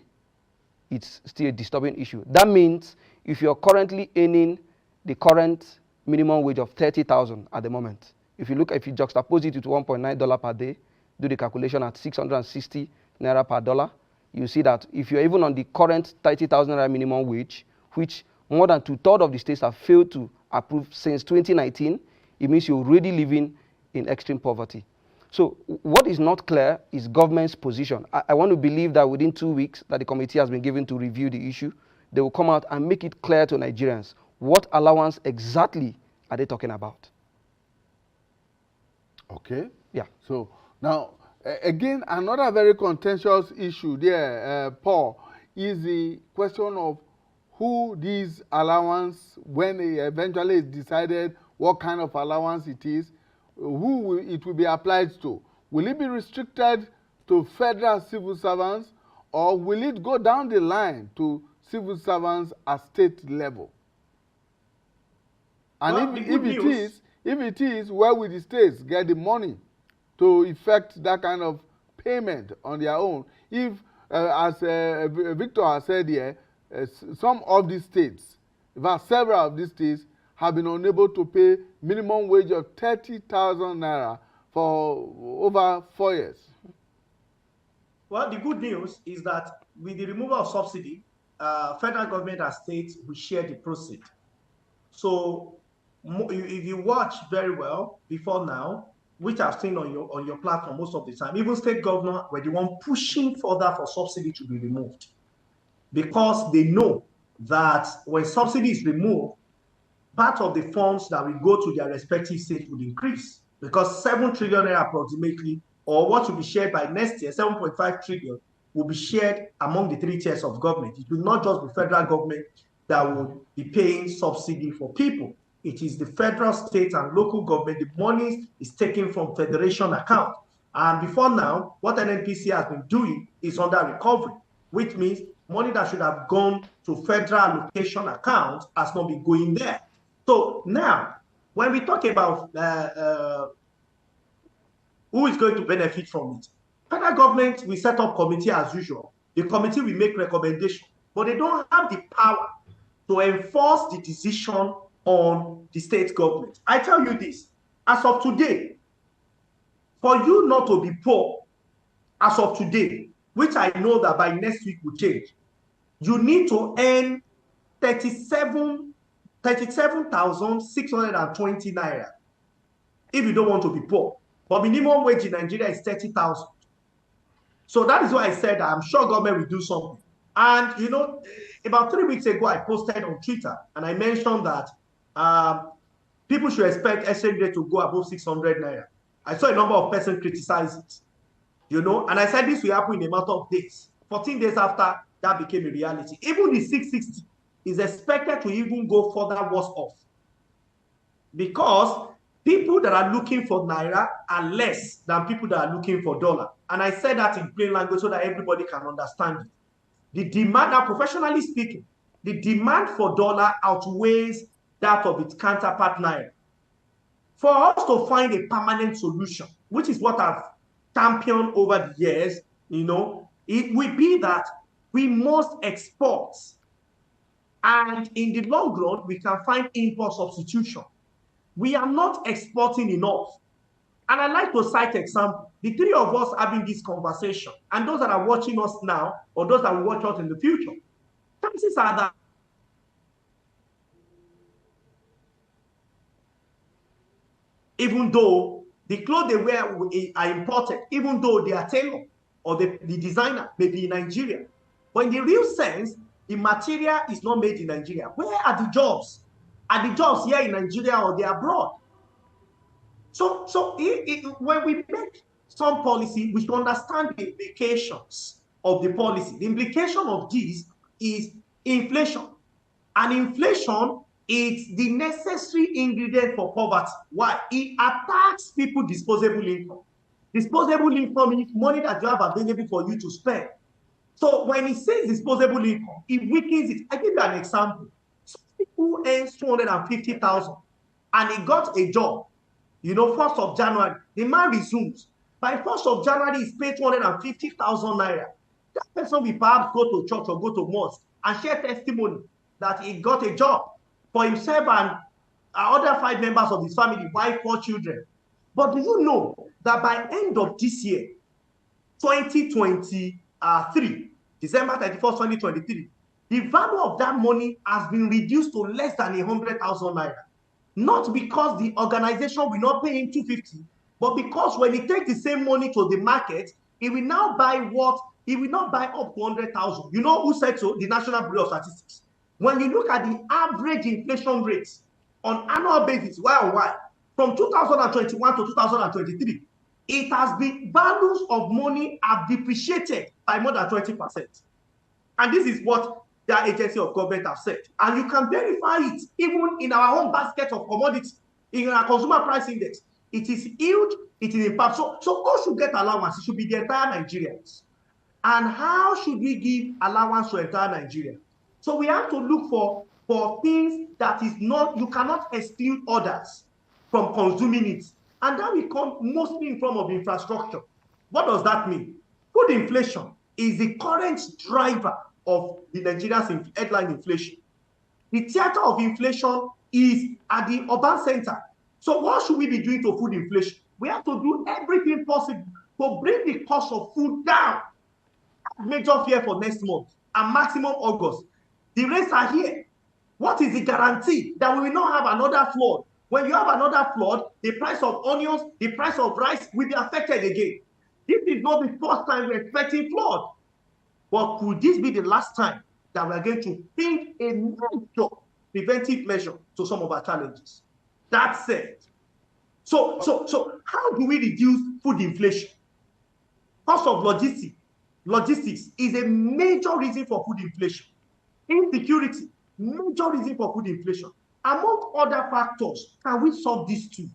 It's still a disturbing issue. That means if you're currently earning the current minimum wage of 30,000 at the moment, if you juxtapose it to $1.9 per day, do the calculation at 660 naira per dollar, you see that if you're even on the current 30,000 naira minimum wage, which more than 2/3 of the states have failed to approve since 2019, it means you're already living in extreme poverty. So what is not clear is government's position. I want to believe that within 2 weeks that the committee has been given to review the issue, they will come out and make it clear to Nigerians what allowance exactly are they talking about. Okay. Yeah. So now, again, another very contentious issue there, Paul, is the question of who these allowance, when eventually it's decided what kind of allowance it is, who it will be applied to. Will it be restricted to federal civil servants, or will it go down the line to civil servants at state level? And well, if it is, where will the states get the money to effect that kind of payment on their own? If, as Victor has said here, some of these states, in fact, several of these states, have been unable to pay minimum wage of 30,000 naira for over 4 years. Well, the good news is that with the removal of subsidy, federal government and states will share the proceeds. So if you watch very well before now, which I've seen on your platform most of the time, even state governors were the one pushing further for subsidy to be removed, because they know that when subsidy is removed, part of the funds that will go to their respective states would increase, because 7 trillion naira approximately, or what will be shared by next year, 7.5 trillion, will be shared among the 3 tiers of government. It will not just be federal government that will be paying subsidy for people. It is the federal, state, and local government. The money is taken from federation account. And before now, what NNPC has been doing is under recovery, which means money that should have gone to federal allocation accounts has not been going there. So now, when we talk about who is going to benefit from it, federal government will set up committee as usual. The committee will make recommendations, but they don't have the power to enforce the decision on the state government. I tell you this, as of today, for you not to be poor, as of today, which I know that by next week will change, you need to earn 37,620 naira if you don't want to be poor. But minimum wage in Nigeria is 30,000. So that is why I said I'm sure government will do something. And you know, about 3 weeks ago, I posted on Twitter and I mentioned that people should expect exchange rate to go above 600 naira. I saw a number of persons criticize it, you know, and I said this will happen in a matter of days. 14 days after that became a reality. Even the 660 is expected to even go further worse off, because people that are looking for naira are less than people that are looking for dollar. And I said that in plain language so that everybody can understand it. The demand, now professionally speaking, the demand for dollar outweighs that of its counterpart naira. For us to find a permanent solution, which is what I've championed over the years, you know, it will be that we must export. And in the long run, we can find import substitution. We are not exporting enough. And I like to cite example. The three of us having this conversation, and those that are watching us now, or those that will watch us in the future, chances are that even though the clothes they wear are imported, even though they are tailored, or the designer may be in Nigeria, but in the real sense, the material is not made in Nigeria. Where are the jobs? Are the jobs here in Nigeria or they are abroad? So when we make some policy, we should understand the implications of the policy. The implication of this is inflation. And inflation is the necessary ingredient for poverty. Why? It attacks people's disposable income. Disposable income is money that you have available for you to spend. So when it says disposable income, it weakens it. I give you an example. Some people earns 250,000 and he got a job. You know, 1st of January, the man resumes. By 1st of January, he's paid 250,000 naira. That person will perhaps go to church or go to mosque and share testimony that he got a job for himself and other 5 members of his family, wife, 4 children. But do you know that by end of this year, 2023, December 31st, 2023, the value of that money has been reduced to less than 100,000 naira. Not because the organization will not pay him 250, but because when he takes the same money to the market, he will now buy what? He will not buy up to 100,000. You know who said so? The National Bureau of Statistics. When you look at the average inflation rates on annual basis, Y-on-Y, from 2021 to 2023, it has been, values of money have depreciated by more than 20%. And this is what the agency of government have said. And you can verify it even in our own basket of commodities, in our consumer price index. It is huge, it is impact. So who should get allowance? It should be the entire Nigerians. And how should we give allowance to entire Nigeria? So we have to look for things that is not, you cannot exclude others from consuming it. And that will come mostly in form of infrastructure. What does that mean? Food inflation is the current driver of the Nigeria's headline inflation. The theater of inflation is at the urban center. So what should we be doing to food inflation? We have to do everything possible to bring the cost of food down. Major fear for next month and maximum August. The rates are here. What is the guarantee that we will not have another flood? When you have another flood, the price of onions, the price of rice will be affected again. This is not the first time we're expecting flood. But could this be the last time that we're going to think a major preventive measure to some of our challenges? That said, so how do we reduce food inflation? Cost of logistics is a major reason for food inflation. Insecurity, major reason for food inflation. Among other factors, can we solve these two?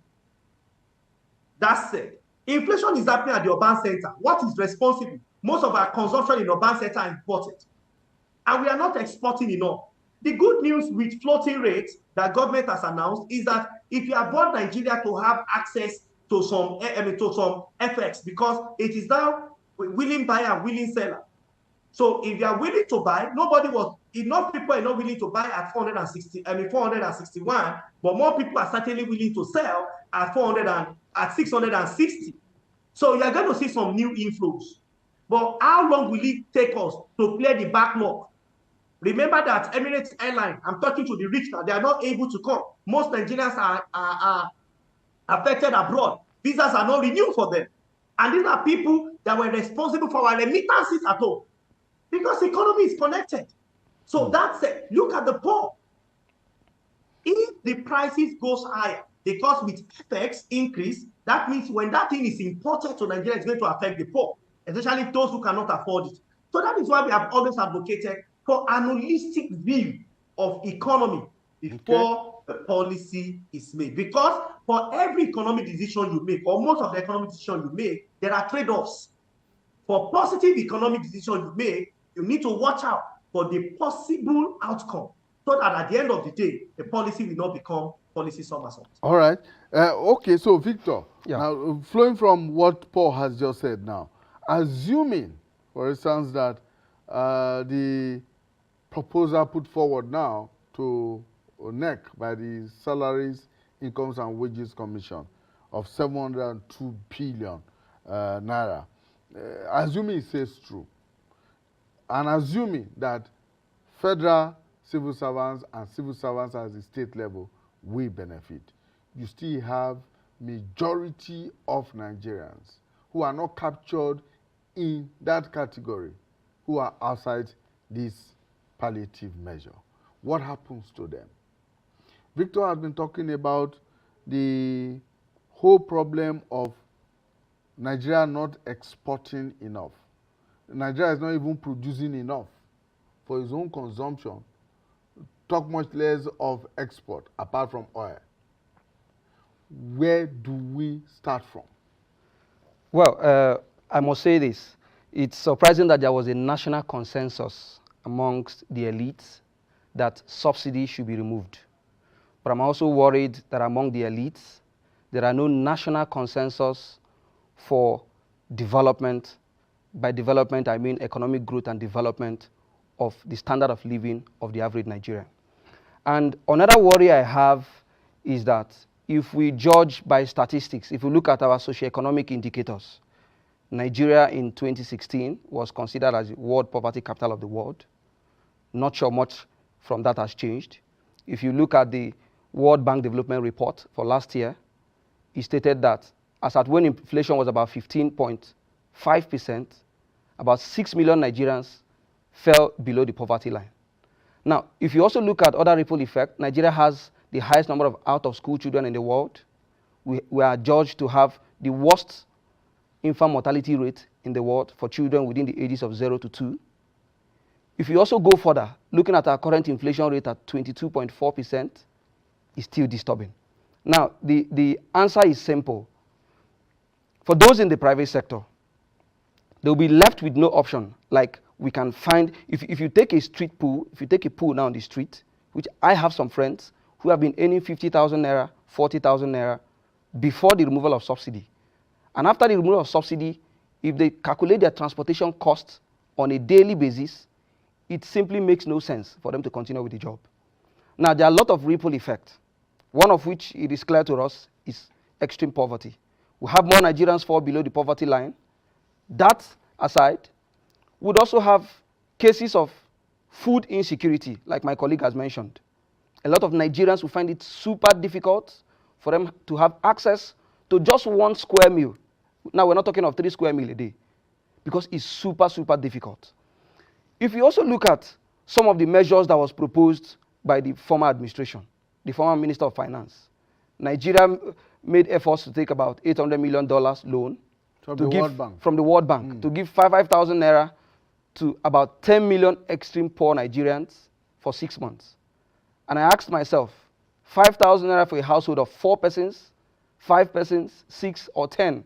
That said, Inflation is happening at the urban center. What is responsible? Most of our consumption in urban center are imported. And we are not exporting enough. The good news with floating rates that government has announced is that if you want Nigeria to have access to some FX, because it is now willing buyer and willing seller. So if you are willing to buy, enough people are not willing to buy at 461, but more people are certainly willing to sell at 660. So you are going to see some new inflows. But how long will it take us to clear the backlog? Remember that Emirates Airline, I'm talking to the rich now, they are not able to come. Most Nigerians are affected abroad. Visas are not renewed for them. And these are people that were responsible for our remittances at home. Because the economy is connected. So that's it. Look at the poor. If the prices goes higher, because with FX increase, that means when that thing is imported to Nigeria, it's going to affect the poor, especially those who cannot afford it. So that is why we have always advocated for an holistic view of economy before the policy is made. Because for every economic decision you make, or most of the economic decisions you make, there are trade-offs. For positive economic decisions you make, you need to watch out for the possible outcome, so that at the end of the day, the policy will not become policy somersault. All right. Okay, so Victor, now flowing from what Paul has just said now, assuming, for instance, that the proposal put forward now to NEC by the Salaries, Incomes and Wages Commission of 702 billion naira, assuming it says true, and assuming that federal civil servants and civil servants at the state level will benefit, you still have majority of Nigerians who are not captured in that category, who are outside this palliative measure. What happens to them? Victor has been talking about the whole problem of Nigeria not exporting enough. Nigeria is not even producing enough for its own consumption, talk much less of export apart from oil. Where do we start from? Well, I must say this. It's surprising that there was a national consensus amongst the elites that subsidy should be removed. But I'm also worried that among the elites, there are no national consensus for development. By development, I mean economic growth and development of the standard of living of the average Nigerian. And another worry I have is that if we judge by statistics, if we look at our socioeconomic indicators, Nigeria in 2016 was considered as the world poverty capital of the world. Not sure much from that has changed. If you look at the World Bank Development Report for last year, it stated that as at when inflation was about 15.5%, about 6 million Nigerians fell below the poverty line. Now, if you also look at other ripple effect, Nigeria has the highest number of out-of-school children in the world. We are judged to have the worst infant mortality rate in the world for children within the ages of 0 to 2. If you also go further, looking at our current inflation rate at 22.4% is still disturbing. Now, the answer is simple. For those in the private sector, they'll be left with no option. Like we can find, if you take a street pool, if you take a pool now on the street, which I have some friends who have been earning 50,000 naira, 40,000 naira before the removal of subsidy. And after the removal of subsidy, if they calculate their transportation costs on a daily basis, it simply makes no sense for them to continue with the job. Now, there are a lot of ripple effects, one of which it is clear to us is extreme poverty. We have more Nigerians fall below the poverty line. That aside, we'd also have cases of food insecurity, like my colleague has mentioned. A lot of Nigerians will find it super difficult for them to have access to just 1 square meal. Now, we're not talking of 3 square meals a day, because it's super, super difficult. If you also look at some of the measures that was proposed by the former administration, the former Minister of Finance, Nigeria made efforts to take about $800 million loan from the World Bank to give 5,000 naira to about 10 million extreme poor Nigerians for 6 months. And I asked myself, 5,000 naira for a household of 4 persons, 5 persons, 6 or 10,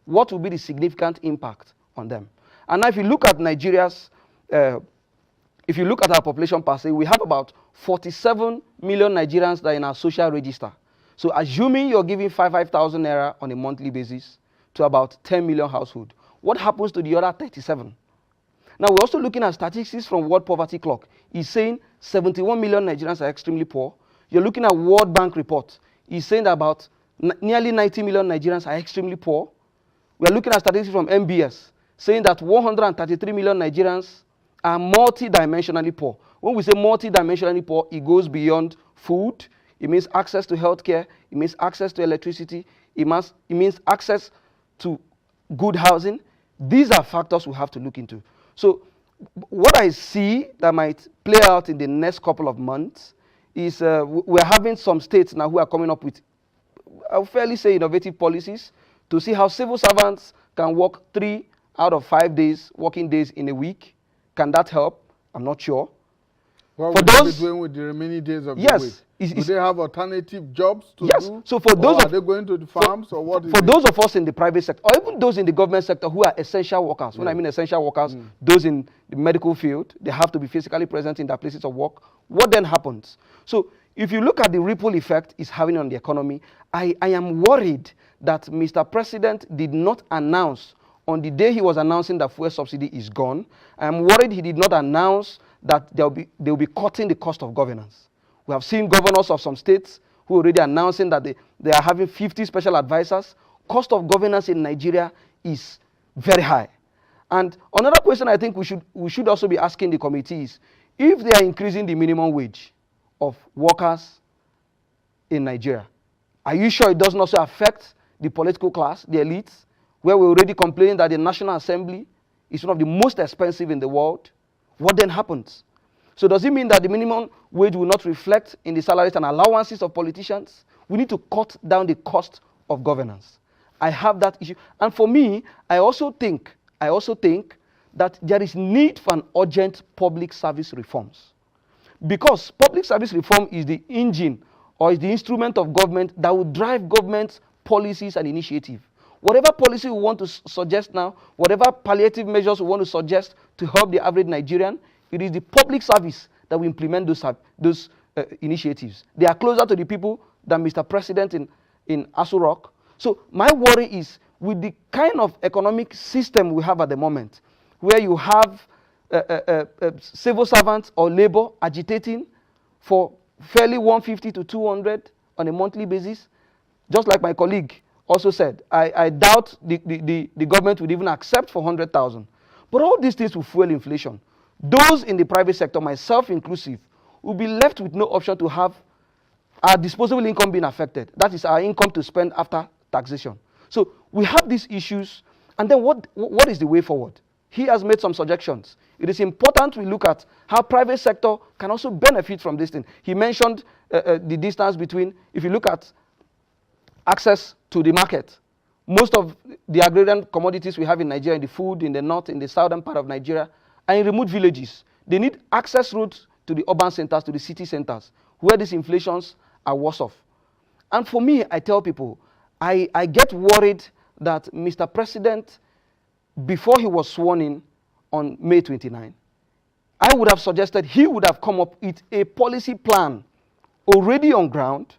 what will be the significant impact on them? And now if you look at Nigeria's, if you look at our population per se, we have about 47 million Nigerians that are in our social register. So assuming you're giving 5,000 naira on a monthly basis to about 10 million households, what happens to the other 37? Now we're also looking at statistics from World Poverty Clock. It's saying 71 million Nigerians are extremely poor. You're looking at World Bank report. It's saying that about nearly 90 million Nigerians are extremely poor. We're looking at statistics from MBS saying that 133 million Nigerians are multidimensionally poor. When we say multidimensionally poor, it goes beyond food. It means access to healthcare. It means access to electricity. It means access to good housing. These are factors we have to look into. So what I see that might play out in the next couple of months is we're having some states now who are coming up with, I'll fairly say, innovative policies to see how civil servants can work 3 out of 5 days, working days in a week. Can that help? I'm not sure. What will they be doing with the remaining days of the week? Do they have alternative jobs to do? So for those are they going to the farms or what? For those of us in the private sector, or even those in the government sector who are essential workers, when I mean essential workers, those in the medical field, they have to be physically present in their places of work. What then happens? So if you look at the ripple effect it's having on the economy, I am worried that Mr. President did not announce on the day he was announcing that fuel subsidy is gone. I am worried he did not announce that they will be cutting the cost of governance. We have seen governors of some states who are already announcing that they are having 50 special advisors. Cost of governance in Nigeria is very high. And another question I think we should also be asking the committee is, if they are increasing the minimum wage of workers in Nigeria, are you sure it doesn't also affect the political class, the elites, where we're already complaining that the National Assembly is one of the most expensive in the world? What then happens? So does it mean that the minimum wage will not reflect in the salaries and allowances of politicians? We need to cut down the cost of governance. I have that issue. And for me, I also think that there is need for an urgent public service reforms. Because public service reform is the engine or is the instrument of government that will drive government's policies and initiatives. Whatever policy we want to suggest now, whatever palliative measures we want to suggest to help the average Nigerian, it is the public service that will implement those initiatives. They are closer to the people than Mr. President in Aso Rock. So my worry is, with the kind of economic system we have at the moment, where you have civil servants or labor agitating for fairly 150 to 200 on a monthly basis, just like my colleague also said, I doubt the government would even accept for 100,000. But all these things will fuel inflation. Those in the private sector, myself inclusive, will be left with no option to have our disposable income being affected. That is our income to spend after taxation. So we have these issues, and then what is the way forward? He has made some suggestions. It is important we look at how private sector can also benefit from this thing. He mentioned the distance between, if you look at access to the market, most of the agrarian commodities we have in Nigeria, in the food, in the north, in the southern part of Nigeria, are in remote villages. They need access routes to the urban centers, to the city centers, where these inflations are worse off. And for me, I tell people, I get worried that Mr. President, before he was sworn in on May 29, I would have suggested he would have come up with a policy plan already on ground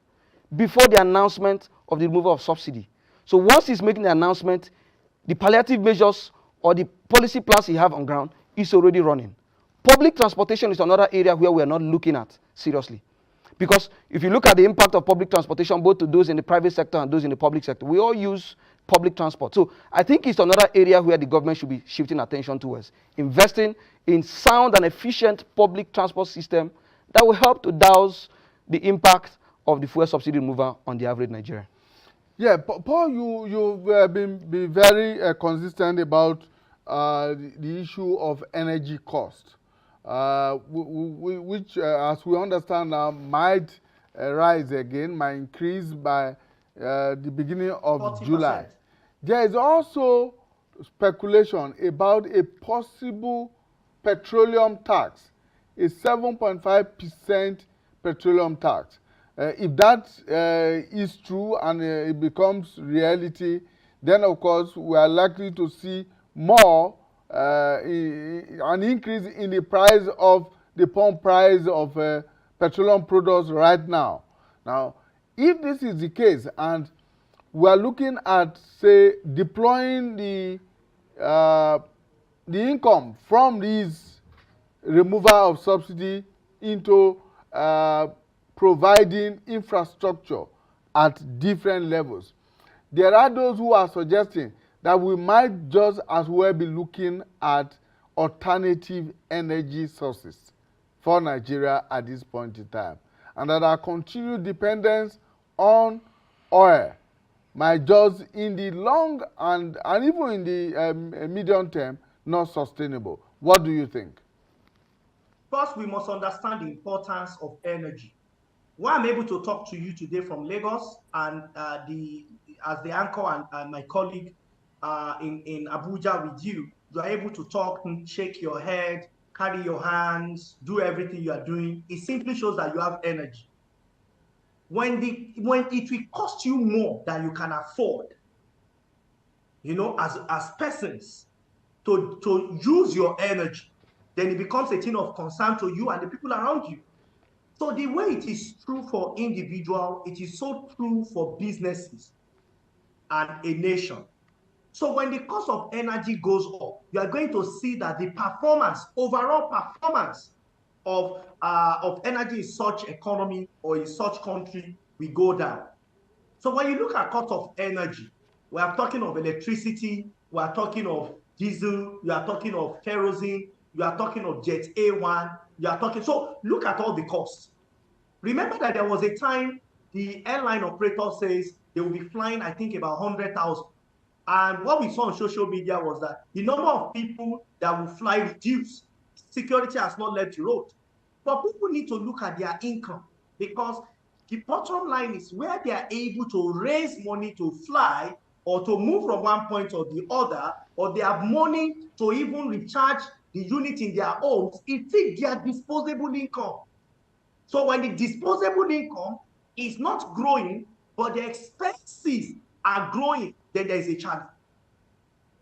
before the announcement of the removal of subsidy. So once he's making the announcement, the palliative measures or the policy plans he have on ground is already running. Public transportation is another area where we are not looking at seriously. Because if you look at the impact of public transportation, both to those in the private sector and those in the public sector, we all use public transport. So I think it's another area where the government should be shifting attention towards, investing in sound and efficient public transport system that will help to douse the impact of the fuel subsidy removal on the average Nigerian. Yeah, Paul, you've been very consistent about the issue of energy cost, which, as we understand now, might rise again, might increase by the beginning of 40%. July. There is also speculation about a possible petroleum tax, a 7.5% petroleum tax. If that is true and it becomes reality, then of course we are likely to see more an increase in the price of the pump price of petroleum products right now. Now, if this is the case and we are looking at, say, deploying the income from these removal of subsidy into providing infrastructure at different levels. There are those who are suggesting that we might just as well be looking at alternative energy sources for Nigeria at this point in time, and that our continued dependence on oil might just in the long and even in the medium term not sustainable. What do you think? First, we must understand the importance of energy. Why I'm able to talk to you today from Lagos and as the anchor and my colleague in Abuja with you, you are able to talk and shake your head, carry your hands, do everything you are doing. It simply shows that you have energy. When it will cost you more than you can afford, you know, as persons, to use your energy, then it becomes a thing of concern to you and the people around you. So the way it is true for individuals, it is so true for businesses and a nation. So when the cost of energy goes up, you are going to see that the overall performance of energy in such economy or in such country will go down. So when you look at cost of energy, we are talking of electricity, we are talking of diesel, you are talking of kerosene, you are talking of jet A1, you are talking, so look at all the costs. Remember that there was a time the airline operator says they will be flying, I think, about 100,000. And what we saw on social media was that the number of people that will fly reduced. Security has not left the road. But people need to look at their income, because the bottom line is where they are able to raise money to fly or to move from one point or the other, or they have money to even recharge the unit in their homes, it is their disposable income. So when the disposable income is not growing, but the expenses are growing, then there is a challenge.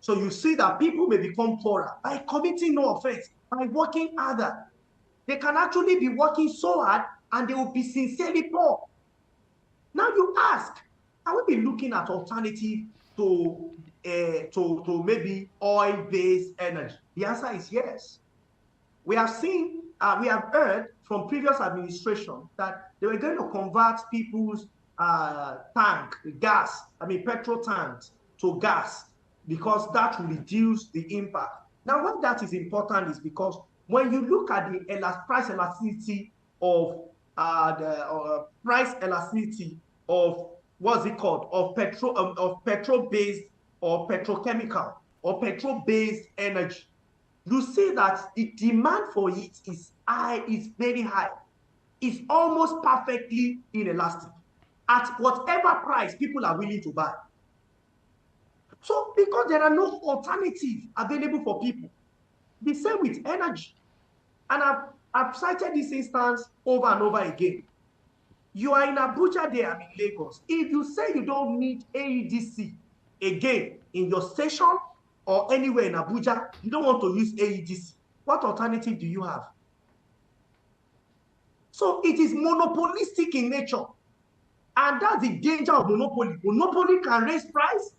So you see that people may become poorer by committing no offense, by working harder. They can actually be working so hard and they will be sincerely poor. Now you ask, are we be looking at alternative to maybe oil-based energy? The answer is yes. We have seen, we have heard from previous administration that they were going to convert people's petrol tanks to gas, because that will reduce the impact. Now, why that is important is because when you look at the price elasticity of what's it called, of petrol-based or petrochemical or petrol-based energy, you see that the demand for it is high, is very high. It's almost perfectly inelastic at whatever price people are willing to buy. So because there are no alternatives available for people, the same with energy. And I've cited this instance over and over again. You are in Abuja there, I'm in Lagos. If you say you don't need AEDC again in your station or anywhere in Abuja, you don't want to use AEDC, what alternative do you have? So it is monopolistic in nature. And that's the danger of monopoly. Monopoly can raise price,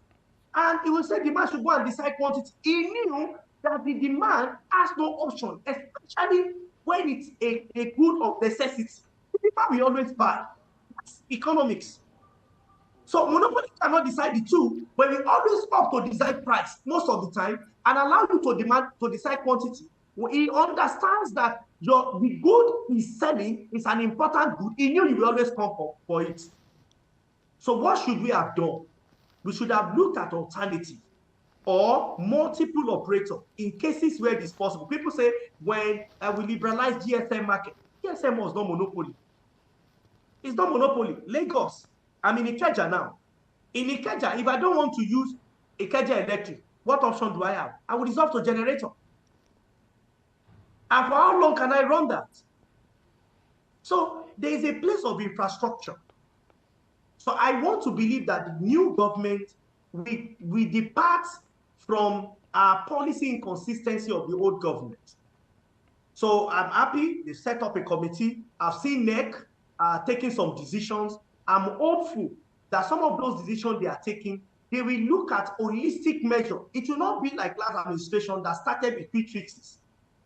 and it will say demand should go and decide quantity. He knew that the demand has no option, especially when it's a good of necessity. People will always buy. That's economics. So monopoly cannot decide the two, but we always opt to decide price most of the time and allow you to decide quantity. He understands that the good he's selling is an important good. He knew he will always come for it. So what should we have done? We should have looked at alternative or multiple operators in cases where it is possible. People say, when we liberalize GSM market, GSM was not monopoly. It's not monopoly. Lagos, I'm in Ikeja now. In Ikeja, if I don't want to use Ikeja Electric, what option do I have? I will resort to generator. And for how long can I run that? So there is a place of infrastructure. So I want to believe that the new government we depart from our policy inconsistency of the old government. So I'm happy they set up a committee. I've seen NEC taking some decisions. I'm hopeful that some of those decisions they are taking, they will look at holistic measure. It will not be like last administration that started with quick fixes.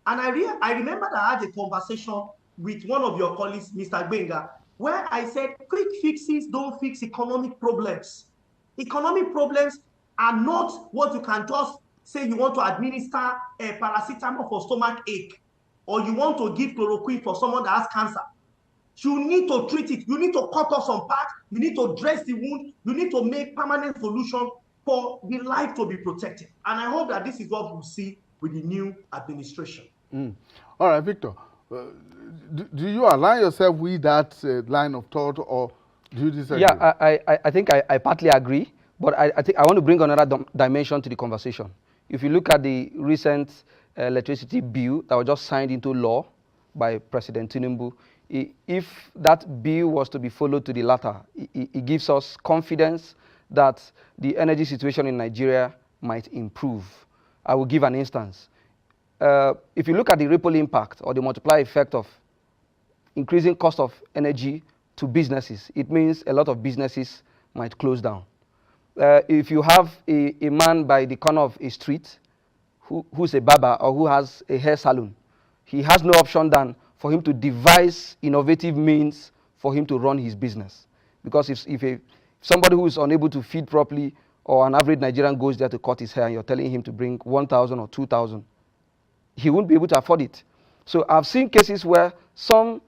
And I remember that I had a conversation with one of your colleagues, Mr. Gbenga, where I said quick fixes don't fix economic problems. Economic problems are not what you can just say you want to administer a paracetamol for stomach ache, or you want to give chloroquine for someone that has cancer. You need to treat it. You need to cut off some parts. You need to dress the wound. You need to make permanent solution for the life to be protected. And I hope that this is what we'll see with the new administration. All right, Victor. Do you align yourself with that line of thought, or do you disagree? Yeah, I think I partly agree, but I think I want to bring another dimension to the conversation. If you look at the recent electricity bill that was just signed into law by President Tinubu, if that bill was to be followed to the latter, it gives us confidence that the energy situation in Nigeria might improve. I will give an instance. If you look at the ripple impact or the multiplier effect of increasing cost of energy to businesses, it means a lot of businesses might close down. If you have a man by the corner of a street who's a barber or who has a hair salon, he has no option than for him to devise innovative means for him to run his business. Because if somebody who is unable to feed properly, or an average Nigerian goes there to cut his hair and you're telling him to bring 1,000 or 2,000, he won't be able to afford it. So I've seen cases where some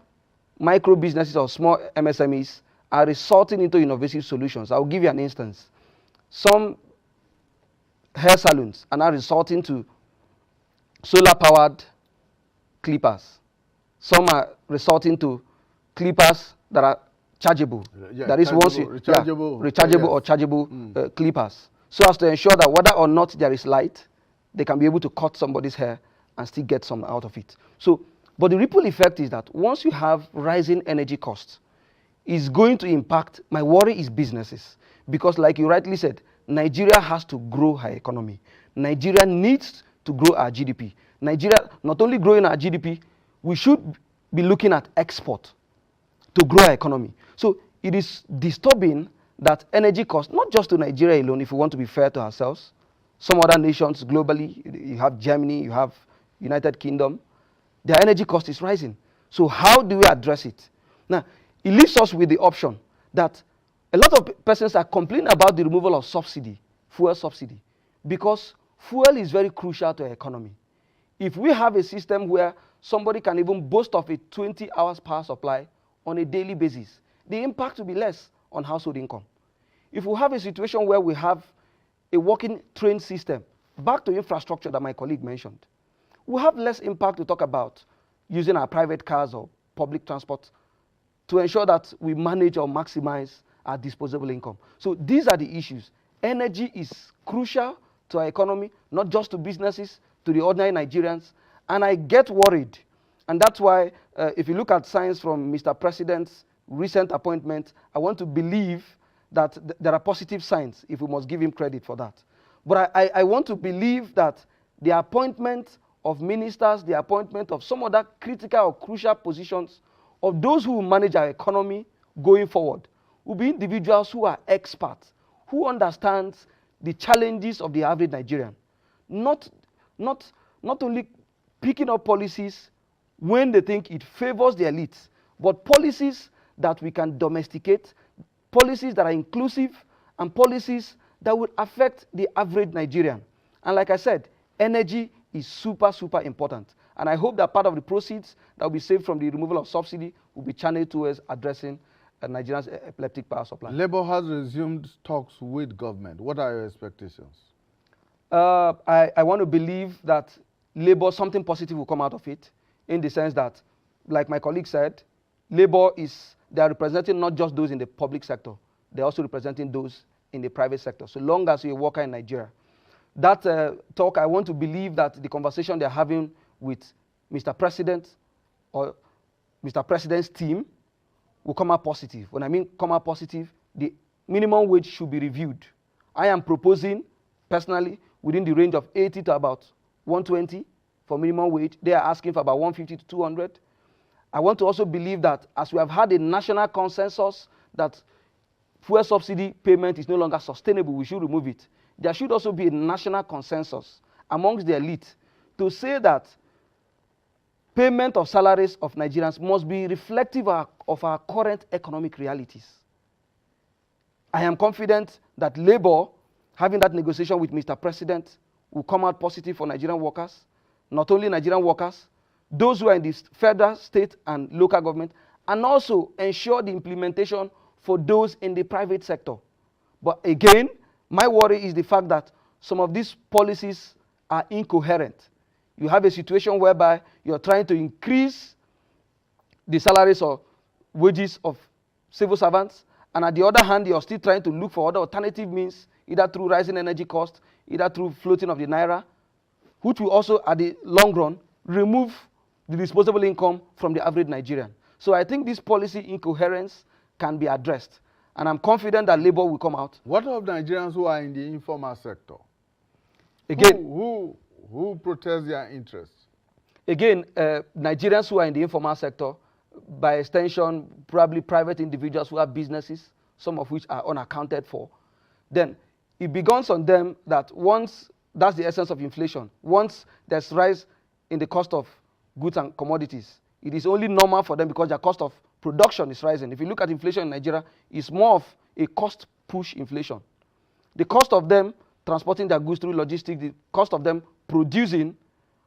micro businesses or small MSMEs are resorting into innovative solutions. I'll give you an instance. Some hair salons are now resorting to solar-powered clippers. Some are resorting to clippers that are chargeable. That is rechargeable or chargeable clippers. So as to ensure that whether or not there is light, they can be able to cut somebody's hair and still get some out of it. So, but the ripple effect is that once you have rising energy costs, it's going to impact, my worry is businesses. Because like you rightly said, Nigeria has to grow her economy. Nigeria needs to grow our GDP. Nigeria, not only growing our GDP, we should be looking at export to grow our economy. So it is disturbing that energy costs, not just to Nigeria alone, if we want to be fair to ourselves, some other nations globally, you have Germany, you have United Kingdom, their energy cost is rising. So how do we address it? Now, it leaves us with the option that a lot of persons are complaining about the removal of subsidy, fuel subsidy, because fuel is very crucial to our economy. If we have a system where somebody can even boast of a 20 hours power supply on a daily basis, the impact will be less on household income. If we have a situation where we have a working train system, back to infrastructure that my colleague mentioned, we have less impact to talk about using our private cars or public transport to ensure that we manage or maximize our disposable income. So these are the issues. Energy is crucial to our economy, not just to businesses, to the ordinary Nigerians. And I get worried. And that's why if you look at signs from Mr. President's recent appointment, I want to believe that there are positive signs, if we must give him credit for that. But I want to believe that the appointment of ministers, the appointment of some other critical or crucial positions of those who will manage our economy going forward will be individuals who are experts, who understand the challenges of the average Nigerian. Not only picking up policies when they think it favors the elites, but policies that we can domesticate, policies that are inclusive, and policies that would affect the average Nigerian. And like I said, energy is super, super important. And I hope that part of the proceeds that will be saved from the removal of subsidy will be channeled towards addressing Nigeria's epileptic power supply. Labour has resumed talks with government. What are your expectations? I want to believe that Labour, something positive will come out of it, in the sense that, like my colleague said, Labour they are representing not just those in the public sector, they're also representing those in the private sector, so long as you're a worker in Nigeria. That talk, I want to believe that the conversation they're having with Mr. President or Mr. President's team will come out positive. When I mean come out positive, the minimum wage should be reviewed I am proposing, personally, within the range of 80 to about 120 for minimum wage. They are asking for about 150 to 200. I want to also believe that as we have had a national consensus that fuel subsidy payment is no longer sustainable, we should remove it. There should also be a national consensus amongst the elite to say that payment of salaries of Nigerians must be reflective of our current economic realities. I am confident that Labour, having that negotiation with Mr. President, will come out positive for Nigerian workers. Not only Nigerian workers, those who are in the federal, state, and local government, and also ensure the implementation for those in the private sector. But again, my worry is the fact that some of these policies are incoherent. You have a situation whereby you're trying to increase the salaries or wages of civil servants, and at the other hand, you're still trying to look for other alternative means, either through rising energy costs, either through floating of the naira, which will also, at the long run, remove the disposable income from the average Nigerian. So I think this policy incoherence can be addressed, and I'm confident that Labour will come out. What of Nigerians who are in the informal sector? Again, who protects their interests? Again, Nigerians who are in the informal sector, by extension, probably private individuals who have businesses, some of which are unaccounted for, then it begins on them that once, that's the essence of inflation, once there's rise in the cost of goods and commodities, it is only normal for them because their cost of production is rising. If you look at inflation in Nigeria, it's more of a cost push inflation. The cost of them transporting their goods through logistics, the cost of them producing,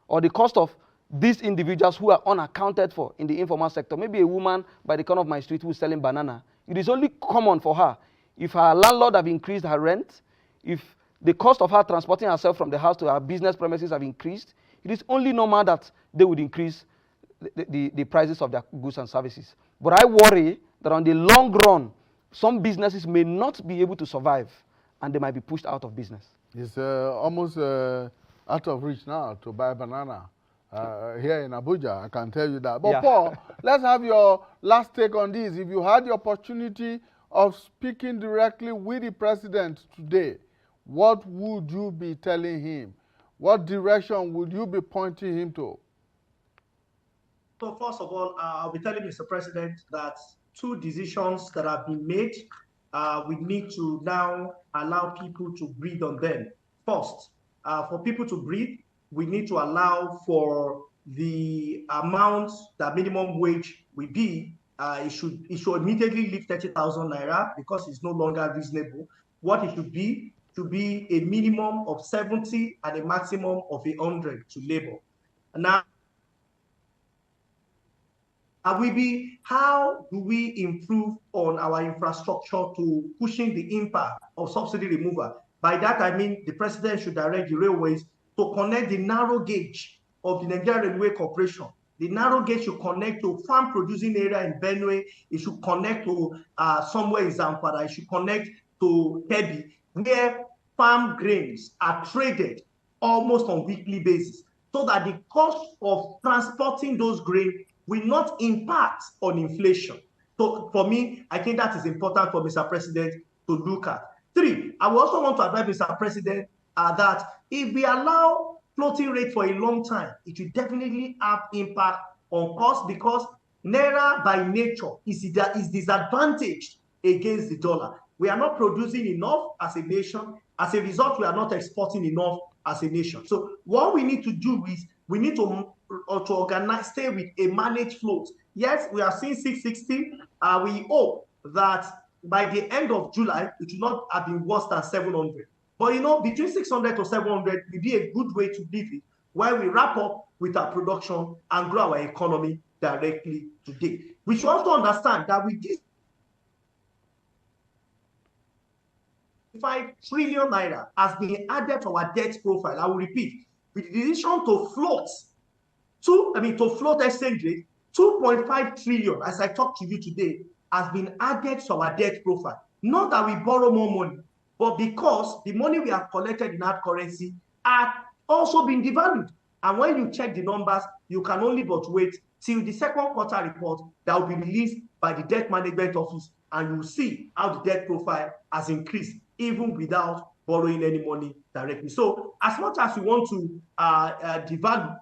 or the cost of these individuals who are unaccounted for in the informal sector, maybe a woman by the corner of my street who is selling banana, it is only common for her. If her landlord have increased her rent, if the cost of her transporting herself from the house to her business premises have increased, it is only normal that they would increase the prices of their goods and services. But I worry that on the long run, some businesses may not be able to survive and they might be pushed out of business. It's almost out of reach now to buy banana here in Abuja, I can tell you that. But yeah. Paul, let's have your last take on this. If you had the opportunity of speaking directly with the president today, what would you be telling him? What direction would you be pointing him to? So first of all, I'll be telling Mr. President that two decisions that have been made, we need to now allow people to breathe on them. First, for people to breathe, we need to allow for the amount that minimum wage will be. It should immediately leave 30,000 naira because it's no longer reasonable. What it should be a minimum of 70 and a maximum of 100 to labor. Now, how do we improve on our infrastructure to pushing the impact of subsidy removal? By that, I mean the president should direct the railways to connect the narrow gauge of the Nigerian Railway Corporation. The narrow gauge should connect to farm producing area in Benue. It should connect to somewhere in Zamfara. It should connect to Kebbi, where farm grains are traded almost on a weekly basis, so that the cost of transporting those grains will not impact on inflation. So for me, I think that is important for Mr. President to look at. 3, I will also want to advise Mr. President that if we allow floating rate for a long time, it will definitely have impact on cost, because Naira by nature is disadvantaged against the dollar. We are not producing enough as a nation. As a result, we are not exporting enough as a nation. So what we need to do is we need to organize, stay with a managed float. Yes, we are seeing 660. We hope that by the end of July, it will not have been worse than 700. But you know, between 600 to 700 will be a good way to leave it, while we wrap up with our production and grow our economy directly today. We should also understand that with this 5 trillion naira has been added to our debt profile. I will repeat, with the decision to float exchange rate, 2.5 trillion, as I talk to you today, has been added to our debt profile. Not that we borrow more money, but because the money we have collected in hard currency are also been devalued. And when you check the numbers, you can only but wait till the second quarter report that will be released by the Debt Management Office, and you'll see how the debt profile has increased even without borrowing any money directly. So as much as we want to devalue,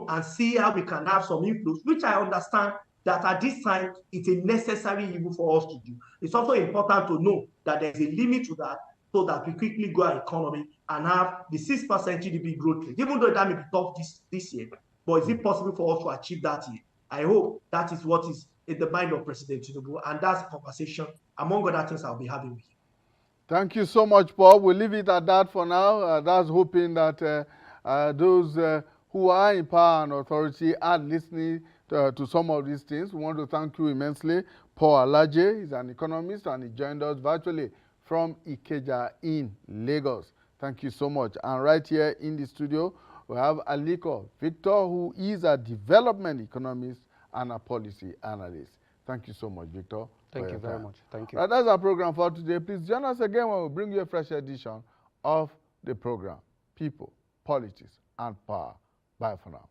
and see how we can have some inflows, which I understand that at this time it's a necessary evil for us to do. It's also important to know that there's a limit to that, so that we quickly grow our economy and have the 6% GDP growth rate, even though that may be tough this year. But is it possible for us to achieve that year? I hope that is what is in the mind of President Tinubu, and that's a conversation, among other things, I'll be having with you. Thank you so much, Paul. We'll leave it at that for now. That's hoping that those who are in power and authority are listening to some of these things. We want to thank you immensely. Paul Alaje is an economist, and he joined us virtually from Ikeja in Lagos. Thank you so much. And right here in the studio, we have Aliko Victor, who is a development economist and a policy analyst. Thank you so much, Victor. Thank you very much. Thank you. Right, that's our program for today. Please join us again when we bring you a fresh edition of the program, People, Politics, and Power. Bye for now.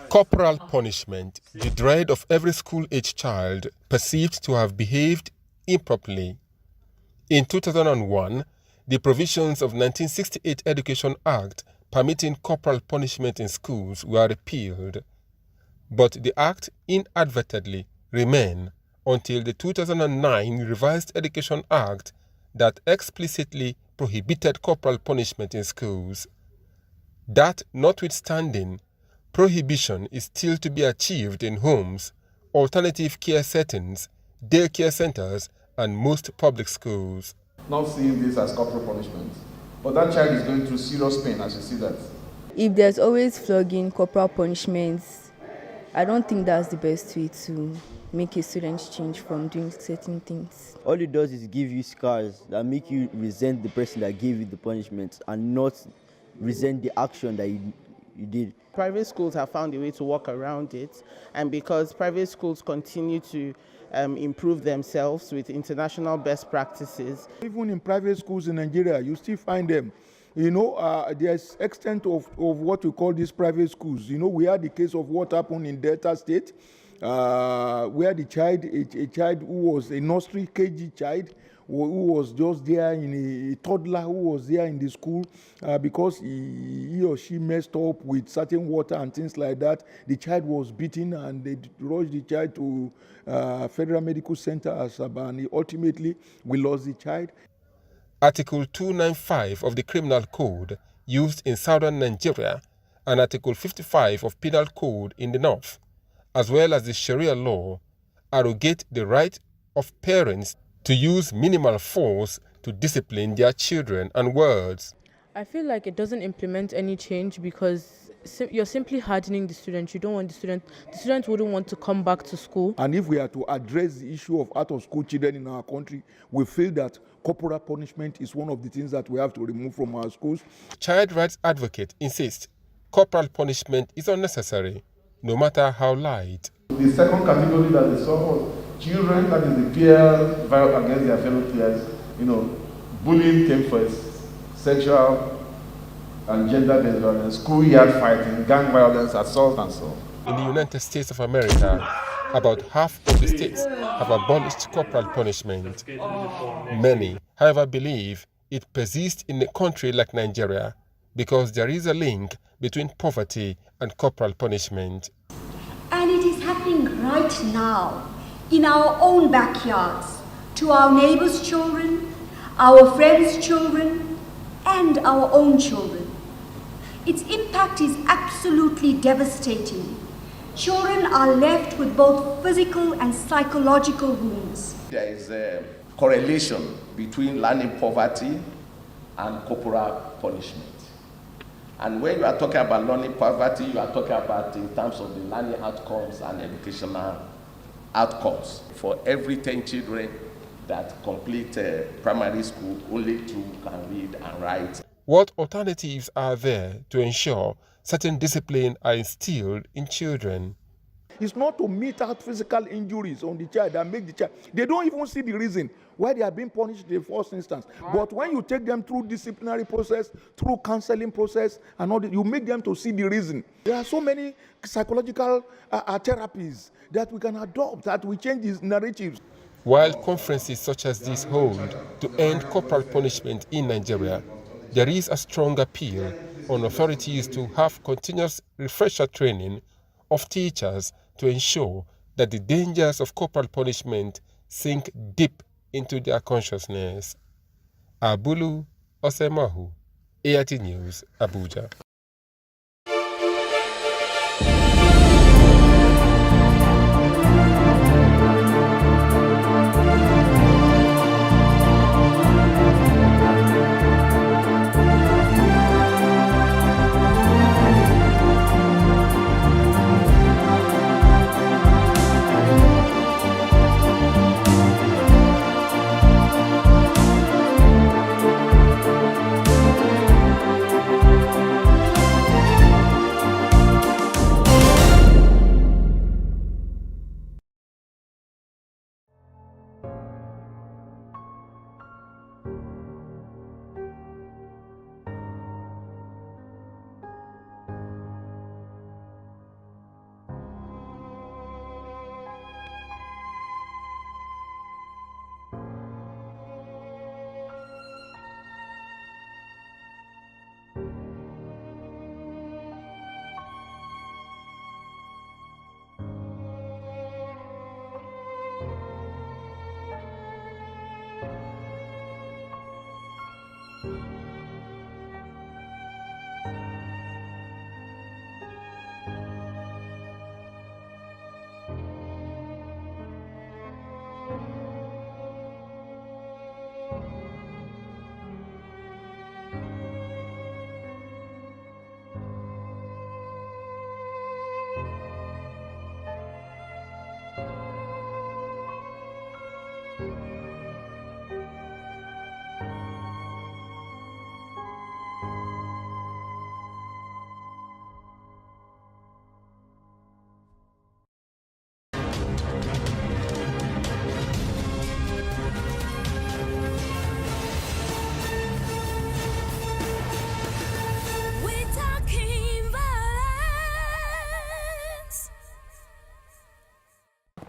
Corporal punishment, the dread of every school-age child perceived to have behaved improperly. In 2001, the provisions of 1968 Education Act permitting corporal punishment in schools were repealed, but the act inadvertently remained until the 2009 Revised Education Act that explicitly prohibited corporal punishment in schools. That notwithstanding, prohibition is still to be achieved in homes, alternative care settings, daycare centers, and most public schools. Not seeing this as corporal punishment, but that child is going through serious pain as you see that. If there's always flogging, corporal punishments, I don't think that's the best way to make a student change from doing certain things. All it does is give you scars that make you resent the person that gave you the punishment and not resent the action that you did. Private schools have found a way to work around it, and because private schools continue to improve themselves with international best practices. Even in private schools in Nigeria, you still find them. There's extent of what we call these private schools. We had the case of what happened in Delta State, where the child, a child who was a nursery KG child, who was just there in a toddler who was there in the school because he or she messed up with certain water and things like that. The child was beaten and they rushed the child to Federal Medical Center Asaba, and ultimately we lost the child. Article 295 of the Criminal Code used in southern Nigeria and Article 55 of Penal Code in the north, as well as the Sharia law, arrogate the right of parents to use minimal force to discipline their children and words. I feel like it doesn't implement any change because you're simply hardening the student. You don't want the student wouldn't want to come back to school. And if we are to address the issue of out-of-school children in our country, we feel that corporal punishment is one of the things that we have to remove from our schools. Child rights advocate insists corporal punishment is unnecessary, no matter how light. The second category that they saw was children, that is the peer violence against their fellow peers, bullying came first, sexual and gender-based violence, schoolyard fighting, gang violence, assault, and so on. In the United States of America, about half of the states have abolished corporal punishment. Many, however, believe it persists in a country like Nigeria because there is a link between poverty and corporal punishment. And it is happening right now in our own backyards, to our neighbors' children, our friends' children, and our own children. Its impact is absolutely devastating. Children are left with both physical and psychological wounds. There is a correlation between learning poverty and corporal punishment. And when you are talking about learning poverty, you are talking about in terms of the learning outcomes and educational outcomes. For every 10 children that complete primary school, only 2 can read and write. What alternatives are there to ensure certain discipline are instilled in children? It's not to mete out physical injuries on the child that make the child. They don't even see the reason why they are being punished in the first instance. But when you take them through disciplinary process, through counseling process, and all that, you make them to see the reason. There are so many psychological therapies that we can adopt that will change these narratives. While conferences such as this hold to end corporal punishment in Nigeria, there is a strong appeal on authorities to have continuous refresher training of teachers to ensure that the dangers of corporal punishment sink deep into their consciousness. Abulu Osemahu, AIT News, Abuja.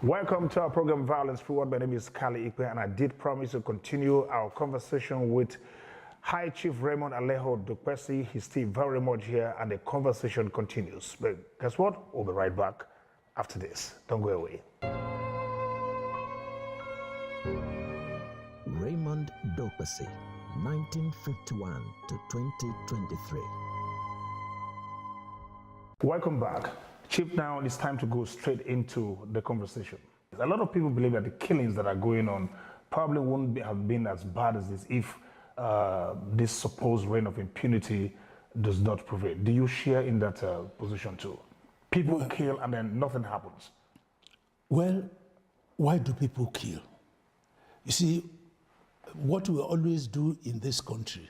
Welcome to our program, Violence Free World. My name is Kali Ikwe, and I did promise to continue our conversation with High Chief Raymond Alejo Dukwesi. He's still very much here, and the conversation continues. But guess what? We'll be right back after this. Don't go away. Raymond Dukwesi, 1951 to 2023. Welcome back. Chief, now it's time to go straight into the conversation. A lot of people believe that the killings that are going on probably wouldn't have been as bad as this if this supposed reign of impunity does not prevail. Do you share in that position too? People kill and then nothing happens. Well, why do people kill? You see, what we always do in this country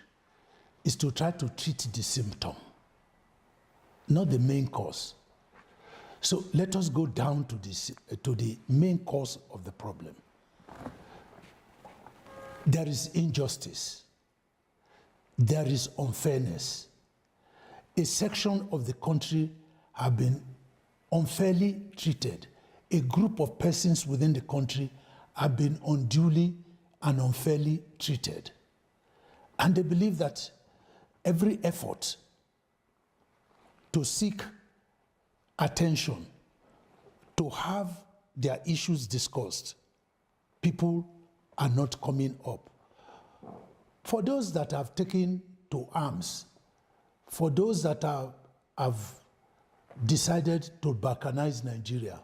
is to try to treat the symptom, not the main cause. So let us go down to the main cause of the problem. there is injustice, there is unfairness. A section of the country have been unfairly treated. A group of persons within the country have been unduly and unfairly treated. And they believe that every effort to seek attention, to have their issues discussed, people are not coming up. For those that have taken to arms, for those that have decided to balkanize Nigeria,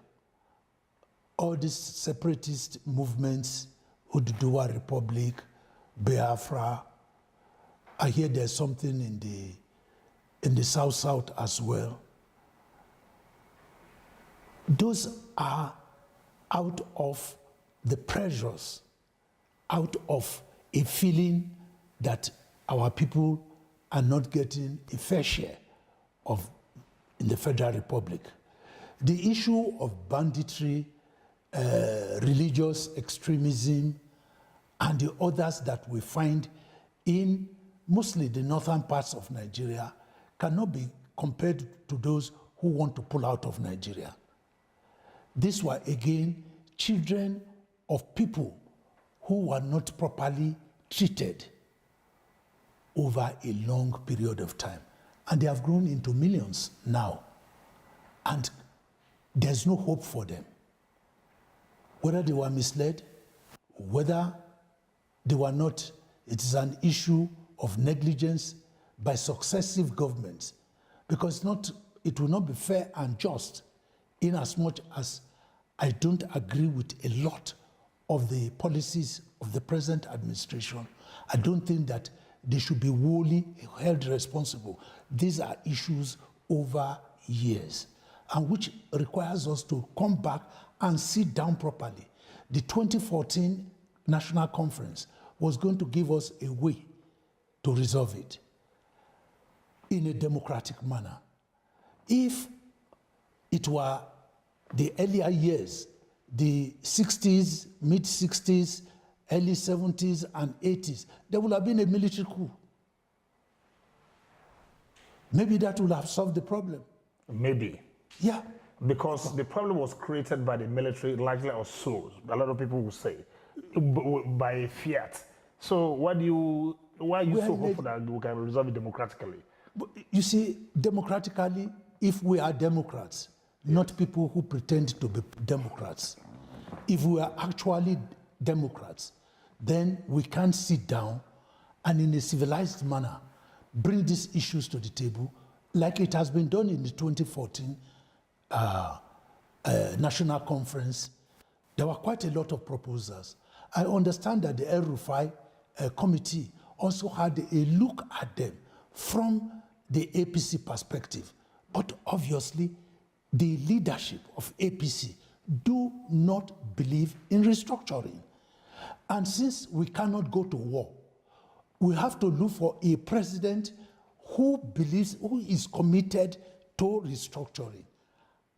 all these separatist movements, Oduduwa Republic, Biafra, I hear there's something in the South as well. Those are out of the pressures, out of a feeling that our people are not getting a fair share of in the Federal Republic. The issue of banditry, religious extremism, and the others that we find in mostly the northern parts of Nigeria cannot be compared to those who want to pull out of Nigeria. These were, again, children of people who were not properly treated over a long period of time. And they have grown into millions now. And there's no hope for them. Whether they were misled, whether they were not, it is an issue of negligence by successive governments, because it will not be fair and just in as much as I don't agree with a lot of the policies of the present administration. I don't think that they should be wholly held responsible. These are issues over years, and which requires us to come back and sit down properly. The 2014 National Conference was going to give us a way to resolve it in a democratic manner. If it were the earlier years, the 60s, mid-60s, early 70s and 80s, there would have been a military coup. Maybe that would have solved the problem. Maybe. Yeah. Because the problem was created by the military, largely or so, a lot of people will say, by fiat. So why are you so hopeful that we can resolve it democratically? You see, democratically, if we are Democrats, not people who pretend to be Democrats, if we are actually Democrats, then we can sit down and in a civilized manner bring these issues to the table like it has been done in the 2014 National Conference. There were quite a lot of proposals. I understand that the El Rufai committee also had a look at them from the APC perspective. But obviously, the leadership of APC do not believe in restructuring. And since we cannot go to war, we have to look for a president who is committed to restructuring.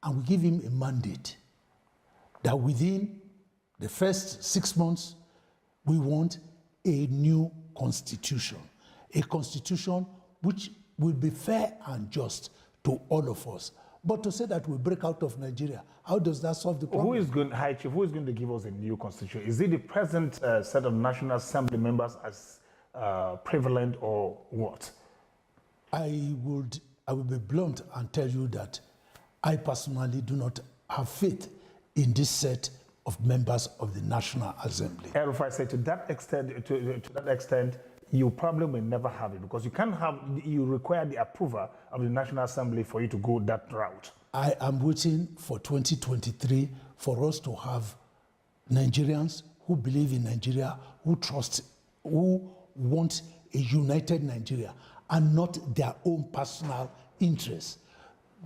And we give him a mandate that within the first 6 months, we want a new constitution, a constitution which will be fair and just to all of us. But to say that we break out of Nigeria, how does that solve the problem? High Chief, who is going to give us a new constitution? Is it the present set of National Assembly members as prevalent or what? I will be blunt and tell you that I personally do not have faith in this set of members of the National Assembly. If I say to that extent, you probably may never have it, because you require the approval of the National Assembly for you to go that route. I am waiting for 2023 for us to have Nigerians who believe in Nigeria, who want a united Nigeria and not their own personal interests.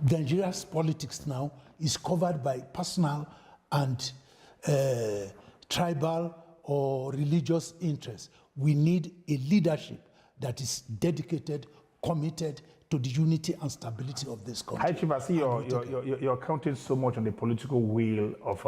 Nigeria's politics now is covered by personal and tribal or religious interests. We need a leadership that is dedicated, committed to the unity and stability of this country. High Chief, I see you're counting so much on the political will of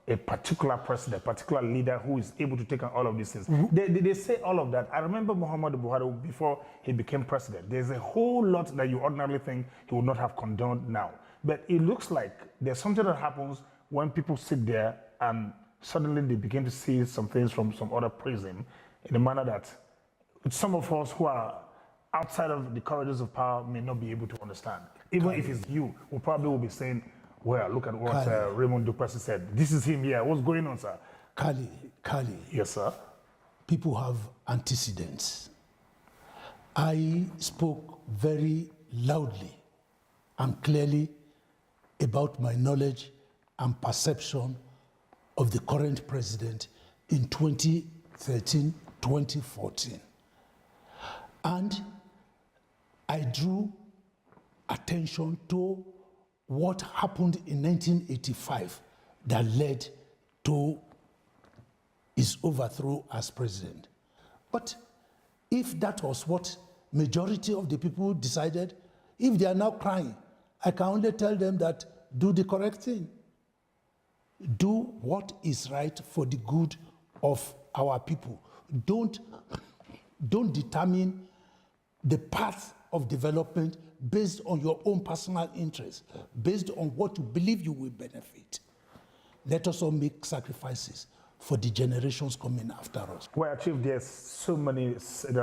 a particular president, a particular leader who is able to take on all of these things. They say all of that. I remember Muhammadu Buhari before he became president. There's a whole lot that you ordinarily think he would not have condoned now. But it looks like there's something that happens when people sit there and suddenly they begin to see some things from some other prism in a manner that some of us who are outside of the corridors of power may not be able to understand. Even if it's you, we probably will be saying, well, look at what Raymond Duplessis said. This is him here. What's going on, sir? Kali. Yes, sir. People have antecedents. I spoke very loudly and clearly about my knowledge and perception of the current president in 2013, 2014. And I drew attention to what happened in 1985 that led to his overthrow as president. But if that was what majority of the people decided, if they are now crying, I can only tell them that do the correct thing. Do what is right for the good of our people. Don't determine the path of development based on your own personal interests, based on what you believe you will benefit. Let us all make sacrifices for the generations coming after us. Well, Chief, there are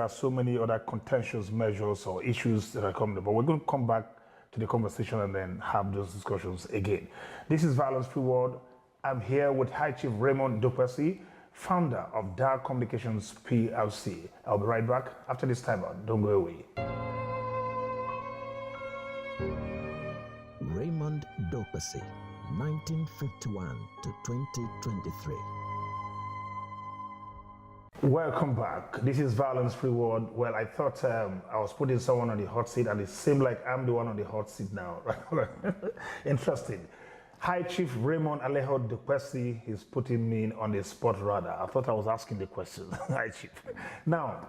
so many other contentious measures or issues that are coming up, but we're going to come back to the conversation and then have those discussions again. This is Violence Free World. I'm here with High Chief Raymond Duplessis, founder of DAAR Communications PLC. I'll be right back after this time out. Don't go away. Raymond Duplessis, 1951 to 2023. Welcome back. This is Violence Free World. Well, I thought I was putting someone on the hot seat, and it seemed like I'm the one on the hot seat now. Interesting. High Chief Raymond Alejo Duplessis is putting me on the spot rather. I thought I was asking the question. High Chief. Now,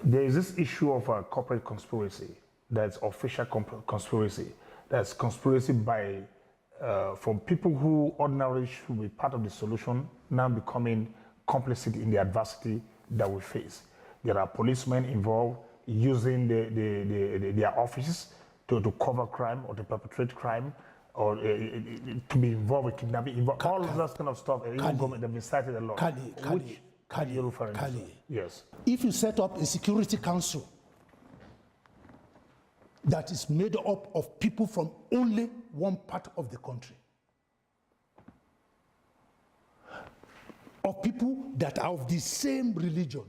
there is this issue of a corporate conspiracy. That's official conspiracy. That's conspiracy by from people who ordinarily should be part of the solution now becoming complicit in the adversity that we face. There are policemen involved using their offices to cover crime or to perpetrate crime, or to be involved with kidnapping, all of that kind of stuff. Even government have been cited a lot. Kali. Yes. If you set up a security council that is made up of people from only one part of the country, of people that are of the same religion,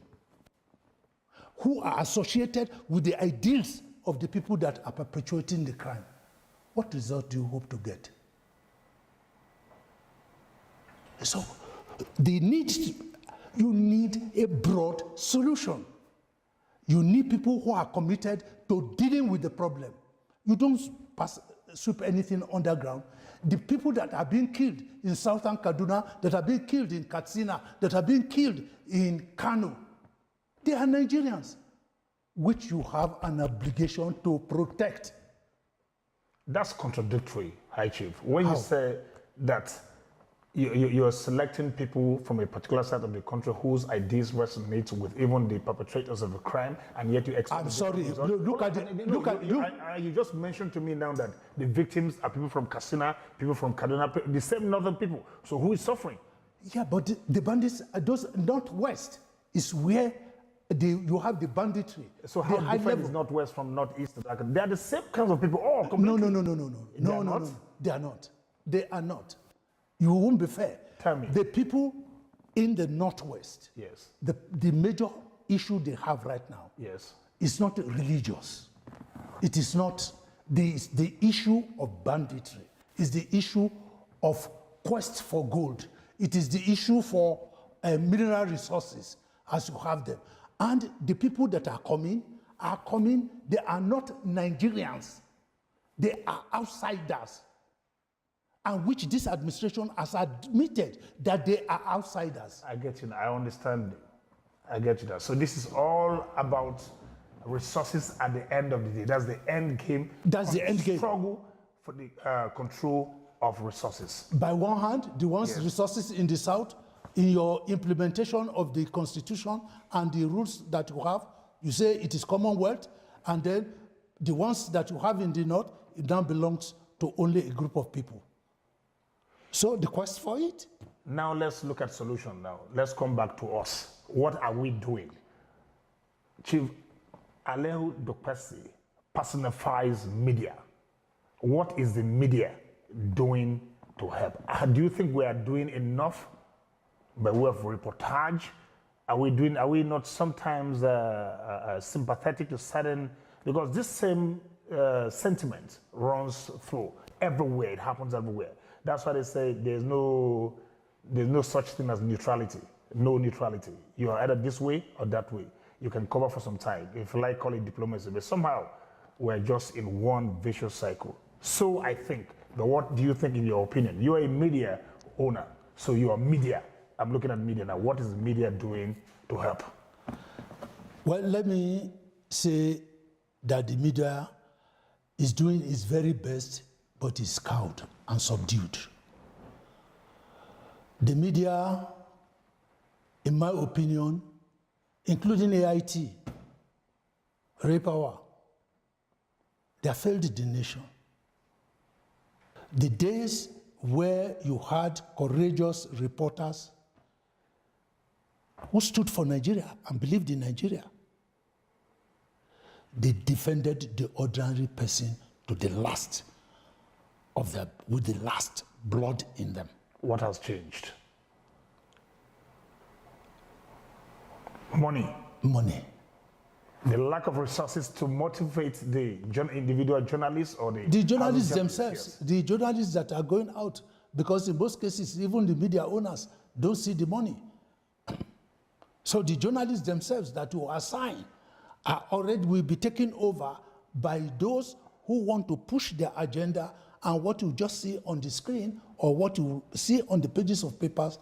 who are associated with the ideals of the people that are perpetuating the crime, what result do you hope to get? So, you need a broad solution. You need people who are committed to dealing with the problem. You don't sweep anything underground. The people that are being killed in southern Kaduna, that are being killed in Katsina, that are being killed in Kano, they are Nigerians, which you have an obligation to protect. That's contradictory, High Chief. When you say that you're selecting people from a particular side of the country whose ideas resonate with even the perpetrators of the crime, and yet you expect... I'm sorry, you just mentioned to me now that the victims are people from Katsina, people from Kaduna, the same northern people. So who is suffering? Yeah, but the bandits, those northwest is where you have the banditry. So how different is northwest from northeast? They are the same kinds of people. Oh, no. They are not. They are not. You won't be fair. Tell me. The people in the northwest, yes, the major issue they have right now, yes, is not religious. It is not the issue of banditry. It's the issue of quest for gold. It is the issue for mineral resources as you have them. And the people that are coming, they are not Nigerians. They are outsiders. And which this administration has admitted that they are outsiders. I get you. I understand. I get you. So this is all about resources at the end of the day. That's the end game. That's the end game. Struggle for the control of resources. By one hand, the ones resources in the south, in your implementation of the constitution and the rules that you have, you say it is Commonwealth, and then the ones that you have in the north, it now belongs to only a group of people. So the quest for it. Now let's look at solution now. Let's come back to us. What are we doing? Chief Alehu Dokpesi personifies media. What is the media doing to help? Do you think we are doing enough by way of reportage? Are we not sometimes sympathetic to certain, because this same sentiment runs through everywhere, it happens everywhere. That's why they say there's no such thing as neutrality, no neutrality. You are either this way or that way. You can cover for some time, if you like, call it diplomacy, but somehow we're just in one vicious cycle. So I think, but what do you think in your opinion? You are a media owner, so you are media. I'm looking at media now. What is the media doing to help? Well, let me say that the media is doing its very best, but is cowed and subdued. The media, in my opinion, including AIT, Repower, they have failed the nation. The days where you had courageous reporters who stood for Nigeria and believed in Nigeria, they defended the ordinary person to the last of them, with the last blood in them. What has changed? Money. Money. The lack of resources to motivate the individual journalists or the journalists themselves, the journalists that are going out, because in most cases, even the media owners don't see the money. So the journalists themselves that you assign are already will be taken over by those who want to push their agenda, and what you just see on the screen or what you see on the pages of papers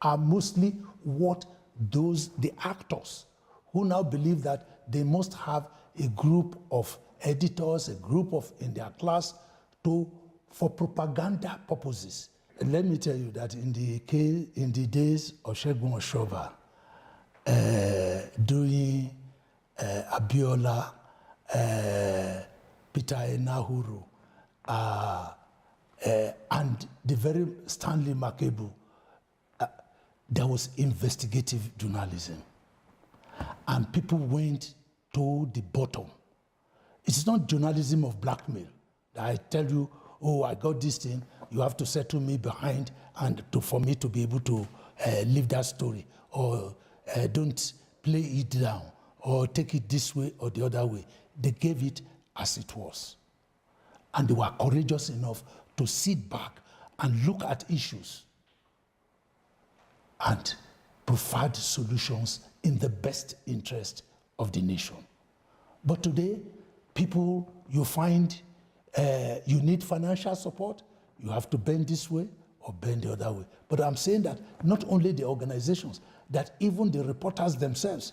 are mostly what the actors who now believe that they must have a group of editors, a group of in their class for propaganda purposes. And let me tell you that in the days of Segun Oshoba, during Abiola, Peter Enahuru, and the very Stanley Makebu, there was investigative journalism. And people went to the bottom. It's not journalism of blackmail. I tell you, oh, I got this thing, you have to settle me behind and for me to be able to leave that story, or don't play it down, or take it this way or the other way. They gave it as it was. And they were courageous enough to sit back and look at issues and provide solutions in the best interest of the nation. But today, people, you find you need financial support, you have to bend this way or bend the other way. But I'm saying that not only the organizations, that even the reporters themselves,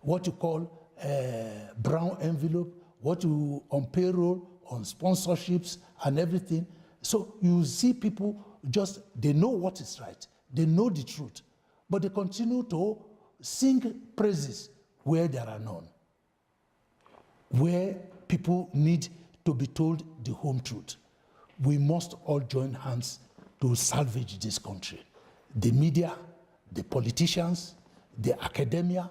what you call brown envelope, what you on payroll, on sponsorships and everything. So you see people they know what is right, they know the truth, but they continue to sing praises where there are none, where people need to be told the home truth. We must all join hands to salvage this country. The media, the politicians, the academia,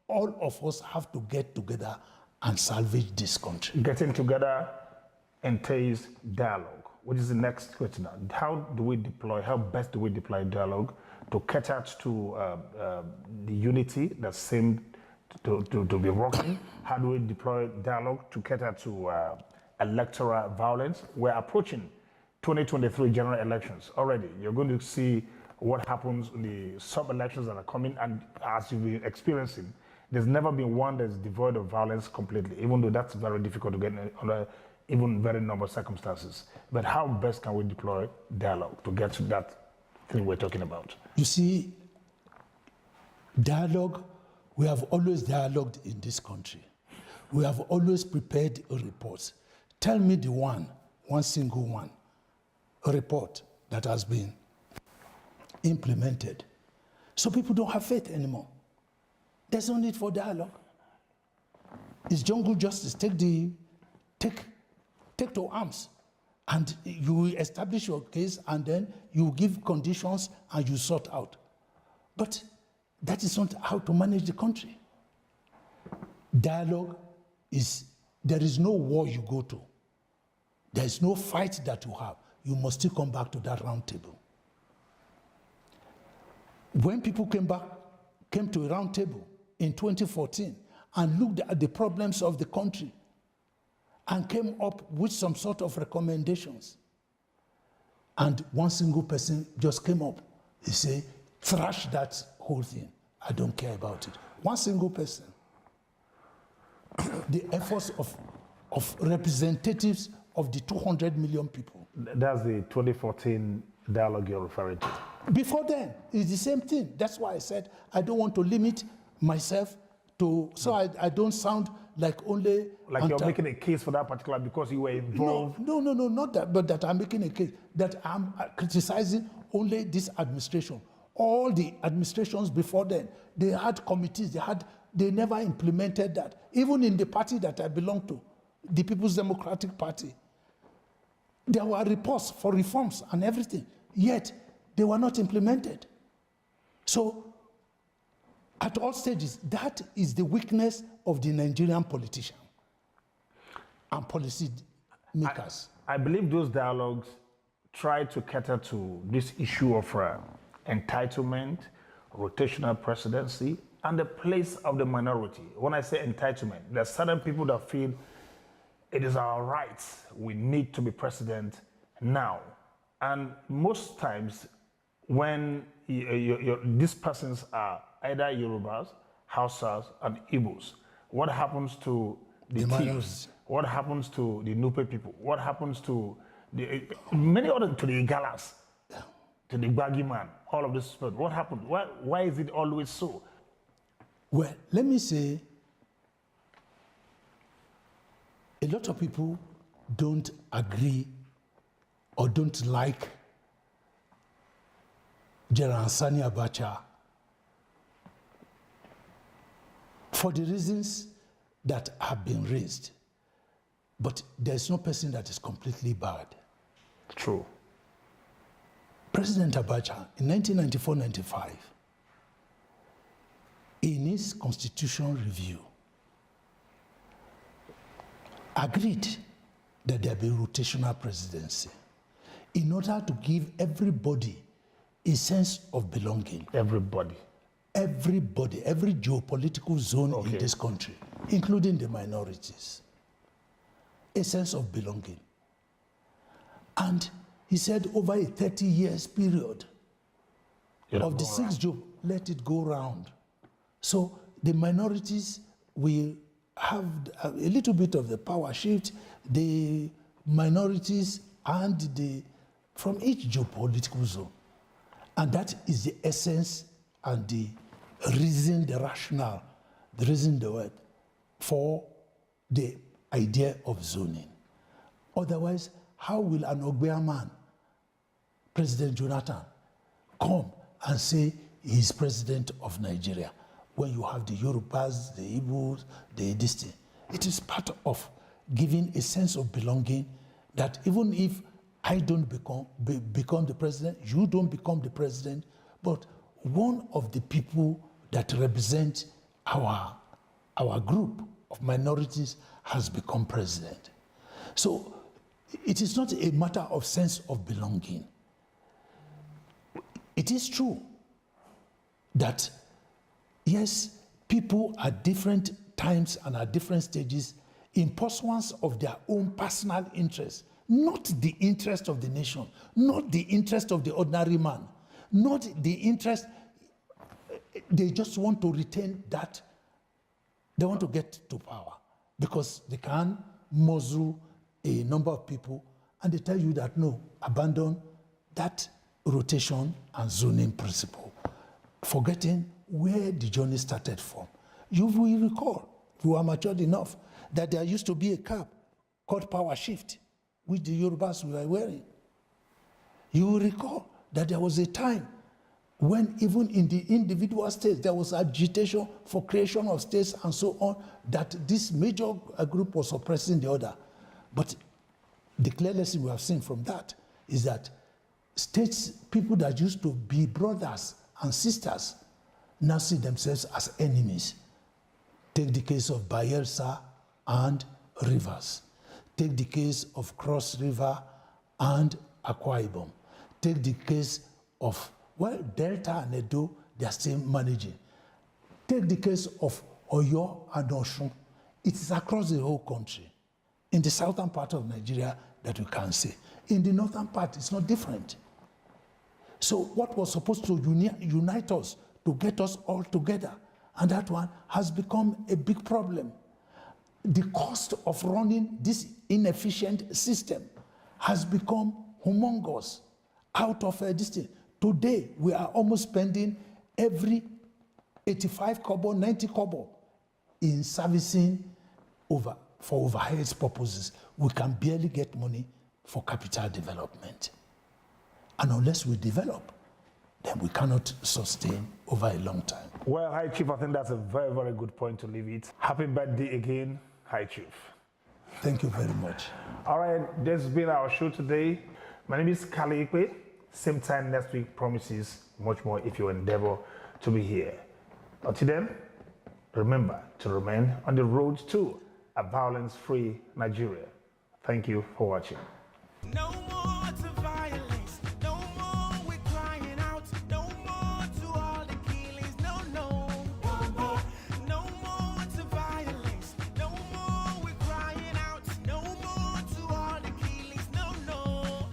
all of us have to get together and salvage this country. Getting together entails dialogue, which is the next question. How best do we deploy dialogue to cater to the unity that seemed to be working? How do we deploy dialogue to cater to electoral violence? We're approaching 2023 general elections already. You're going to see what happens in the sub-elections that are coming, and as you've been experiencing, there's never been one that's devoid of violence completely, even though that's very difficult to get under even very normal circumstances. But how best can we deploy dialogue to get to that thing we're talking about? You see, dialogue, we have always dialogued in this country. We have always prepared reports. Tell me the one single one, report that has been implemented. So people don't have faith anymore. There's no need for dialogue. It's jungle justice. Take to arms, and you establish your case, and then you give conditions and you sort out. But that is not how to manage the country. Dialogue is, there is no war you go to. There is no fight that you have. You must still come back to that round table. When people came to a round table in 2014 and looked at the problems of the country and came up with some sort of recommendations, and one single person just came up, he said, thrash that whole thing. I don't care about it. One single person. The efforts of representatives of the 200 million people. That's the 2014 dialogue you're referring to. Before then, it's the same thing. That's why I said I don't want to limit myself to, so I don't sound like only... Like you're making a case for that particular because you were involved? No, not that, but that I'm making a case, that I'm criticizing only this administration. All the administrations before then, they had committees, they never implemented that. Even in the party that I belong to, the People's Democratic Party, there were reports for reforms and everything, yet they were not implemented. So, at all stages, that is the weakness of the Nigerian politician and policy makers. I believe those dialogues try to cater to this issue of entitlement, rotational presidency, and the place of the minority. When I say entitlement, there are certain people that feel it is our rights, we need to be president now. And most times, when these persons are either Yorubas, Hausas, and Igbos, what happens to the Tigers? What happens to the Nupe people? What happens to many other, to the Igalas, to the Gbagi man, all of this? What happened? Why is it always so? Well, let me say, a lot of people don't agree or don't like General Sani Abacha for the reasons that have been raised. But there's no person that is completely bad. True. President Abacha, in 1994-95, in his constitutional review, agreed that there be rotational presidency in order to give everybody a sense of belonging. Everybody, every geopolitical zone in this country, including the minorities, a sense of belonging. And he said over a 30 years period of the six job, let it go round. So the minorities will have a little bit of the power shift, the minorities and from each geopolitical zone. And that is the essence and the reason, the rationale, the reason, the word for the idea of zoning. Otherwise, how will an Ogbea man, President Jonathan, come and say he's president of Nigeria when you have the Yorubas, the Igbos, this thing? It is part of giving a sense of belonging that even if I don't become the president, you don't become the president, but one of the people that represent our group of minorities has become president. So it is not a matter of sense of belonging. It is true that, yes, people at different times and at different stages in pursuance of their own personal interests, not the interest of the nation, not the interest of the ordinary man, not the interest, they just want to retain that. They want to get to power because they can muzzle a number of people and they tell you that no, abandon that rotation and zoning principle, forgetting where the journey started from. You will recall, if you are matured enough, that there used to be a cap called power shift, which the Yorubas were wearing. You will recall that there was a time when even in the individual states, there was agitation for creation of states and so on, that this major group was oppressing the other. But the clear lesson we have seen from that is that states, people that used to be brothers and sisters, now see themselves as enemies. Take the case of Bayelsa and Rivers. Take the case of Cross River and Akwa Ibom. Take the case of, well, Delta and Edo, they are still managing. Take the case of Oyo and Osun. It is across the whole country. In the southern part of Nigeria that we can see. In the northern part, it's not different. So what was supposed to unite us, to get us all together, and that one has become a big problem. The cost of running this inefficient system has become humongous out of this thing. Today, we are almost spending every 85 kobo, 90 kobo in servicing for overhead purposes. We can barely get money for capital development. And unless we develop, then we cannot sustain over a long time. Well, High Chief, I think that's a very, very good point to leave it. Happy birthday again, High Chief. Thank you very much. All right, this has been our show today. My name is Kali Ikwe. Same time next week promises much more if you endeavor to be here. Until then, remember to remain on the road to a violence-free Nigeria. Thank you for watching. No more to violence, no more we're crying out, no more to all the killings, no, no, no more, no more to violence, no more we're crying out, no more to all the killings, no, no,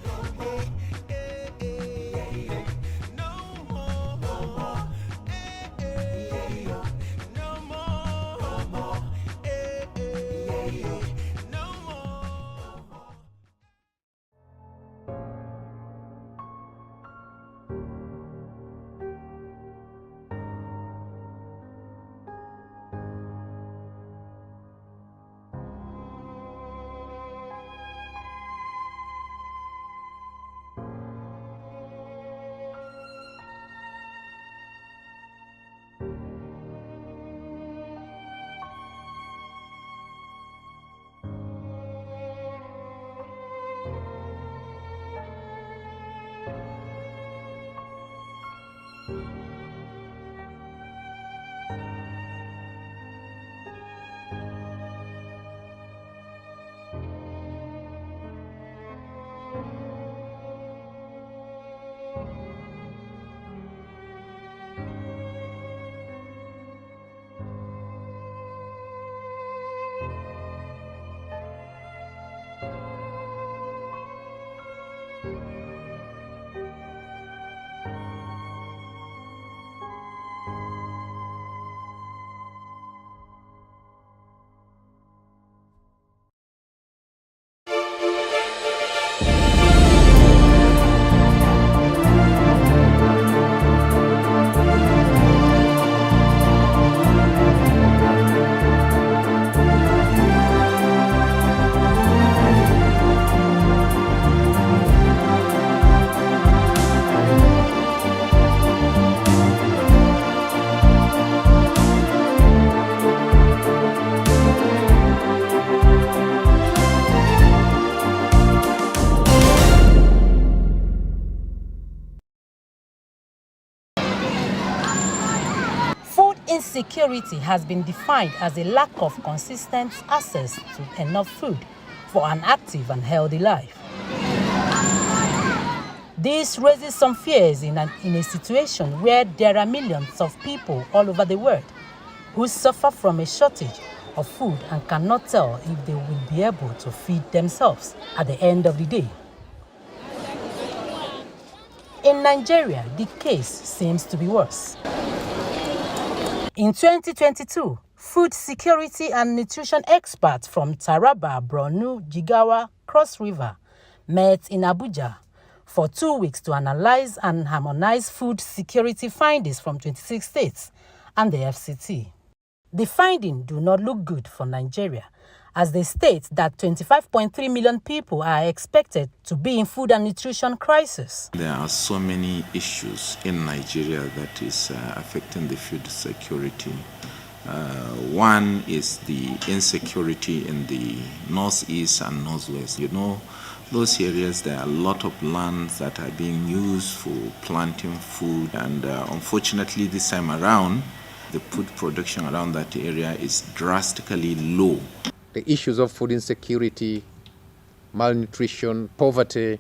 no more, no more, no more, no more. Insecurity has been defined as a lack of consistent access to enough food for an active and healthy life. This raises some fears in a situation where there are millions of people all over the world who suffer from a shortage of food and cannot tell if they will be able to feed themselves at the end of the day. In Nigeria, the case seems to be worse. In 2022, food security and nutrition experts from Taraba, Borno, Jigawa, Cross River met in Abuja for 2 weeks to analyze and harmonize food security findings from 26 states and the FCT. The findings do not look good for Nigeria, as they state that 25.3 million people are expected to be in food and nutrition crisis. There are so many issues in Nigeria that is affecting the food security. One is the insecurity in the northeast and northwest. You know, those areas, there are a lot of lands that are being used for planting food, and unfortunately this time around, the food production around that area is drastically low. The issues of food insecurity, malnutrition, poverty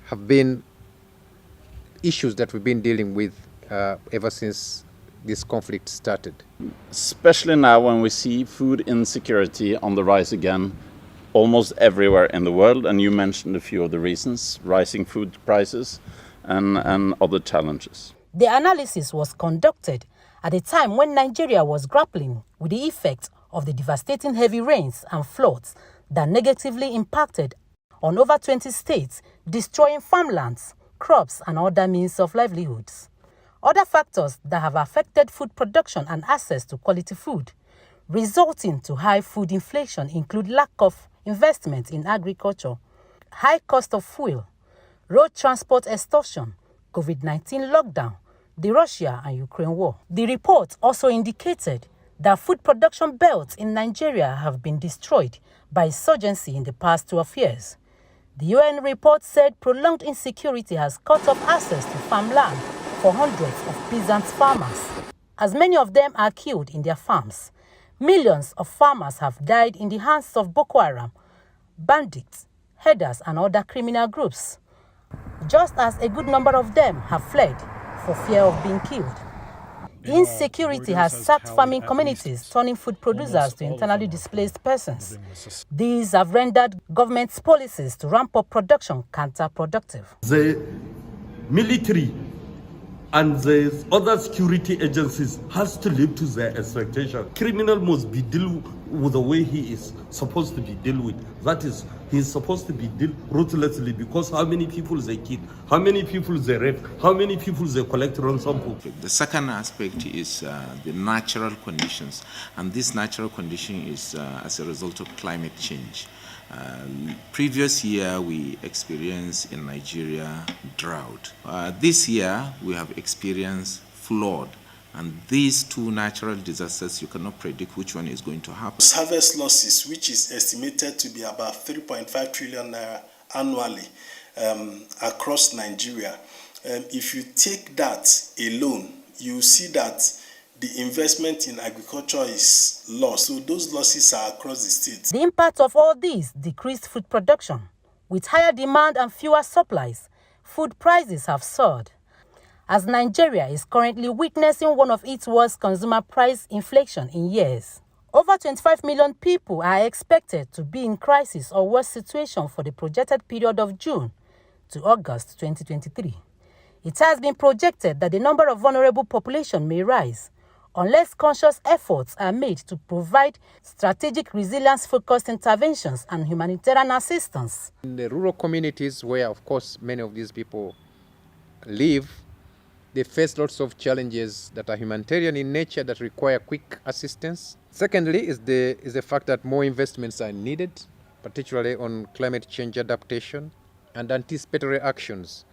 have been issues that we've been dealing with ever since this conflict started. Especially now when we see food insecurity on the rise again almost everywhere in the world, and you mentioned a few of the reasons: rising food prices and other challenges. The analysis was conducted at a time when Nigeria was grappling with the effects of the devastating heavy rains and floods that negatively impacted on over 20 states, destroying farmlands, crops, and other means of livelihoods. Other factors that have affected food production and access to quality food, resulting to high food inflation, include lack of investment in agriculture, high cost of fuel, road transport extortion, COVID-19 lockdown, the Russia and Ukraine war. The report also indicated that food production belts in Nigeria have been destroyed by insurgency in the past 12 years. The UN report said prolonged insecurity has cut off access to farmland for hundreds of peasant farmers, as many of them are killed in their farms. Millions of farmers have died in the hands of Boko Haram, bandits, herders, and other criminal groups, just as a good number of them have fled for fear of being killed. Insecurity has sacked farming communities, turning food producers to internally displaced persons. These have rendered government's policies to ramp up production counterproductive. The military and the other security agencies has to live to their expectation. Criminal must be dealt with the way he is supposed to be dealt with. That is, he is supposed to be dealt ruthlessly, because how many people they kill, how many people they rape, how many people they collect ransom for. The second aspect is the natural conditions, and this natural condition is as a result of climate change. Previous year we experienced in Nigeria drought. This year we have experienced flood, and these two natural disasters, you cannot predict which one is going to happen. Harvest losses, which is estimated to be about 3.5 trillion naira annually across Nigeria. If you take that alone, you see that the investment in agriculture is lost. So those losses are across the state. The impact of all these decreased food production. With higher demand and fewer supplies, food prices have soared, as Nigeria is currently witnessing one of its worst consumer price inflation in years. Over 25 million people are expected to be in crisis or worse situation for the projected period of June to August 2023. It has been projected that the number of vulnerable population may rise unless conscious efforts are made to provide strategic resilience-focused interventions and humanitarian assistance. In the rural communities where, of course, many of these people live, they face lots of challenges that are humanitarian in nature that require quick assistance. Secondly is the fact that more investments are needed, particularly on climate change adaptation and anticipatory actions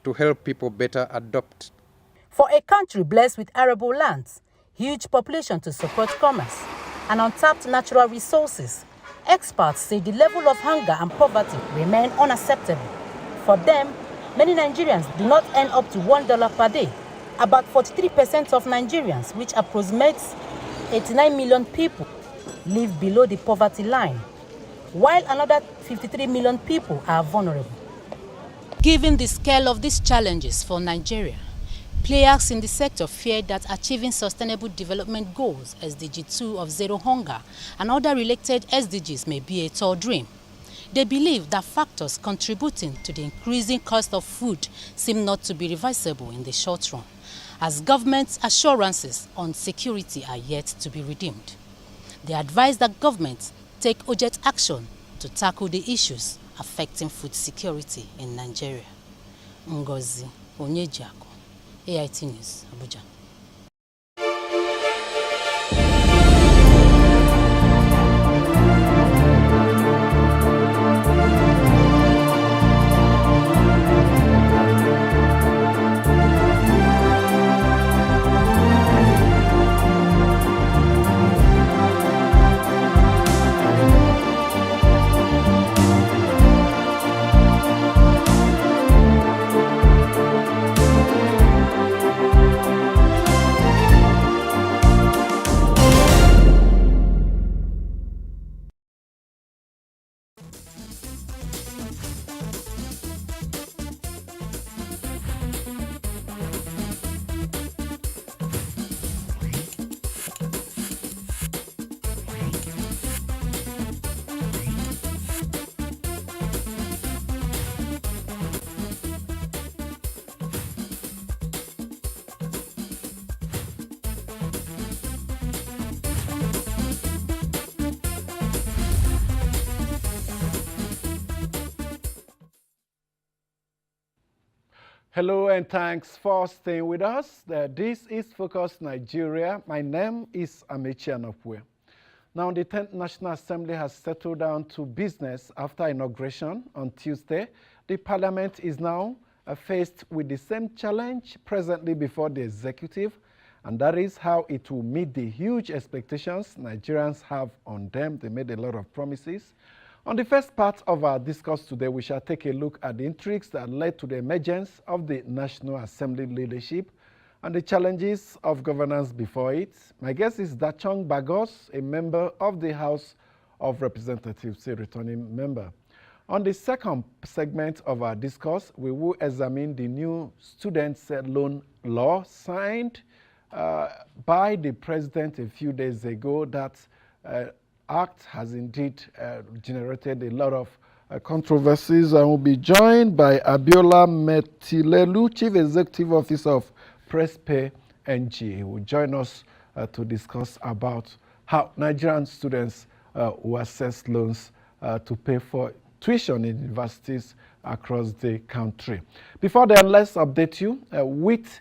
to help people better adopt. For a country blessed with arable lands, huge population to support commerce, and untapped natural resources, experts say the level of hunger and poverty remain unacceptable. For them, many Nigerians do not earn up to $1 per day. About 43% of Nigerians, which approximates 89 million people, live below the poverty line, while another 53 million people are vulnerable. Given the scale of these challenges for Nigeria, players in the sector fear that achieving Sustainable Development Goals, SDG 2 of zero hunger, and other related SDGs may be a tall dream. They believe that factors contributing to the increasing cost of food seem not to be reversible in the short run, as government assurances on security are yet to be redeemed. They advise that government take urgent action to tackle the issues affecting food security in Nigeria. Ngozi Onyejiako, AIT News, Abuja. Hello and thanks for staying with us. This is Focus Nigeria. My name is Amechi Anopwe. Now, the 10th National Assembly has settled down to business after inauguration on Tuesday. The Parliament is now faced with the same challenge presently before the executive, and that is how it will meet the huge expectations Nigerians have on them. They made a lot of promises. On the first part of our discourse today, we shall take a look at the intrigues that led to the emergence of the National Assembly leadership and the challenges of governance before it. My guest is Dachong Bagos, a member of the House of Representatives, a returning member. On the second segment of our discourse, we will examine the new students' loan law signed by the president a few days ago. That act has indeed generated a lot of controversies. I will be joined by Abiola Metilelu, Chief Executive Officer of PressPay NG. He will join us to discuss about how Nigerian students who access loans to pay for tuition in universities across the country. Before then, let's update you with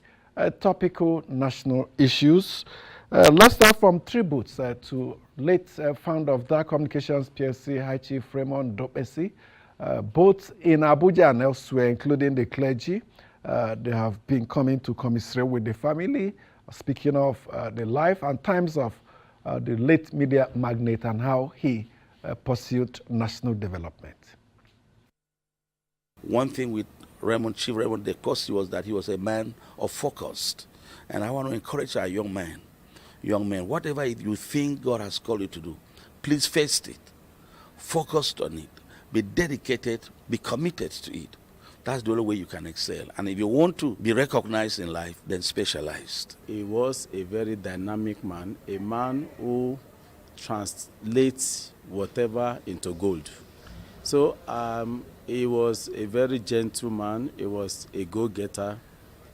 topical national issues. Let's start from tributes to late founder of DAAR Communications PLC, High Chief Raymond Dopesi, both in Abuja and elsewhere, including the clergy. They have been coming to commiserate with the family, speaking of the life and times of the late media magnate and how he pursued national development. One thing with Chief Raymond Dopesi was that he was a man of focus. And I want to encourage our young men, whatever you think God has called you to do, please face it. Focus on it. Be dedicated. Be committed to it. That's the only way you can excel. And if you want to be recognized in life, then specialized. He was a very dynamic man, a man who translates whatever into gold. So he was a very gentle man. He was a go-getter.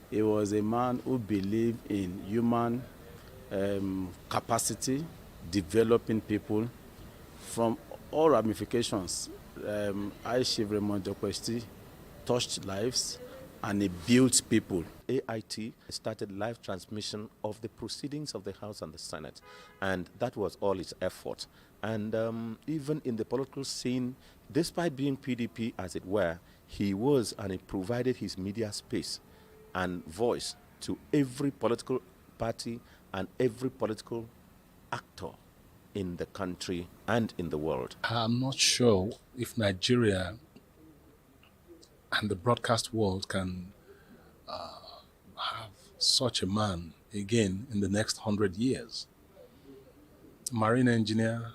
He was a man who believed in human capacity, developing people from all ramifications. I, Chief Raymond Dopesi, touched lives and he built people. AIT started live transmission of the proceedings of the House and the Senate, and that was all its effort. And even in the political scene, despite being PDP as it were, he was and he provided his media space and voice to every political party and every political actor in the country and in the world. I'm not sure if Nigeria and the broadcast world can have such a man again in the next 100 years. Marine engineer,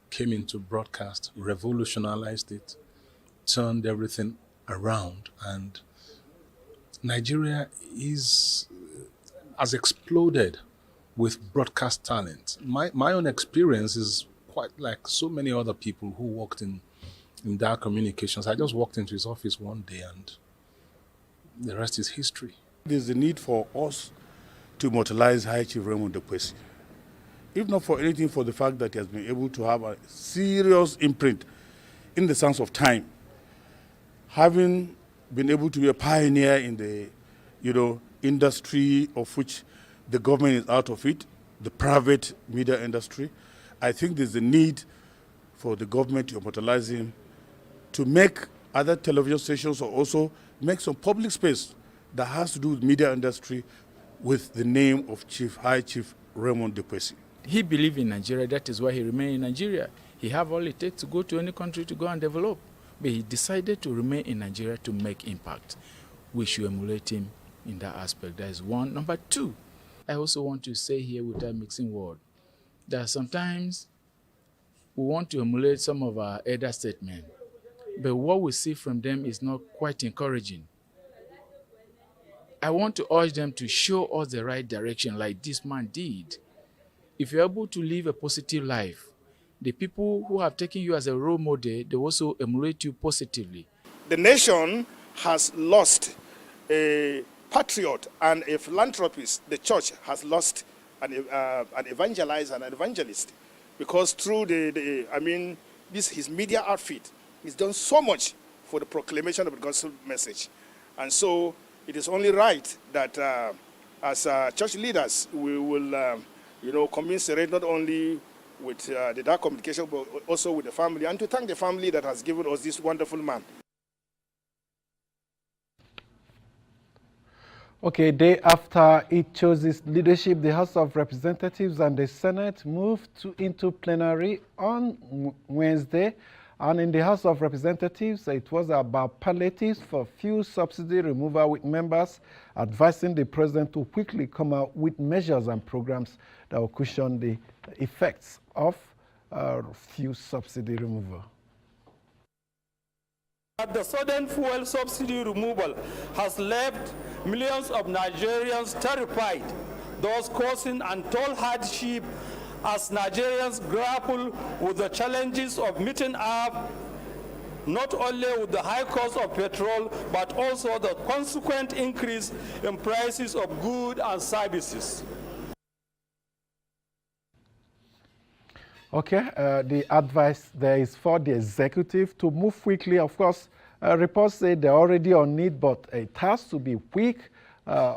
came into broadcast, revolutionized it, turned everything around, and Nigeria has exploded with broadcast talent. My own experience is quite like so many other people who worked in DAAR Communications. I just walked into his office one day and the rest is history. There's a need for us to immortalize High Chief Raymond Dopesi. If not for anything, for the fact that he has been able to have a serious imprint in the sense of time. Having been able to be a pioneer in the industry of which the government is out of it, the private media industry, I think there's a need for the government to immortalize him, to make other television stations or also make some public space that has to do with media industry with the name of High Chief Raymond Dopesi. He believed in Nigeria, that is why he remained in Nigeria. He have all it takes to go to any country to go and develop. But he decided to remain in Nigeria to make impact. We should emulate him in that aspect. That is one. Number two, I also want to say here without mixing words, that sometimes we want to emulate some of our elder statesmen, but what we see from them is not quite encouraging. I want to urge them to show us the right direction like this man did. If you're able to live a positive life, the people who have taken you as a role model, they also emulate you positively. The nation has lost a patriot and a philanthropist. The church has lost an evangelizer and an evangelist, because through his media outfit, he's done so much for the proclamation of the gospel message. And so it is only right that as church leaders, we will, commiserate not only with the DAAR communication, but also with the family, and to thank the family that has given us this wonderful man. Okay, day after it chose its leadership, the House of Representatives and the Senate moved into plenary on Wednesday. And in the House of Representatives, it was about palliatives for fuel subsidy removal, with members advising the president to quickly come out with measures and programs that will cushion the effects of fuel subsidy removal. The sudden fuel subsidy removal has left millions of Nigerians terrified, thus causing untold hardship as Nigerians grapple with the challenges of meeting up not only with the high cost of petrol, but also the consequent increase in prices of goods and services. Okay, the advice there is for the executive to move quickly. Of course, reports say they're already on it, but it has to be quick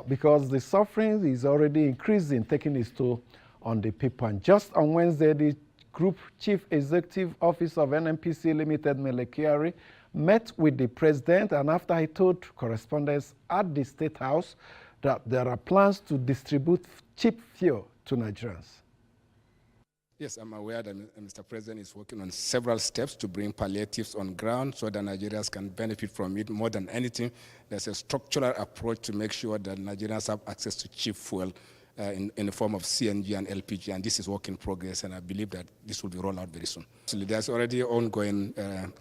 because the suffering is already increasing, taking its toll on the people. And just on Wednesday, the Group Chief Executive Office of NNPC Limited, Melekari, met with the president, and after he told correspondents at the State House that there are plans to distribute cheap fuel to Nigerians. Yes, I'm aware that Mr. President is working on several steps to bring palliatives on ground so that Nigerians can benefit from it. More than anything, there's a structural approach to make sure that Nigerians have access to cheap fuel in the form of CNG and LPG, and this is work in progress, and I believe that this will be rolled out very soon. So there's already ongoing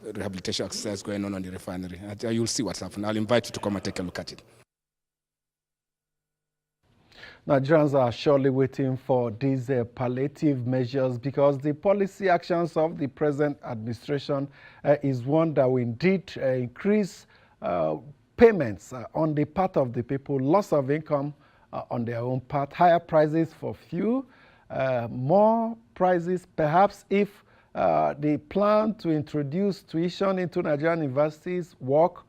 rehabilitation exercise going on the refinery. You'll see what's happening. I'll invite you to come and take a look at it. Nigerians are surely waiting for these palliative measures because the policy actions of the present administration is one that will indeed increase payments on the part of the people, loss of income on their own part, higher prices for fuel, more prices perhaps if the plan to introduce tuition into Nigerian universities work,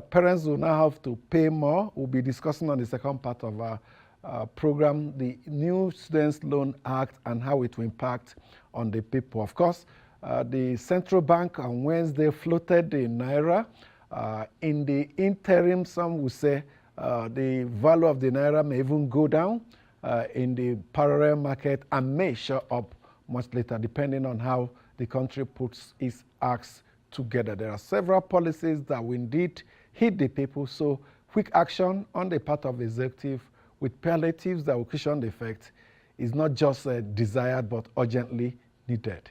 parents will now have to pay more. We'll be discussing on the second part of our program, the new Students' Loan Act and how it will impact on the people. Of course, the central bank on Wednesday floated the Naira. In the interim, some will say the value of the Naira may even go down in the parallel market and may show up much later, depending on how the country puts its acts together. There are several policies that will indeed hit the people, so quick action on the part of the executive with palliatives that will cushion the effect is not just desired but urgently needed.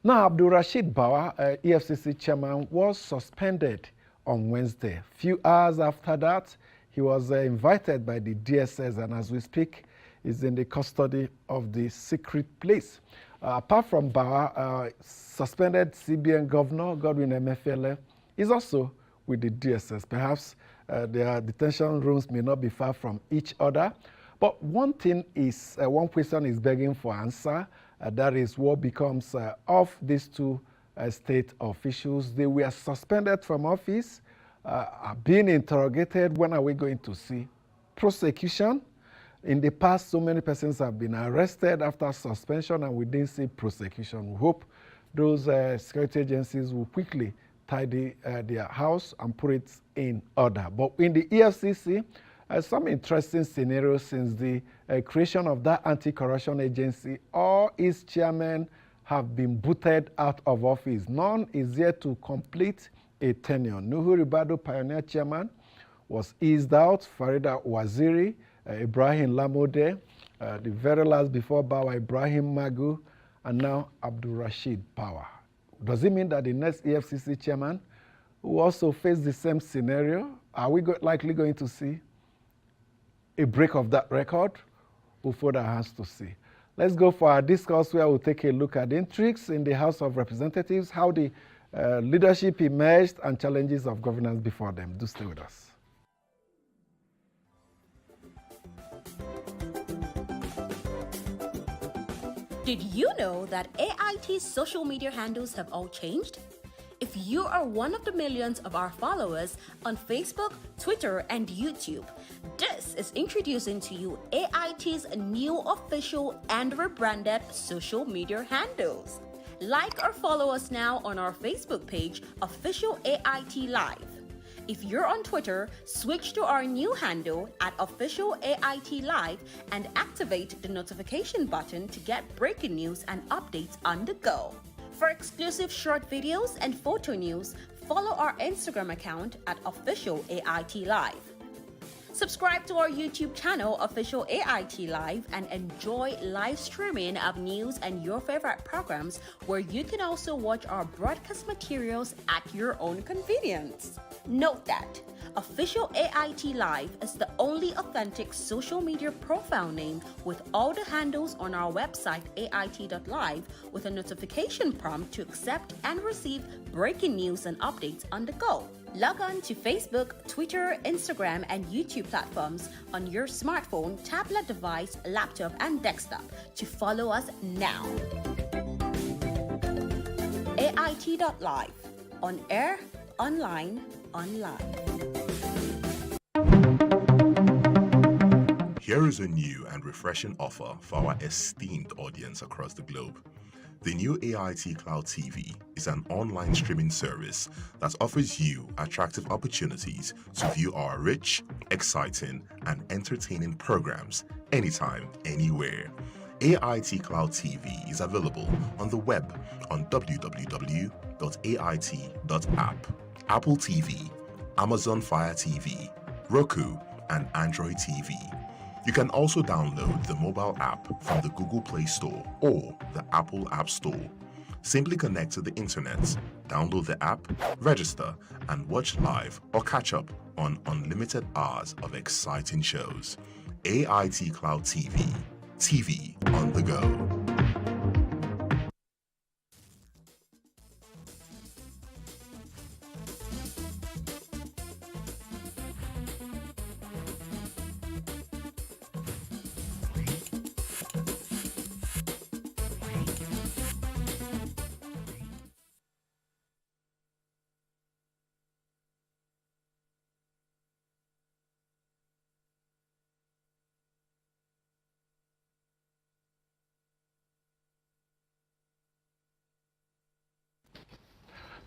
Now, Abdul Rashid Bawa, EFCC chairman, was suspended on Wednesday. A few hours after that, he was invited by the DSS, and as we speak, is in the custody of the secret police. Apart from Bawa, suspended CBN Governor Godwin Emefiele is also with the DSS. Perhaps their detention rooms may not be far from each other, but one thing is, one question is begging for answer. That is what becomes of these two state officials. They were suspended from office, are being interrogated. When are we going to see prosecution? In the past, so many persons have been arrested after suspension and we didn't see prosecution. We hope those security agencies will quickly tidy their house and put it in order. But in the EFCC, some interesting scenarios since the creation of that anti-corruption agency, all its chairmen have been booted out of office. None is yet to complete a tenure. Nuhu Ribadu, pioneer chairman, was eased out. Farida Waziri, Ibrahim Lamode, the very last before Bawa, Ibrahim Magu, and now Abdul Rashid Bawa. Does it mean that the next EFCC chairman will also face the same scenario? Are we likely going to see a break of that record? We'll put our hands to see. Let's go for our discourse where we'll take a look at intrigues in the House of Representatives, how the leadership emerged, and challenges of governance before them. Do stay with us. Did you know that AIT's social media handles have all changed? If you are one of the millions of our followers on Facebook, Twitter, and YouTube, this is introducing to you AIT's new official and rebranded social media handles. Like or follow us now on our Facebook page, Official AIT Live. If you're on Twitter, switch to our new handle at Official AIT Live and activate the notification button to get breaking news and updates on the go. For exclusive short videos and photo news, follow our Instagram account at Official AIT Live. Subscribe to our YouTube channel, Official AIT Live, and enjoy live streaming of news and your favorite programs, where you can also watch our broadcast materials at your own convenience. Note that Official AIT Live is the only authentic social media profile name with all the handles on our website ait.live, with a notification prompt to accept and receive breaking news and updates on the go. Log on to Facebook, Twitter, Instagram, and YouTube platforms on your smartphone, tablet device, laptop, and desktop to follow us now. AIT.live. On air, online, online. Here is a new and refreshing offer for our esteemed audience across the globe. The new AIT Cloud TV is an online streaming service that offers you attractive opportunities to view our rich, exciting, and entertaining programs anytime, anywhere. AIT Cloud TV is available on the web on www.ait.app, Apple TV, Amazon Fire TV, Roku, and Android TV. You can also download the mobile app from the Google Play Store or the Apple App Store. Simply connect to the internet, download the app, register, and watch live or catch up on unlimited hours of exciting shows. AIT Cloud TV. TV on the go.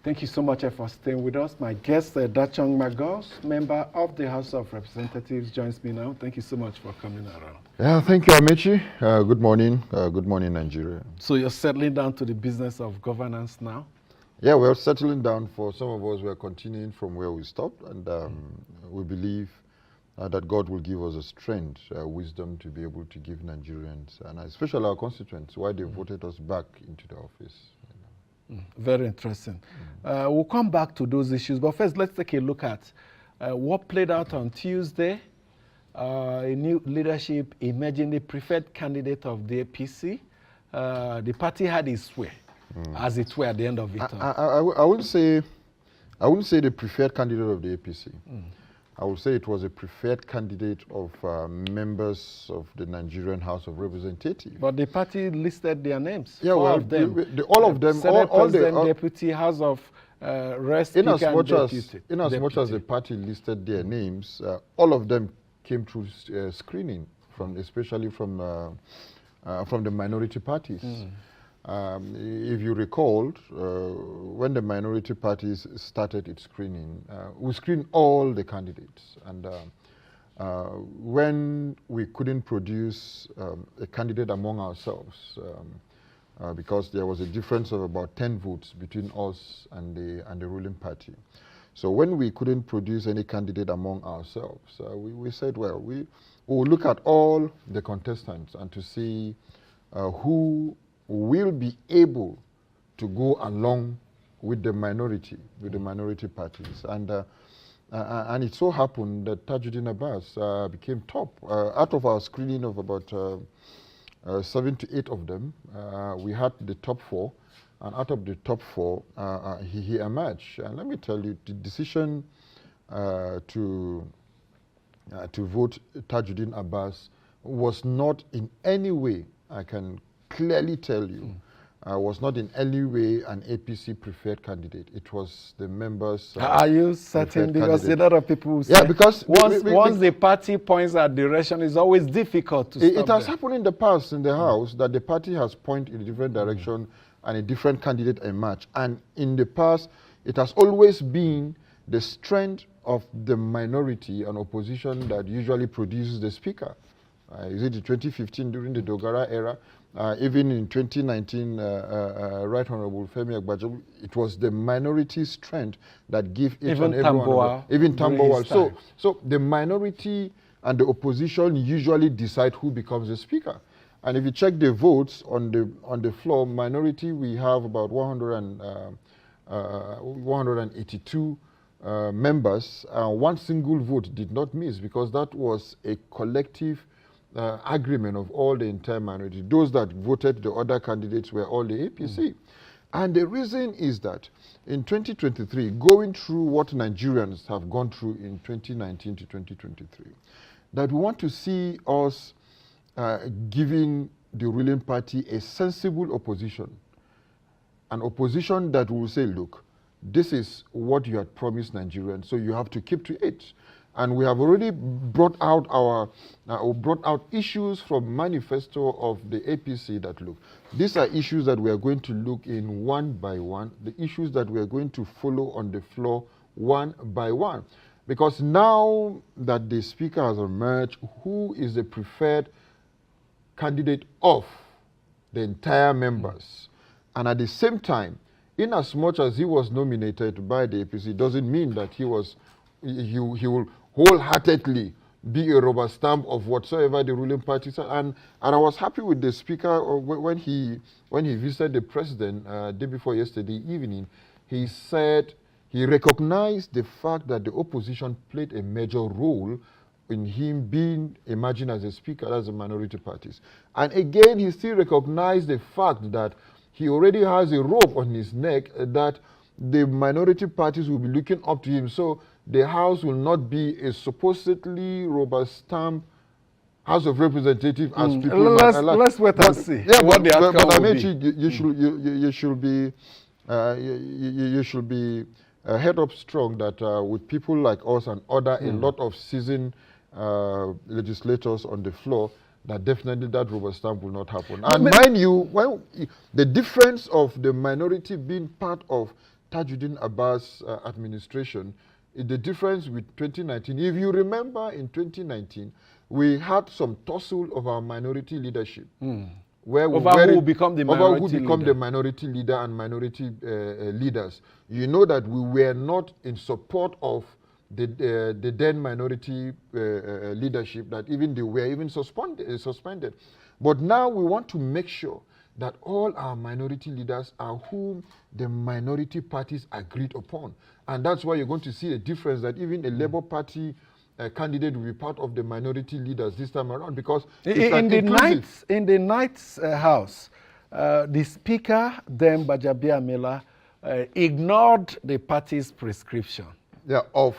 Thank you so much for staying with us. My guest, Dachong Magos, member of the House of Representatives, joins me now. Thank you so much for coming around. Yeah, thank you, Amechi. Good morning. Good morning, Nigeria. So you're settling down to the business of governance now? Yeah, we're settling down. For some of us, we're continuing from where we stopped, and we believe that God will give us a strength, wisdom to be able to give Nigerians, and especially our constituents, why they voted us back into the office. Very interesting. We'll come back to those issues, but first let's take a look at what played out on Tuesday. A new leadership emerging, the preferred candidate of the APC. The party had its way, as it were, at the end of it. I wouldn't say the preferred candidate of the APC. I would say it was a preferred candidate of members of the Nigerian House of Representatives. But the party listed their names. Yeah, all of them. All of them. Senate all President, the Deputy, House of Rest, in as Speaker, much and as Deputy. in as much as the party listed their names, all of them came through screening, especially from the minority parties. If you recall, when the minority parties started its screening, we screened all the candidates. And when we couldn't produce a candidate among ourselves, because there was a difference of about 10 votes between us and the ruling party. So when we couldn't produce any candidate among ourselves, we said, well, we will look at all the contestants and to see who will be able to go along with the minority parties. And it so happened that Tajuddin Abbas became top. Out of our screening of about 7 to 8 of them, we had the top 4. And out of the top 4, he emerged. And let me tell you, the decision to vote Tajuddin Abbas was not in any way, I can clearly tell you, was not in any way an APC preferred candidate. It was the members. Are you certain? Because candidate. a lot of people say, yeah, because once the party points at direction, it's always difficult to stop it has there. happened in the past in the House that the party has pointed in a different direction and a different candidate emerged. And in the past, it has always been the strength of the minority and opposition that usually produces the speaker. Is it in 2015 during the Dogara era? Even in 2019, Right Honorable Femi Agbajo, it was the minority strength that gave each Even and every one. Even Tamboa. So the minority and the opposition usually decide who becomes the speaker. And if you check the votes on the floor, minority, we have about 182 members. One single vote did not miss because that was a collective agreement of all the entire minority. Those that voted the other candidates were all the APC. And the reason is that in 2023, going through what Nigerians have gone through in 2019 to 2023, that we want to see us giving the ruling party a sensible opposition, an opposition that will say, look, this is what you had promised Nigerians, so you have to keep to it. And we have already brought out issues from manifesto of the APC that look, these are issues that we are going to look in one by one, the issues that we are going to follow on the floor one by one. Because now that the speaker has emerged, who is the preferred candidate of the entire members? And at the same time, in as much as he was nominated by the APC, doesn't mean that he will wholeheartedly be a rubber stamp of whatsoever the ruling party said. And I was happy with the speaker when he visited the president day before yesterday evening. He said he recognized the fact that the opposition played a major role in him being emerging as a speaker as the minority parties. And again, he still recognized the fact that he already has a rope on his neck that the minority parties will be looking up to him. So the House will not be a supposedly rubber stamp House of Representatives as people. Let's wait and see. Yeah, what the outcome will be. You should be head up strong that with people like us and a lot of seasoned legislators on the floor, that definitely that rubber stamp will not happen. And mind you, the difference of the minority being part of Tajuddin Abbas' administration, the difference with 2019, if you remember in 2019, we had some tussle of our minority leadership. Where who will become the minority leader and minority leaders. You know that we were not in support of the then minority leadership, that even they were even suspended. But now we want to make sure that all our minority leaders are whom the minority parties agreed upon. And that's why you're going to see a difference that even a Labour Party candidate will be part of the minority leaders this time around, because in the ninth house, the speaker, then Bajabiamila, ignored the party's prescription. Yeah, of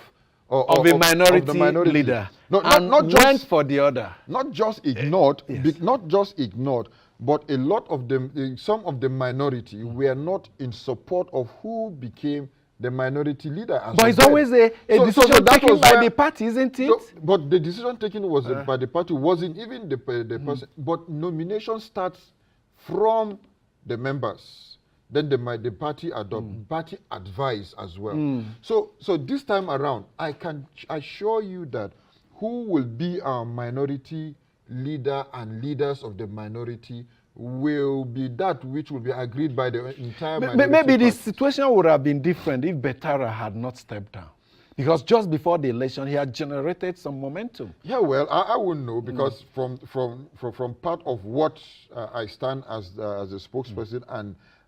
a minority leader, not just went for the other. Not just ignored, not just ignored, but a lot of them, some of the minority were not in support of who became the minority leader. But it's always a decision taken by the party, isn't it? But the decision taken was by the party, wasn't even the person. But nomination starts from the members. Then the party adopt, party advise as well. So this time around, I can assure you that who will be our minority leader and leaders of the minority will be that which will be agreed by the entire minority. Maybe the situation would have been different if Betara had not stepped down. Because just before the election, he had generated some momentum. Yeah, well, I wouldn't know, because from part of what I stand as a spokesperson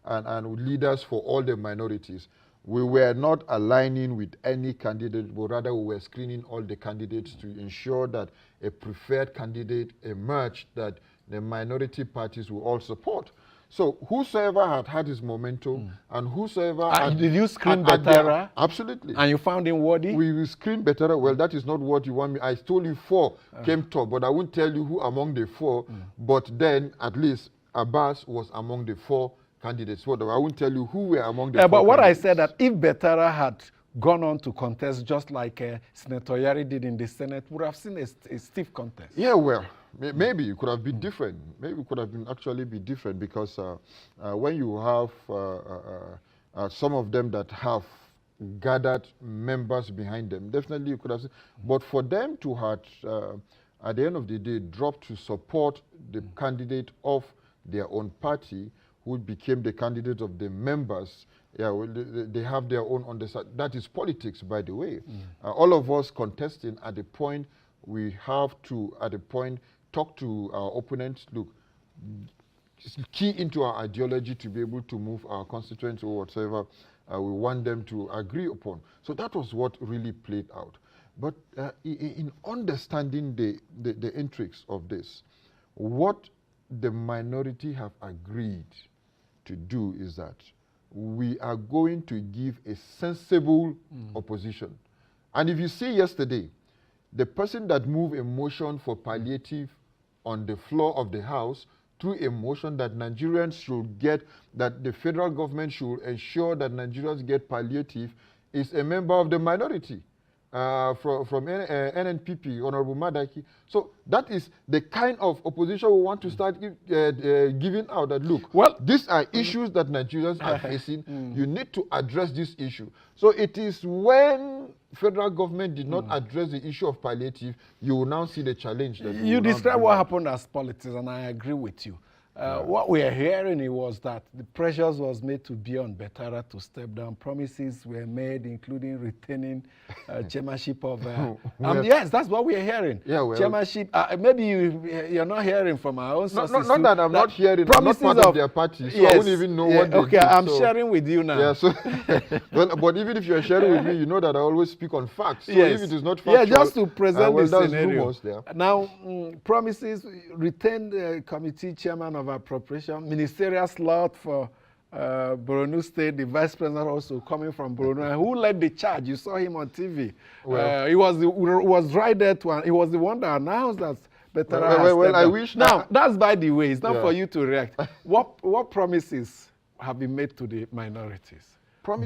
and leaders for all the minorities, we were not aligning with any candidate, but rather we were screening all the candidates to ensure that a preferred candidate emerged that the minority parties will all support. So whosoever had his momentum and whosoever did you screen Betara? Absolutely. And you found him worthy? We screened Betara. Well, that is not what you want me. I told you 4 came top, but I won't tell you who among the 4. But then at least Abbas was among the 4 candidates. What I won't tell you who were among the. Yeah, but what candidates. I said that if Betara had gone on to contest just like Senator Yari did in the Senate, would have seen a stiff contest. Yeah, well, maybe it could have been different. Maybe it could have been actually be different because when you have some of them that have gathered members behind them, definitely you could have seen. But for them to have, at the end of the day, dropped to support the candidate of their own party, who became the candidate of the members, yeah, well, they have their own understanding. That is politics, by the way. All of us contesting at the point, we have to, at the point, talk to our opponents, look, key into our ideology to be able to move our constituents or whatever we want them to agree upon. So that was what really played out. But in understanding the intrigues of this, what the minority have agreed to do is that we are going to give a sensible opposition. And if you see yesterday, the person that moved a motion for palliative on the floor of the House through a motion that Nigerians should get, that the federal government should ensure that Nigerians get palliative, is a member of the minority from NNPP, Honorable Madaki. So that is the kind of opposition we want to start giving out, that look, well, these are issues that Nigerians are facing. You need to address this issue. So it is when federal government did not address the issue of palliative, you will now see the challenge. That you describe what happened as politics, and I agree with you. What we are hearing was that the pressures was made to be on Betara to step down. Promises were made, including retaining chairmanship of. Yes, that's what we are hearing. Yeah, well, chairmanship. Maybe you're not hearing from our own sources. Not that I'm not hearing. I'm not part of their party, so I wouldn't even know what they Okay, did, I'm sharing with you now. Yeah, so well, but even if you're sharing with me, you know that I always speak on facts. So yes. if it is not factual, just to present the scenario. Rumors there. Now, promises, retained committee chairman of appropriation, ministerial slot for Borno State, the vice president also coming from Borno. And who led the charge? You saw him on TV. Well, he was right there to, he was the one that announced that Betara I wish. Now, that's by the way, it's not for you to react. What promises have been made to the minorities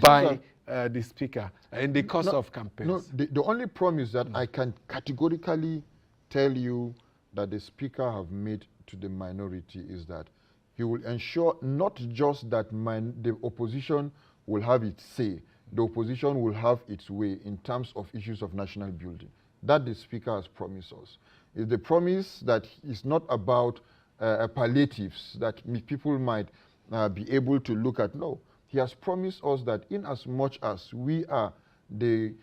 by the speaker in the course of campaigns? No, the only promise that I can categorically tell you that the speaker have made to the minority is that he will ensure not just that the opposition will have its say, the opposition will have its way in terms of issues of national building. That the speaker has promised us. It's the promise that it's not about palliatives that people might be able to look at. No, he has promised us that in as much as we are the,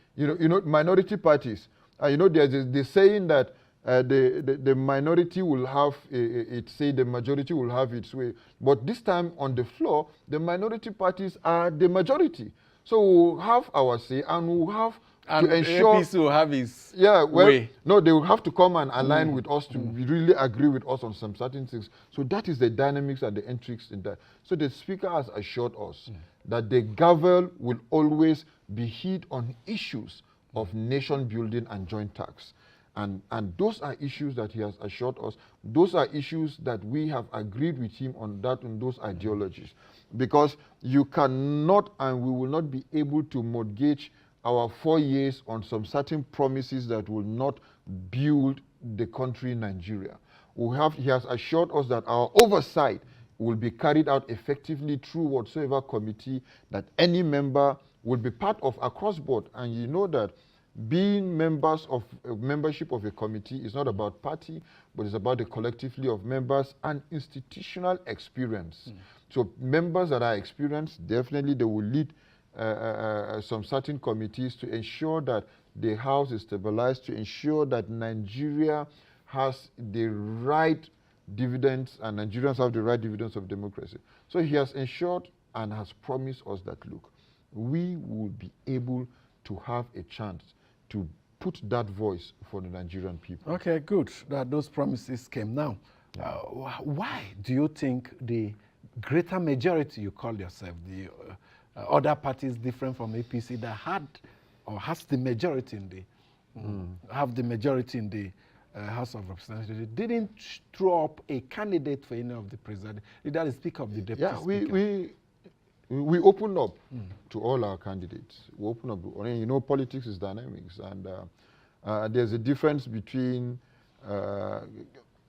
minority parties, there's the saying that the minority will have its say, the majority will have its way. But this time on the floor, the minority parties are the majority. So we'll have our say, and we'll have to ensure... APC will have his way. No, they will have to come and align with us to really agree with us on some certain things. So that is the dynamics and the intrigues in that. So the speaker has assured us that the gavel will always be hit on issues of nation building and joint tax. And those are issues that he has assured us. Those are issues that we have agreed with him on those ideologies. Because you cannot and we will not be able to mortgage our 4 years on some certain promises that will not build the country Nigeria. He has assured us that our oversight will be carried out effectively through whatsoever committee that any member will be part of across board. And you know that being membership of a committee is not about party, but it's about the collectively of members and institutional experience. So members that are experienced, definitely they will lead some certain committees to ensure that the house is stabilized, to ensure that Nigeria has the right dividends and Nigerians have the right dividends of democracy. So he has ensured and has promised us that, look, we will be able to have a chance to put that voice for the Nigerian people. Okay, good that those promises came. Now, why do you think the greater majority, you call yourself, the other parties different from APC that had or has the majority in the have the majority in the House of Representatives didn't throw up a candidate for any of the president. That is Speaker of the Deputy Speaker. We open up to all our candidates. We open up. You know, politics is dynamics, and there's a difference between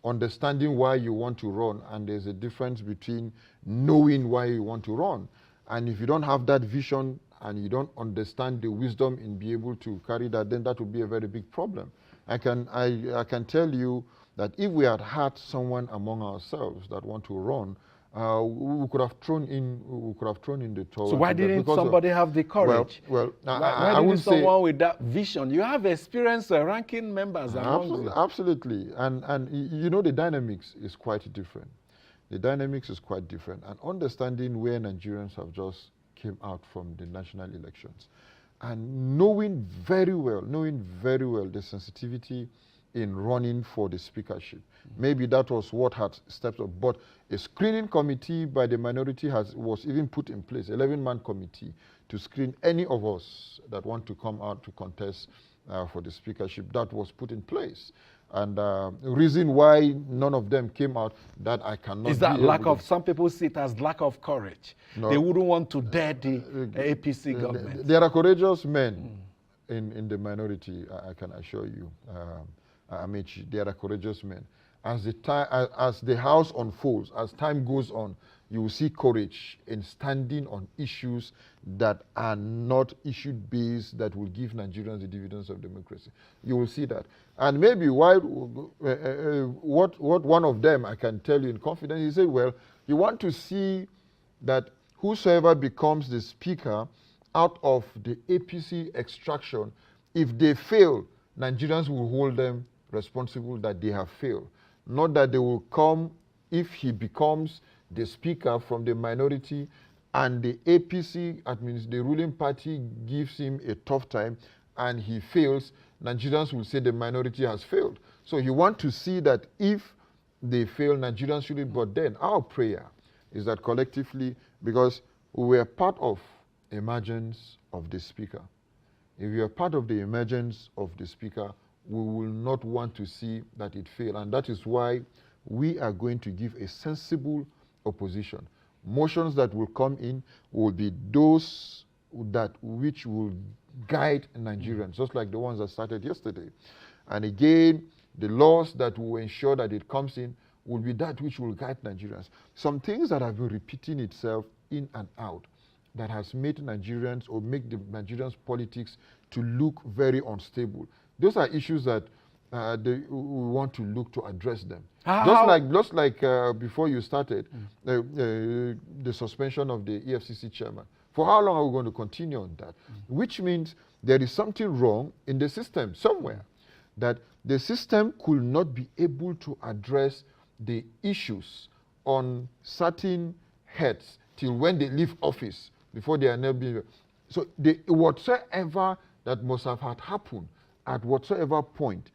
understanding why you want to run, and there's a difference between knowing why you want to run. And if you don't have that vision and you don't understand the wisdom in being able to carry that, then that would be a very big problem. I can tell you that if we had someone among ourselves that want to run, we could have thrown in the towel. So why didn't somebody have the courage? Why didn't someone with that vision? You have experience ranking members among you. Absolutely, and you know the dynamics is quite different. The dynamics is quite different, and understanding where Nigerians have just came out from the national elections, and knowing very well the sensitivity in running for the speakership. Maybe that was what had stepped up, but a screening committee by the minority was even put in place, 11-man committee, to screen any of us that want to come out to contest for the speakership. That was put in place. And the reason why none of them came out, that I cannot. Is that lack of, some people see it as lack of courage. No. They wouldn't want to dare the APC government. There are courageous men in the minority, I can assure you. Amici, there are courageous men. As the house unfolds, as time goes on, you will see courage in standing on issues that are not issue-based, that will give Nigerians the dividends of democracy. You will see that. And maybe what one of them, I can tell you in confidence, he said, well, you want to see that whosoever becomes the speaker out of the APC extraction, if they fail, Nigerians will hold them responsible that they have failed. Not that they will come if he becomes the speaker from the minority and the APC, the ruling party, gives him a tough time and he fails, Nigerians will say the minority has failed. So you want to see that if they fail, Nigerians shouldn't. But then our prayer is that collectively, because we are part of emergence of the speaker. If we are part of the emergence of the speaker, we will not want to see that it fail. And that is why we are going to give a sensible opposition. Motions that will come in will be those which will guide Nigerians, just like the ones that started yesterday. And again, the laws that will ensure that it comes in will be that which will guide Nigerians. Some things that have been repeating itself in and out that has made Nigerians, or make the Nigerians' politics to look very unstable. Those are issues that we want to look to address them. Just like before you started, the suspension of the EFCC chairman. For how long are we going to continue on that? Which means there is something wrong in the system somewhere, that the system could not be able to address the issues on certain heads till when they leave office, before they are not being. So whatsoever that must have had happened at whatsoever point,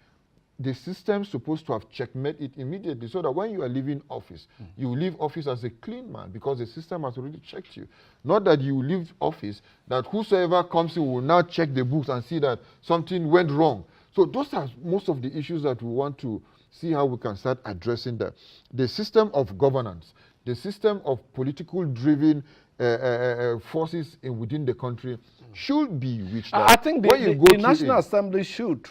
the system is supposed to have checkmate it immediately, so that when you are leaving office, you leave office as a clean man, because the system has already checked you. Not that you leave office, that whosoever comes in will now check the books and see that something went wrong. So those are most of the issues that we want to see how we can start addressing that. The system of governance, the system of political driven forces within the country should be reached. I think the National Assembly should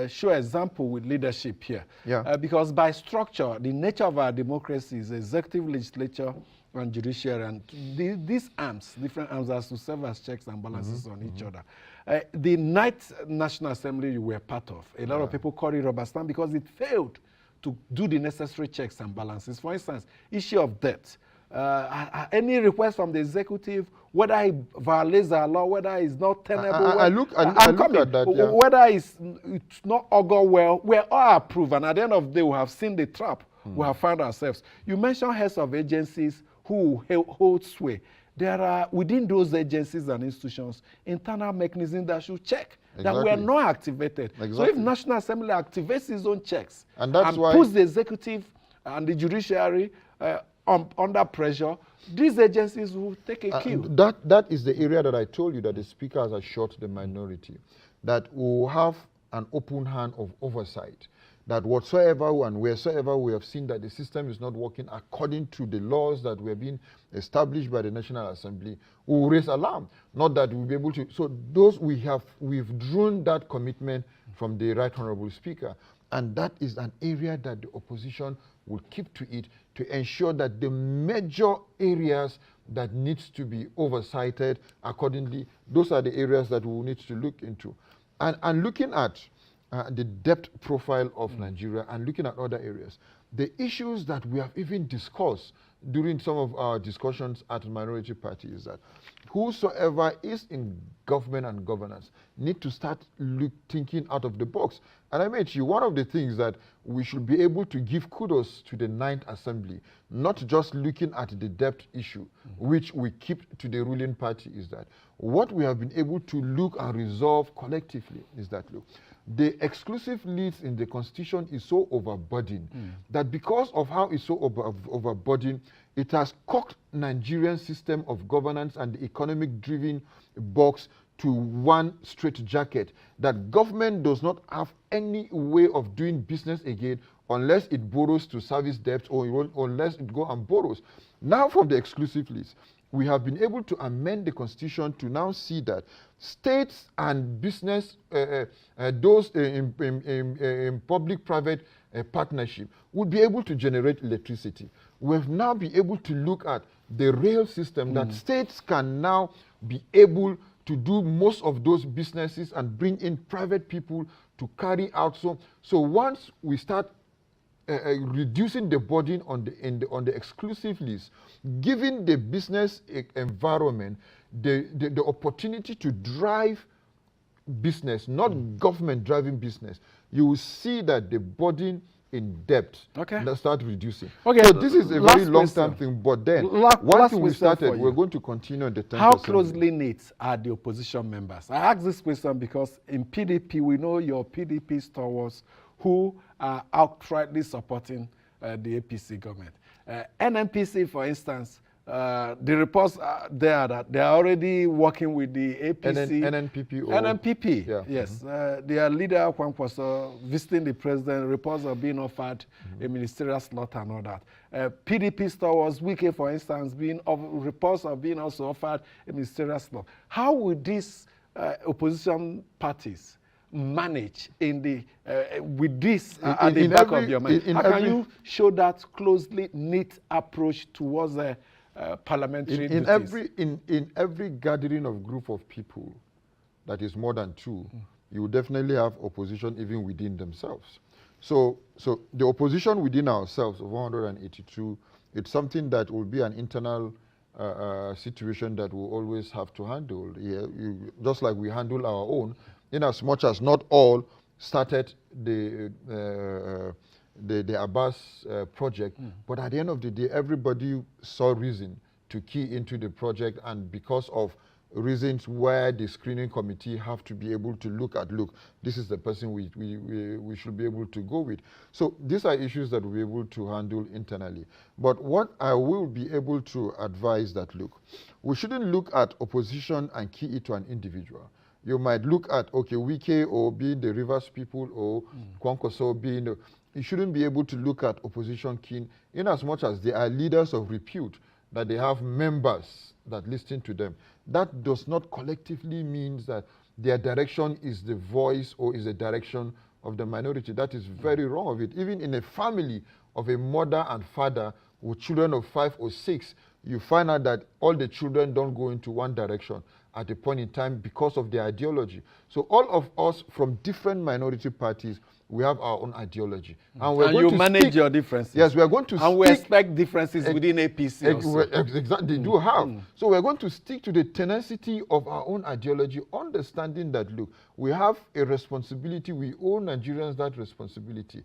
show example with leadership here. Yeah. Because by structure, the nature of our democracy is executive, legislature, and judiciary, and these arms, different arms, are to serve as checks and balances on each other. The ninth National Assembly you were part of, a lot of people call it rubber stamp because it failed to do the necessary checks and balances. For instance, issue of debt. Any request from the executive, whether it violates our law, whether it's not tenable, I look at that, yeah. Whether it's not augur well, we're all approved, and at the end of the day, we have seen the trap. We have found ourselves. You mentioned heads of agencies who hold sway. There are, within those agencies and institutions, internal mechanisms that should check that we are not activated. Exactly. So if National Assembly activates its own checks and puts the executive and the judiciary under pressure, these agencies will take a cue. That is the area that I told you that the speaker has assured the minority that we will have an open hand of oversight. That whatsoever and wheresoever we have seen that the system is not working according to the laws that were being established by the National Assembly, we will raise alarm. Not that we'll be able to. So those we've drawn that commitment from the Right Honorable Speaker, and that is an area that the opposition will keep to it to ensure that the major areas that needs to be oversighted accordingly, those are the areas that we will need to look into. And looking at the debt profile of Nigeria and looking at other areas, the issues that we have even discussed during some of our discussions at Minority Party is that whosoever is in government and governance need to start thinking out of the box. And I mentioned you, one of the things that we should be able to give kudos to the 9th Assembly, not just looking at the debt issue, which we keep to the ruling party, is that what we have been able to look and resolve collectively is that, look, the exclusive list in the Constitution is so overburdened that because of how it's so overburdened, it has cocked Nigerian system of governance and the economic-driven box to one straitjacket, that government does not have any way of doing business again unless it borrows to service debt or unless it go and borrows. Now from the exclusive list, we have been able to amend the Constitution to now see that states and business, those in public-private partnership, would be able to generate electricity. We've now been able to look at the rail system that states can now be able to do most of those businesses and bring in private people to carry out. So once we start reducing the burden on the exclusive list, giving the business environment the opportunity to drive business, not government driving business, you will see that the burden in debt start reducing. Okay, so this is a very long-term thing, but then once we started, we're going to continue on the 10%. How closely knit are the opposition members? I ask this question because in PDP, we know your PDP stalwarts who are outrightly supporting the APC government. NNPC, for instance, the reports there are that they are already working with the APC. NNPP, yeah. Yes. Their leader, Juan Kwaso, visiting the president, reports of being offered a ministerial slot and all that. PDP stalwarts, Wike, for instance, reports of being also offered a ministerial slot. How would these opposition parties manage with this at the back of your mind? How can you show that closely knit approach towards the parliamentary duties? In every gathering of group of people that is more than two, you will definitely have opposition even within themselves. So the opposition within ourselves of 182, it's something that will be an internal situation that we'll always have to handle. Just like we handle our own, in as much as not all started the Abbas project, but at the end of the day, everybody saw reason to key into the project, and because of reasons where the screening committee have to be able to look, this is the person we should be able to go with. So these are issues that we'll be able to handle internally. But what I will be able to advise that, look, we shouldn't look at opposition and key it to an individual. You might look at, Wike or being the Rivers people or Kwankwaso being the... You shouldn't be able to look at opposition keen in as much as they are leaders of repute, that they have members that listen to them. That does not collectively mean that their direction is the voice or is the direction of the minority. That is very wrong of it. Even in a family of a mother and father with children of 5 or 6, you find out that all the children don't go into one direction at a point in time because of their ideology. So all of us from different minority parties, we have our own ideology. And you manage your differences. Yes, we are going to and we expect differences within APC also. Exactly, they do have. So we're going to stick to the tenacity of our own ideology, understanding that, look, we have a responsibility, we owe Nigerians that responsibility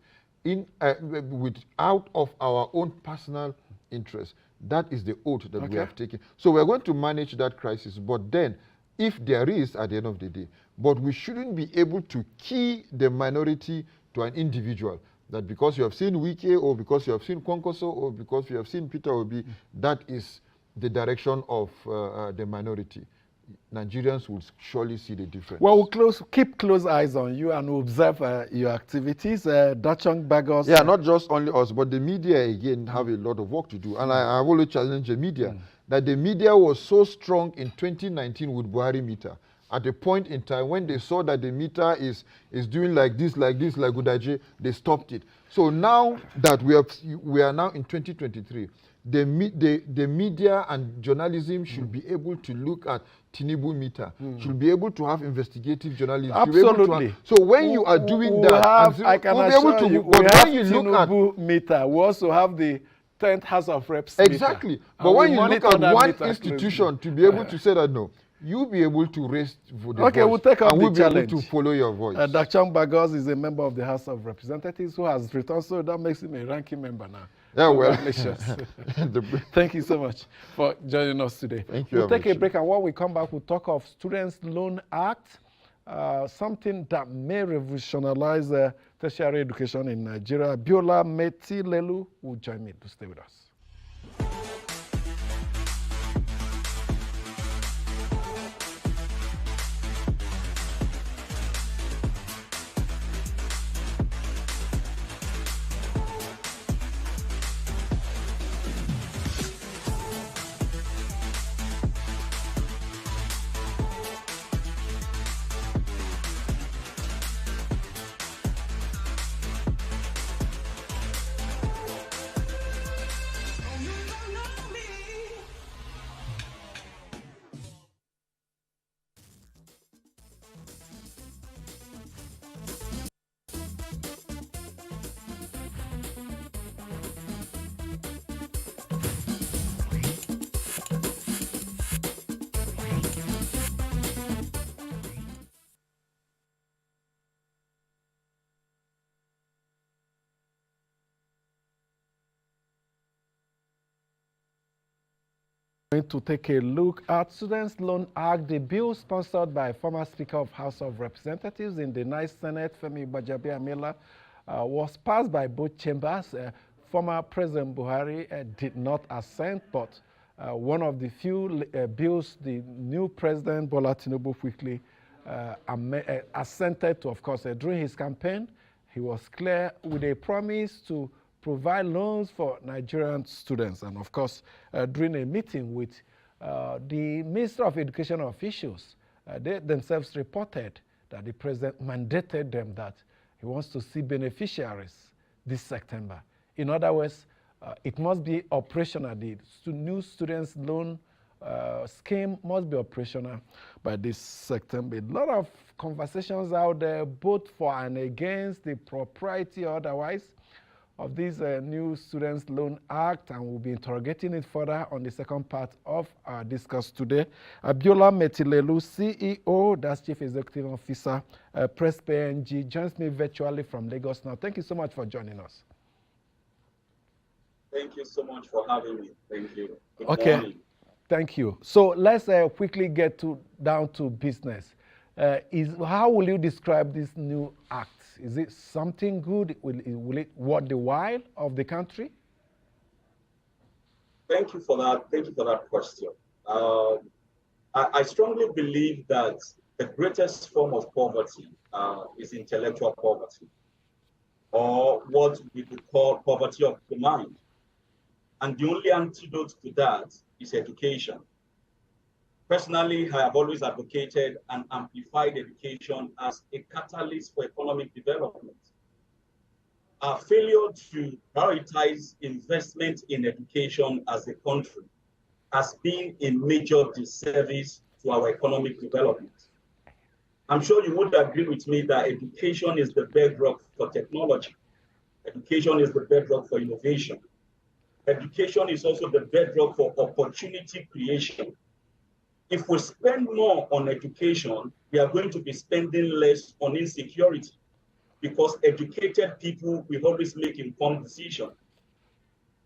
out of our own personal interest. That is the oath that we have taken. So we're going to manage that crisis, but then, if there is at the end of the day, but we shouldn't be able to key the minority to an individual, that because you have seen Wike or because you have seen Kwankwaso or because you have seen Peter Obi, that is the direction of the minority. Nigerians will surely see the difference. Well, we'll keep close eyes on you and observe your activities. Dachang Bagos. Yeah, not just only us, but the media again have a lot of work to do. And I've always challenged the media that the media was so strong in 2019 with Buhari meter. At a point in time when they saw that the meter is doing like this, like Udaje, they stopped it. So now that we are now in 2023, the media and journalism should be able to look at Tinubu meter, should be able to have investigative journalism. Absolutely. So when you are doing that, I can assure you, we have Tinubu meter. We also have the 10th House of Reps exactly. meter. But when you look at one institution to be able to say that no, you'll be able to raise the voice. We'll take up and the we'll challenge. be able to follow your voice. Dachang Bagos is a member of the House of Representatives who has returned, so that makes him a ranking member now. Yeah, well. Thank you so much for joining us today. Thank you. We'll take a break, and when we come back, we'll talk of Students' Loan Act, something that may revolutionize tertiary education in Nigeria. Biola Metilelu will join me to stay with us. Going to take a look at Students' Loan Act, the bill sponsored by former Speaker of House of Representatives in the Nice Senate, Femi Gbajabiamila, was passed by both chambers. Former President Buhari did not assent, but one of the few bills the new President Bola Tinubu quickly assented to, of course, during his campaign. He was clear with a promise to provide loans for Nigerian students. And of course, during a meeting with the Minister of Education officials, they themselves reported that the president mandated them that he wants to see beneficiaries this September. In other words, it must be operational. The new students' loan scheme must be operational by this September. A lot of conversations out there, both for and against the propriety or otherwise of this new Students' Loan Act, and we'll be interrogating it further on the second part of our discuss today. Biola Metilelu, CEO, that's Chief Executive Officer, Press PNG, joins me virtually from Lagos now. Thank you so much for joining us. Thank you so much for having me. Thank you. Good morning. Thank you. So let's quickly get down to business. How will you describe this new act? Is it something good? Will it worth the while of the country? Thank you for that. Thank you for that question. I strongly believe that the greatest form of poverty is intellectual poverty, or what we could call poverty of the mind. And the only antidote to that is education. Personally, I have always advocated and amplified education as a catalyst for economic development. Our failure to prioritize investment in education as a country has been a major disservice to our economic development. I'm sure you would agree with me that education is the bedrock for technology. Education is the bedrock for innovation. Education is also the bedrock for opportunity creation. If we spend more on education, we are going to be spending less on insecurity, because educated people will always make informed decisions.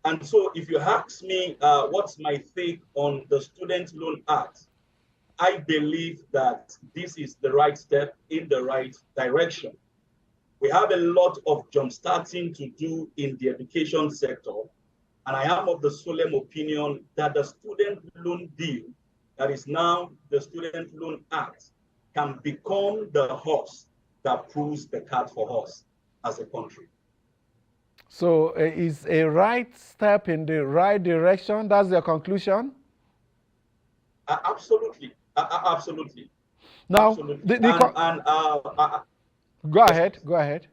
And so if you ask me what's my take on the Student Loan Act, I believe that this is the right step in the right direction. We have a lot of jumpstarting to do in the education sector, and I am of the solemn opinion that the student loan bill that is now the Student Loan Act, can become the horse that pulls the cart for us as a country. So it's a right step in the right direction. That's your conclusion? Absolutely. Absolutely. Now, absolutely. Go ahead. Go ahead.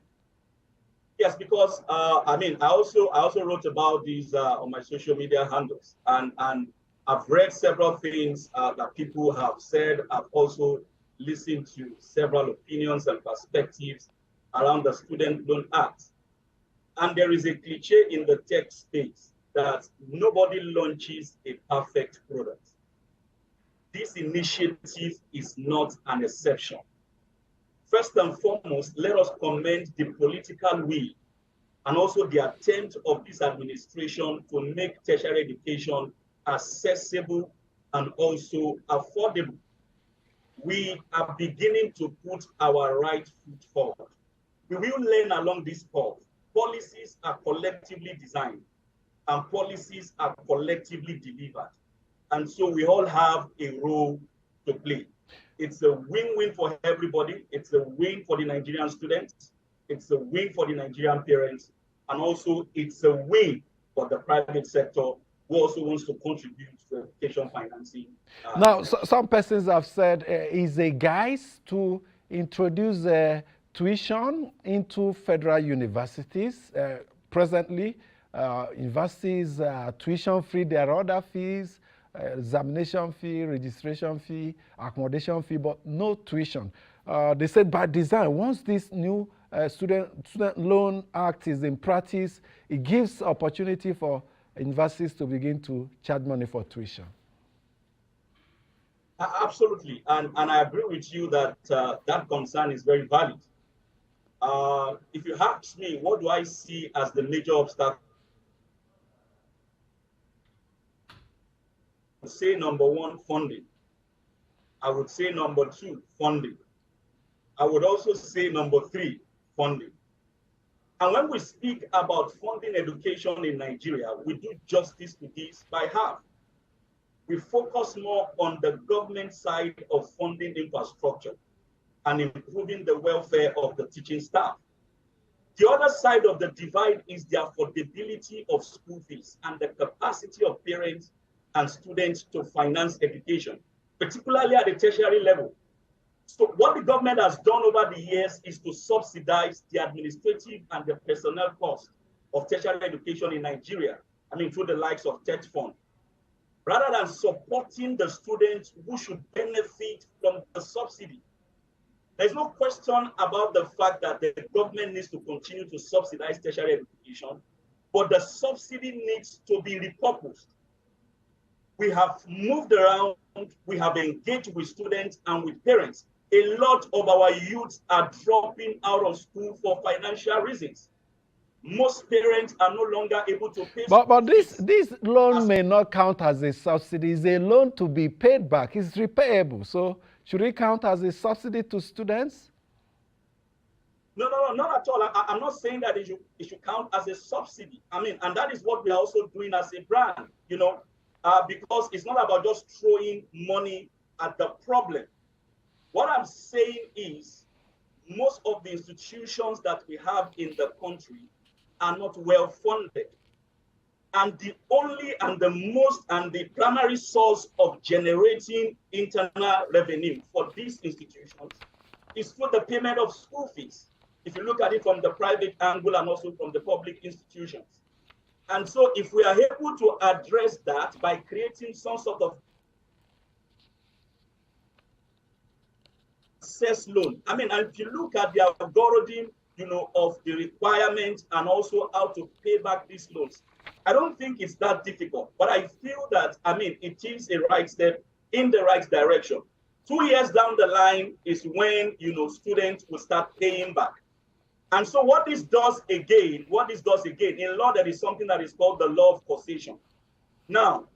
Yes, because I also wrote about these on my social media handles, and I've read several things that people have said. I've also listened to several opinions and perspectives around the Student Loan Act. And there is a cliche in the tech space that nobody launches a perfect product. This initiative is not an exception. First and foremost, let us commend the political will and also the attempt of this administration to make tertiary education accessible and also affordable. We are beginning to put our right foot forward. We will learn along this path. Policies are collectively designed and policies are collectively delivered. And so we all have a role to play. It's a win-win for everybody. It's a win for the Nigerian students. It's a win for the Nigerian parents. And also it's a win for the private sector who also wants to contribute to education financing. Now, some persons have said is a guise to introduce tuition into federal universities. Presently, universities are tuition free. There are other fees, examination fee, registration fee, accommodation fee, but no tuition. They said by design, once this new Student Loan Act is in practice, it gives opportunity for universities to begin to charge money for tuition. Absolutely, and I agree with you that that concern is very valid. If you ask me, what do I see as the major obstacle? I would say number one, funding. I would say number two, funding. I would also say number three, funding. And when we speak about funding education in Nigeria, we do justice to this by half. We focus more on the government side of funding infrastructure and improving the welfare of the teaching staff. The other side of the divide is the affordability of school fees and the capacity of parents and students to finance education, particularly at the tertiary level. So what the government has done over the years is to subsidize the administrative and the personnel costs of tertiary education in Nigeria, through the likes of TET Fund, rather than supporting the students who should benefit from the subsidy. There's no question about the fact that the government needs to continue to subsidize tertiary education, but the subsidy needs to be repurposed. We have moved around, we have engaged with students and with parents. A lot of our youths are dropping out of school for financial reasons. Most parents are no longer able to pay. But this loan may not count as a subsidy. It's a loan to be paid back. It's repayable. So should it count as a subsidy to students? No, not at all. I'm not saying that it should count as a subsidy. And that is what we are also doing as a brand, because it's not about just throwing money at the problem. What I'm saying is most of the institutions that we have in the country are not well funded. And the only and the most and the primary source of generating internal revenue for these institutions is through the payment of school fees. If you look at it from the private angle and also from the public institutions. And so if we are able to address that by creating some sort of access loan. And if you look at the algorithm, of the requirements and also how to pay back these loans, I don't think it's that difficult. But I feel that, it is a right step in the right direction. 2 years down the line is when, students will start paying back. And so what this does again, in law, there is something that is called the law of causation. Now,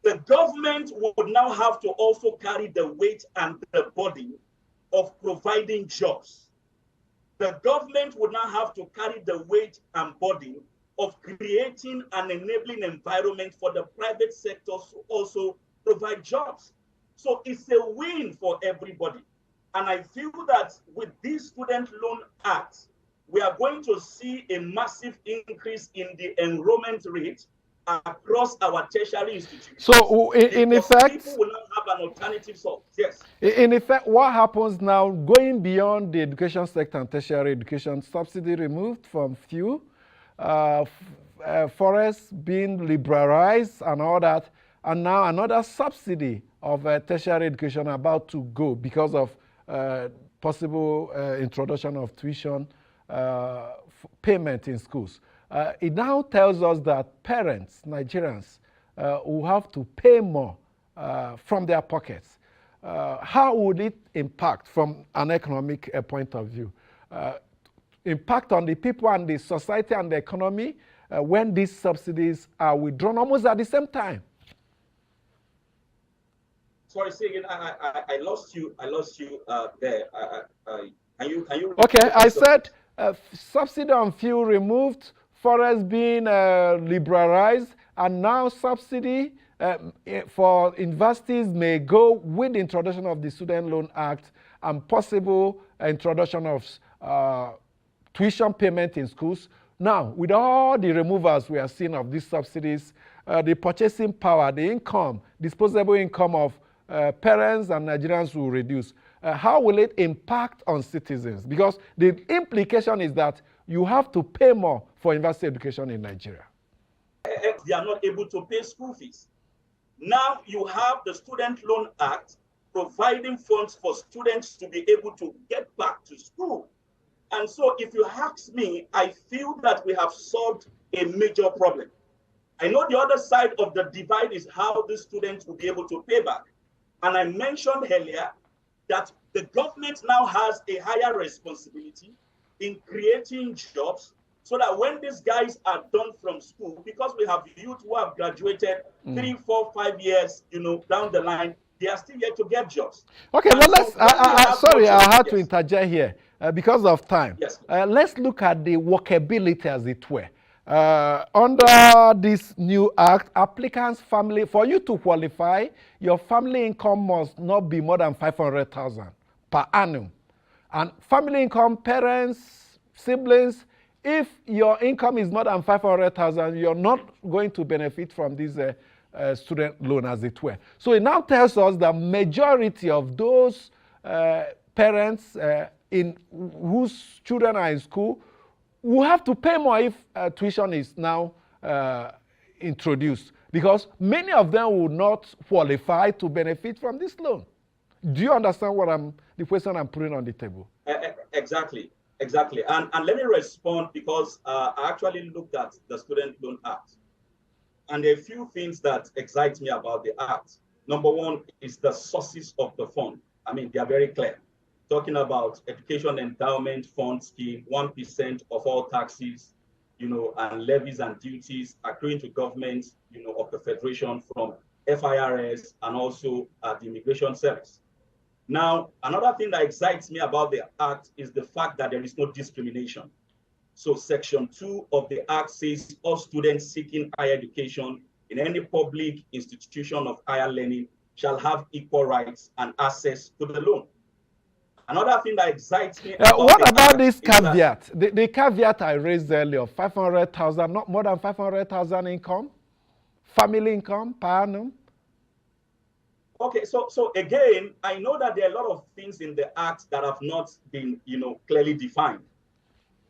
the government would now have to also carry the weight and the burden of providing jobs. The government would now have to carry the weight and burden of creating an enabling environment for the private sector to also provide jobs. So it's a win for everybody. And I feel that with this Student Loan Act, we are going to see a massive increase in the enrollment rate across our tertiary institutions. So, in effect, people will not have an alternative source. Yes. In effect, what happens now, going beyond the education sector and tertiary education, subsidy removed from few, forests being liberalized and all that, and now another subsidy of tertiary education about to go because of possible introduction of tuition payment in schools. It now tells us that parents, Nigerians, will have to pay more from their pockets. How would it impact from an economic point of view? Impact on the people and the society and the economy when these subsidies are withdrawn almost at the same time? Sorry, say again. I lost you. I lost you there. Can you? Okay, I said subsidy on fuel removed, forest being liberalized, and now subsidy for universities may go with the introduction of the Student Loan Act and possible introduction of tuition payment in schools. Now, with all the removals we are seeing of these subsidies, the purchasing power, the income, disposable income of parents and Nigerians will reduce. How will it impact on citizens? Because the implication is that you have to pay more for university education in Nigeria. They are not able to pay school fees. Now you have the Student Loan Act providing funds for students to be able to get back to school. And so if you ask me, I feel that we have solved a major problem. I know the other side of the divide is how the students will be able to pay back. And I mentioned earlier that the government now has a higher responsibility in creating jobs so that when these guys are done from school, because we have youth who have graduated 3, 4, 5 years, down the line, they are still yet to get jobs. Okay, well, sorry, I had to interject here because of time. Yes. Let's look at the workability, as it were. Under this new act, applicants' family, for you to qualify, your family income must not be more than 500,000 per annum. And family income, parents, siblings, if your income is more than 500,000, you're not going to benefit from this student loan, as it were. So it now tells us the majority of those parents whose children are in school will have to pay more if tuition is now introduced, because many of them will not qualify to benefit from this loan. Do you understand the question I'm putting on the table? Exactly. And let me respond, because I actually looked at the Student Loan Act. And there are a few things that excite me about the Act. Number one is the sources of the fund. I mean, they are very clear. Talking about Education Endowment Fund Scheme, 1% of all taxes, and levies and duties accruing to government, of the Federation from FIRS and also the Immigration Service. Now, another thing that excites me about the Act is the fact that there is no discrimination. So Section 2 of the Act says all students seeking higher education in any public institution of higher learning shall have equal rights and access to the loan. Another thing that excites me what about this caveat? The caveat I raised earlier, 500,000, not more than 500,000 income, family income per annum. Okay, so again, I know that there are a lot of things in the Act that have not been, clearly defined.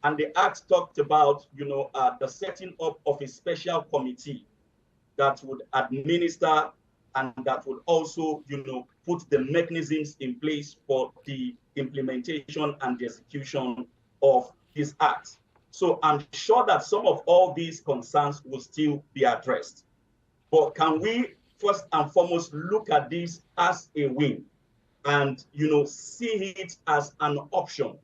And the Act talked about, the setting up of a special committee that would administer and that would also, put the mechanisms in place for the implementation and the execution of this Act. So I'm sure that some of all these concerns will still be addressed. But can we first and foremost look at this as a win and, see it as an option,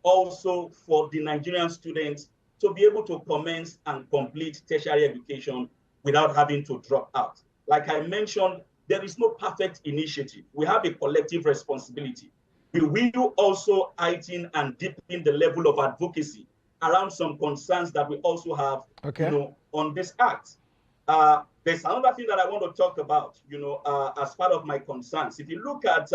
also for the Nigerian students to be able to commence and complete tertiary education without having to drop out. Like I mentioned, there is no perfect initiative. We have a collective responsibility. We will also heighten and deepen the level of advocacy around some concerns that we also have, on this Act. There's another thing that I want to talk about, as part of my concerns. If you look at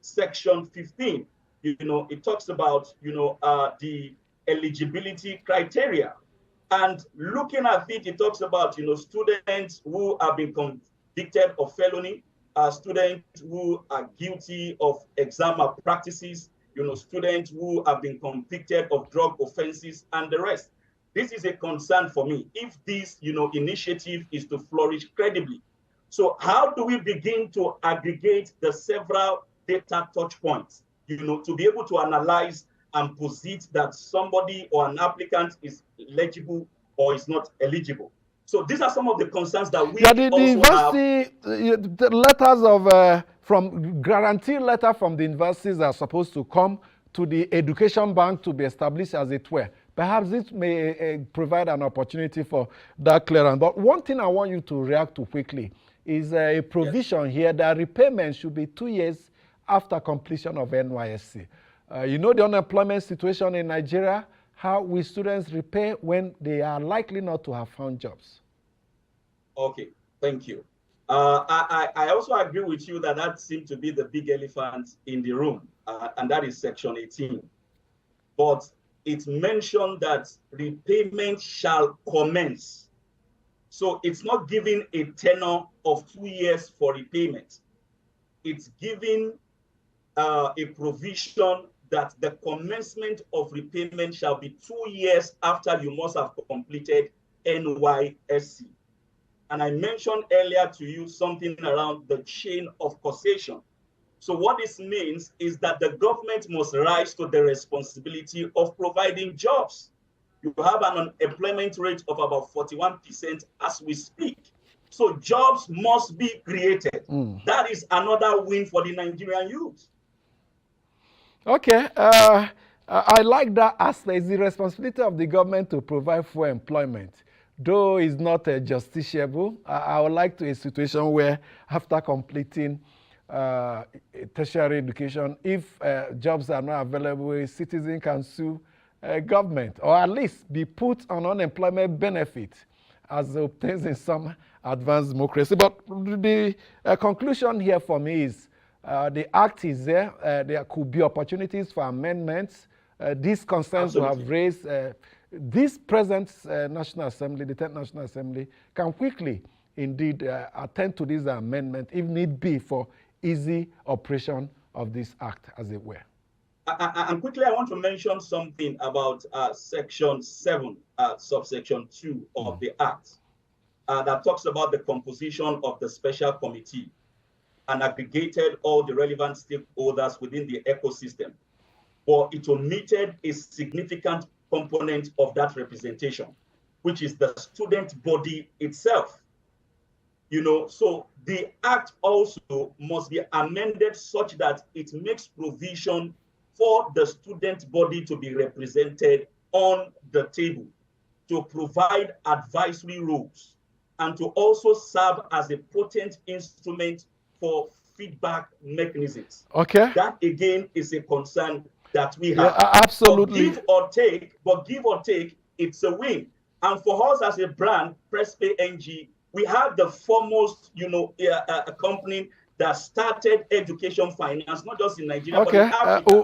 section 15, it talks about, the eligibility criteria. And looking at it, it talks about, students who have been convicted of felony, students who are guilty of exam malpractices, students who have been convicted of drug offenses, and the rest. This is a concern for me if this, initiative is to flourish credibly. So how do we begin to aggregate the several data touch points, to be able to analyze and posit that somebody or an applicant is eligible or is not eligible? So these are some of the concerns that we the also university, the letters of from guarantee letter from the universities are supposed to come to the education bank to be established, as it were. Perhaps this may provide an opportunity for that clearance. But one thing I want you to react to quickly is a provision here that repayment should be 2 years after completion of NYSC. The unemployment situation in Nigeria, how will students repay when they are likely not to have found jobs? Okay, thank you. I also agree with you that seems to be the big elephant in the room, and that is section 18. But it's mentioned that repayment shall commence. So it's not giving a tenure of 2 years for repayment. It's giving a provision that the commencement of repayment shall be 2 years after you must have completed NYSC. And I mentioned earlier to you something around the chain of causation. So what this means is that the government must rise to the responsibility of providing jobs. You have an unemployment rate of about 41% as we speak. So jobs must be created. That is another win for the Nigerian youth. Okay, I like that aspect. It's the responsibility of the government to provide for employment. Though it's not justiciable, I would like to a situation where after completing tertiary education, if jobs are not available, a citizen can sue government, or at least be put on unemployment benefit as obtains in some advanced democracy. But the conclusion here for me is the act is there. There could be opportunities for amendments. These concerns we have raised, this present National Assembly, the 10th National Assembly, can quickly indeed attend to this amendment if need be for easy operation of this act, as it were. And quickly, I want to mention something about section 7, subsection 2 of the act that talks about the composition of the special committee and aggregated all the relevant stakeholders within the ecosystem. But it omitted a significant component of that representation, which is the student body itself. So the act also must be amended such that it makes provision for the student body to be represented on the table, to provide advisory roles, and to also serve as a potent instrument for feedback mechanisms. Okay. That again is a concern that we have. Yeah, absolutely. But give or take, it's a win. And for us as a brand, PressPay NG, we have the foremost, a company that started education finance, not just in Nigeria, but in Africa.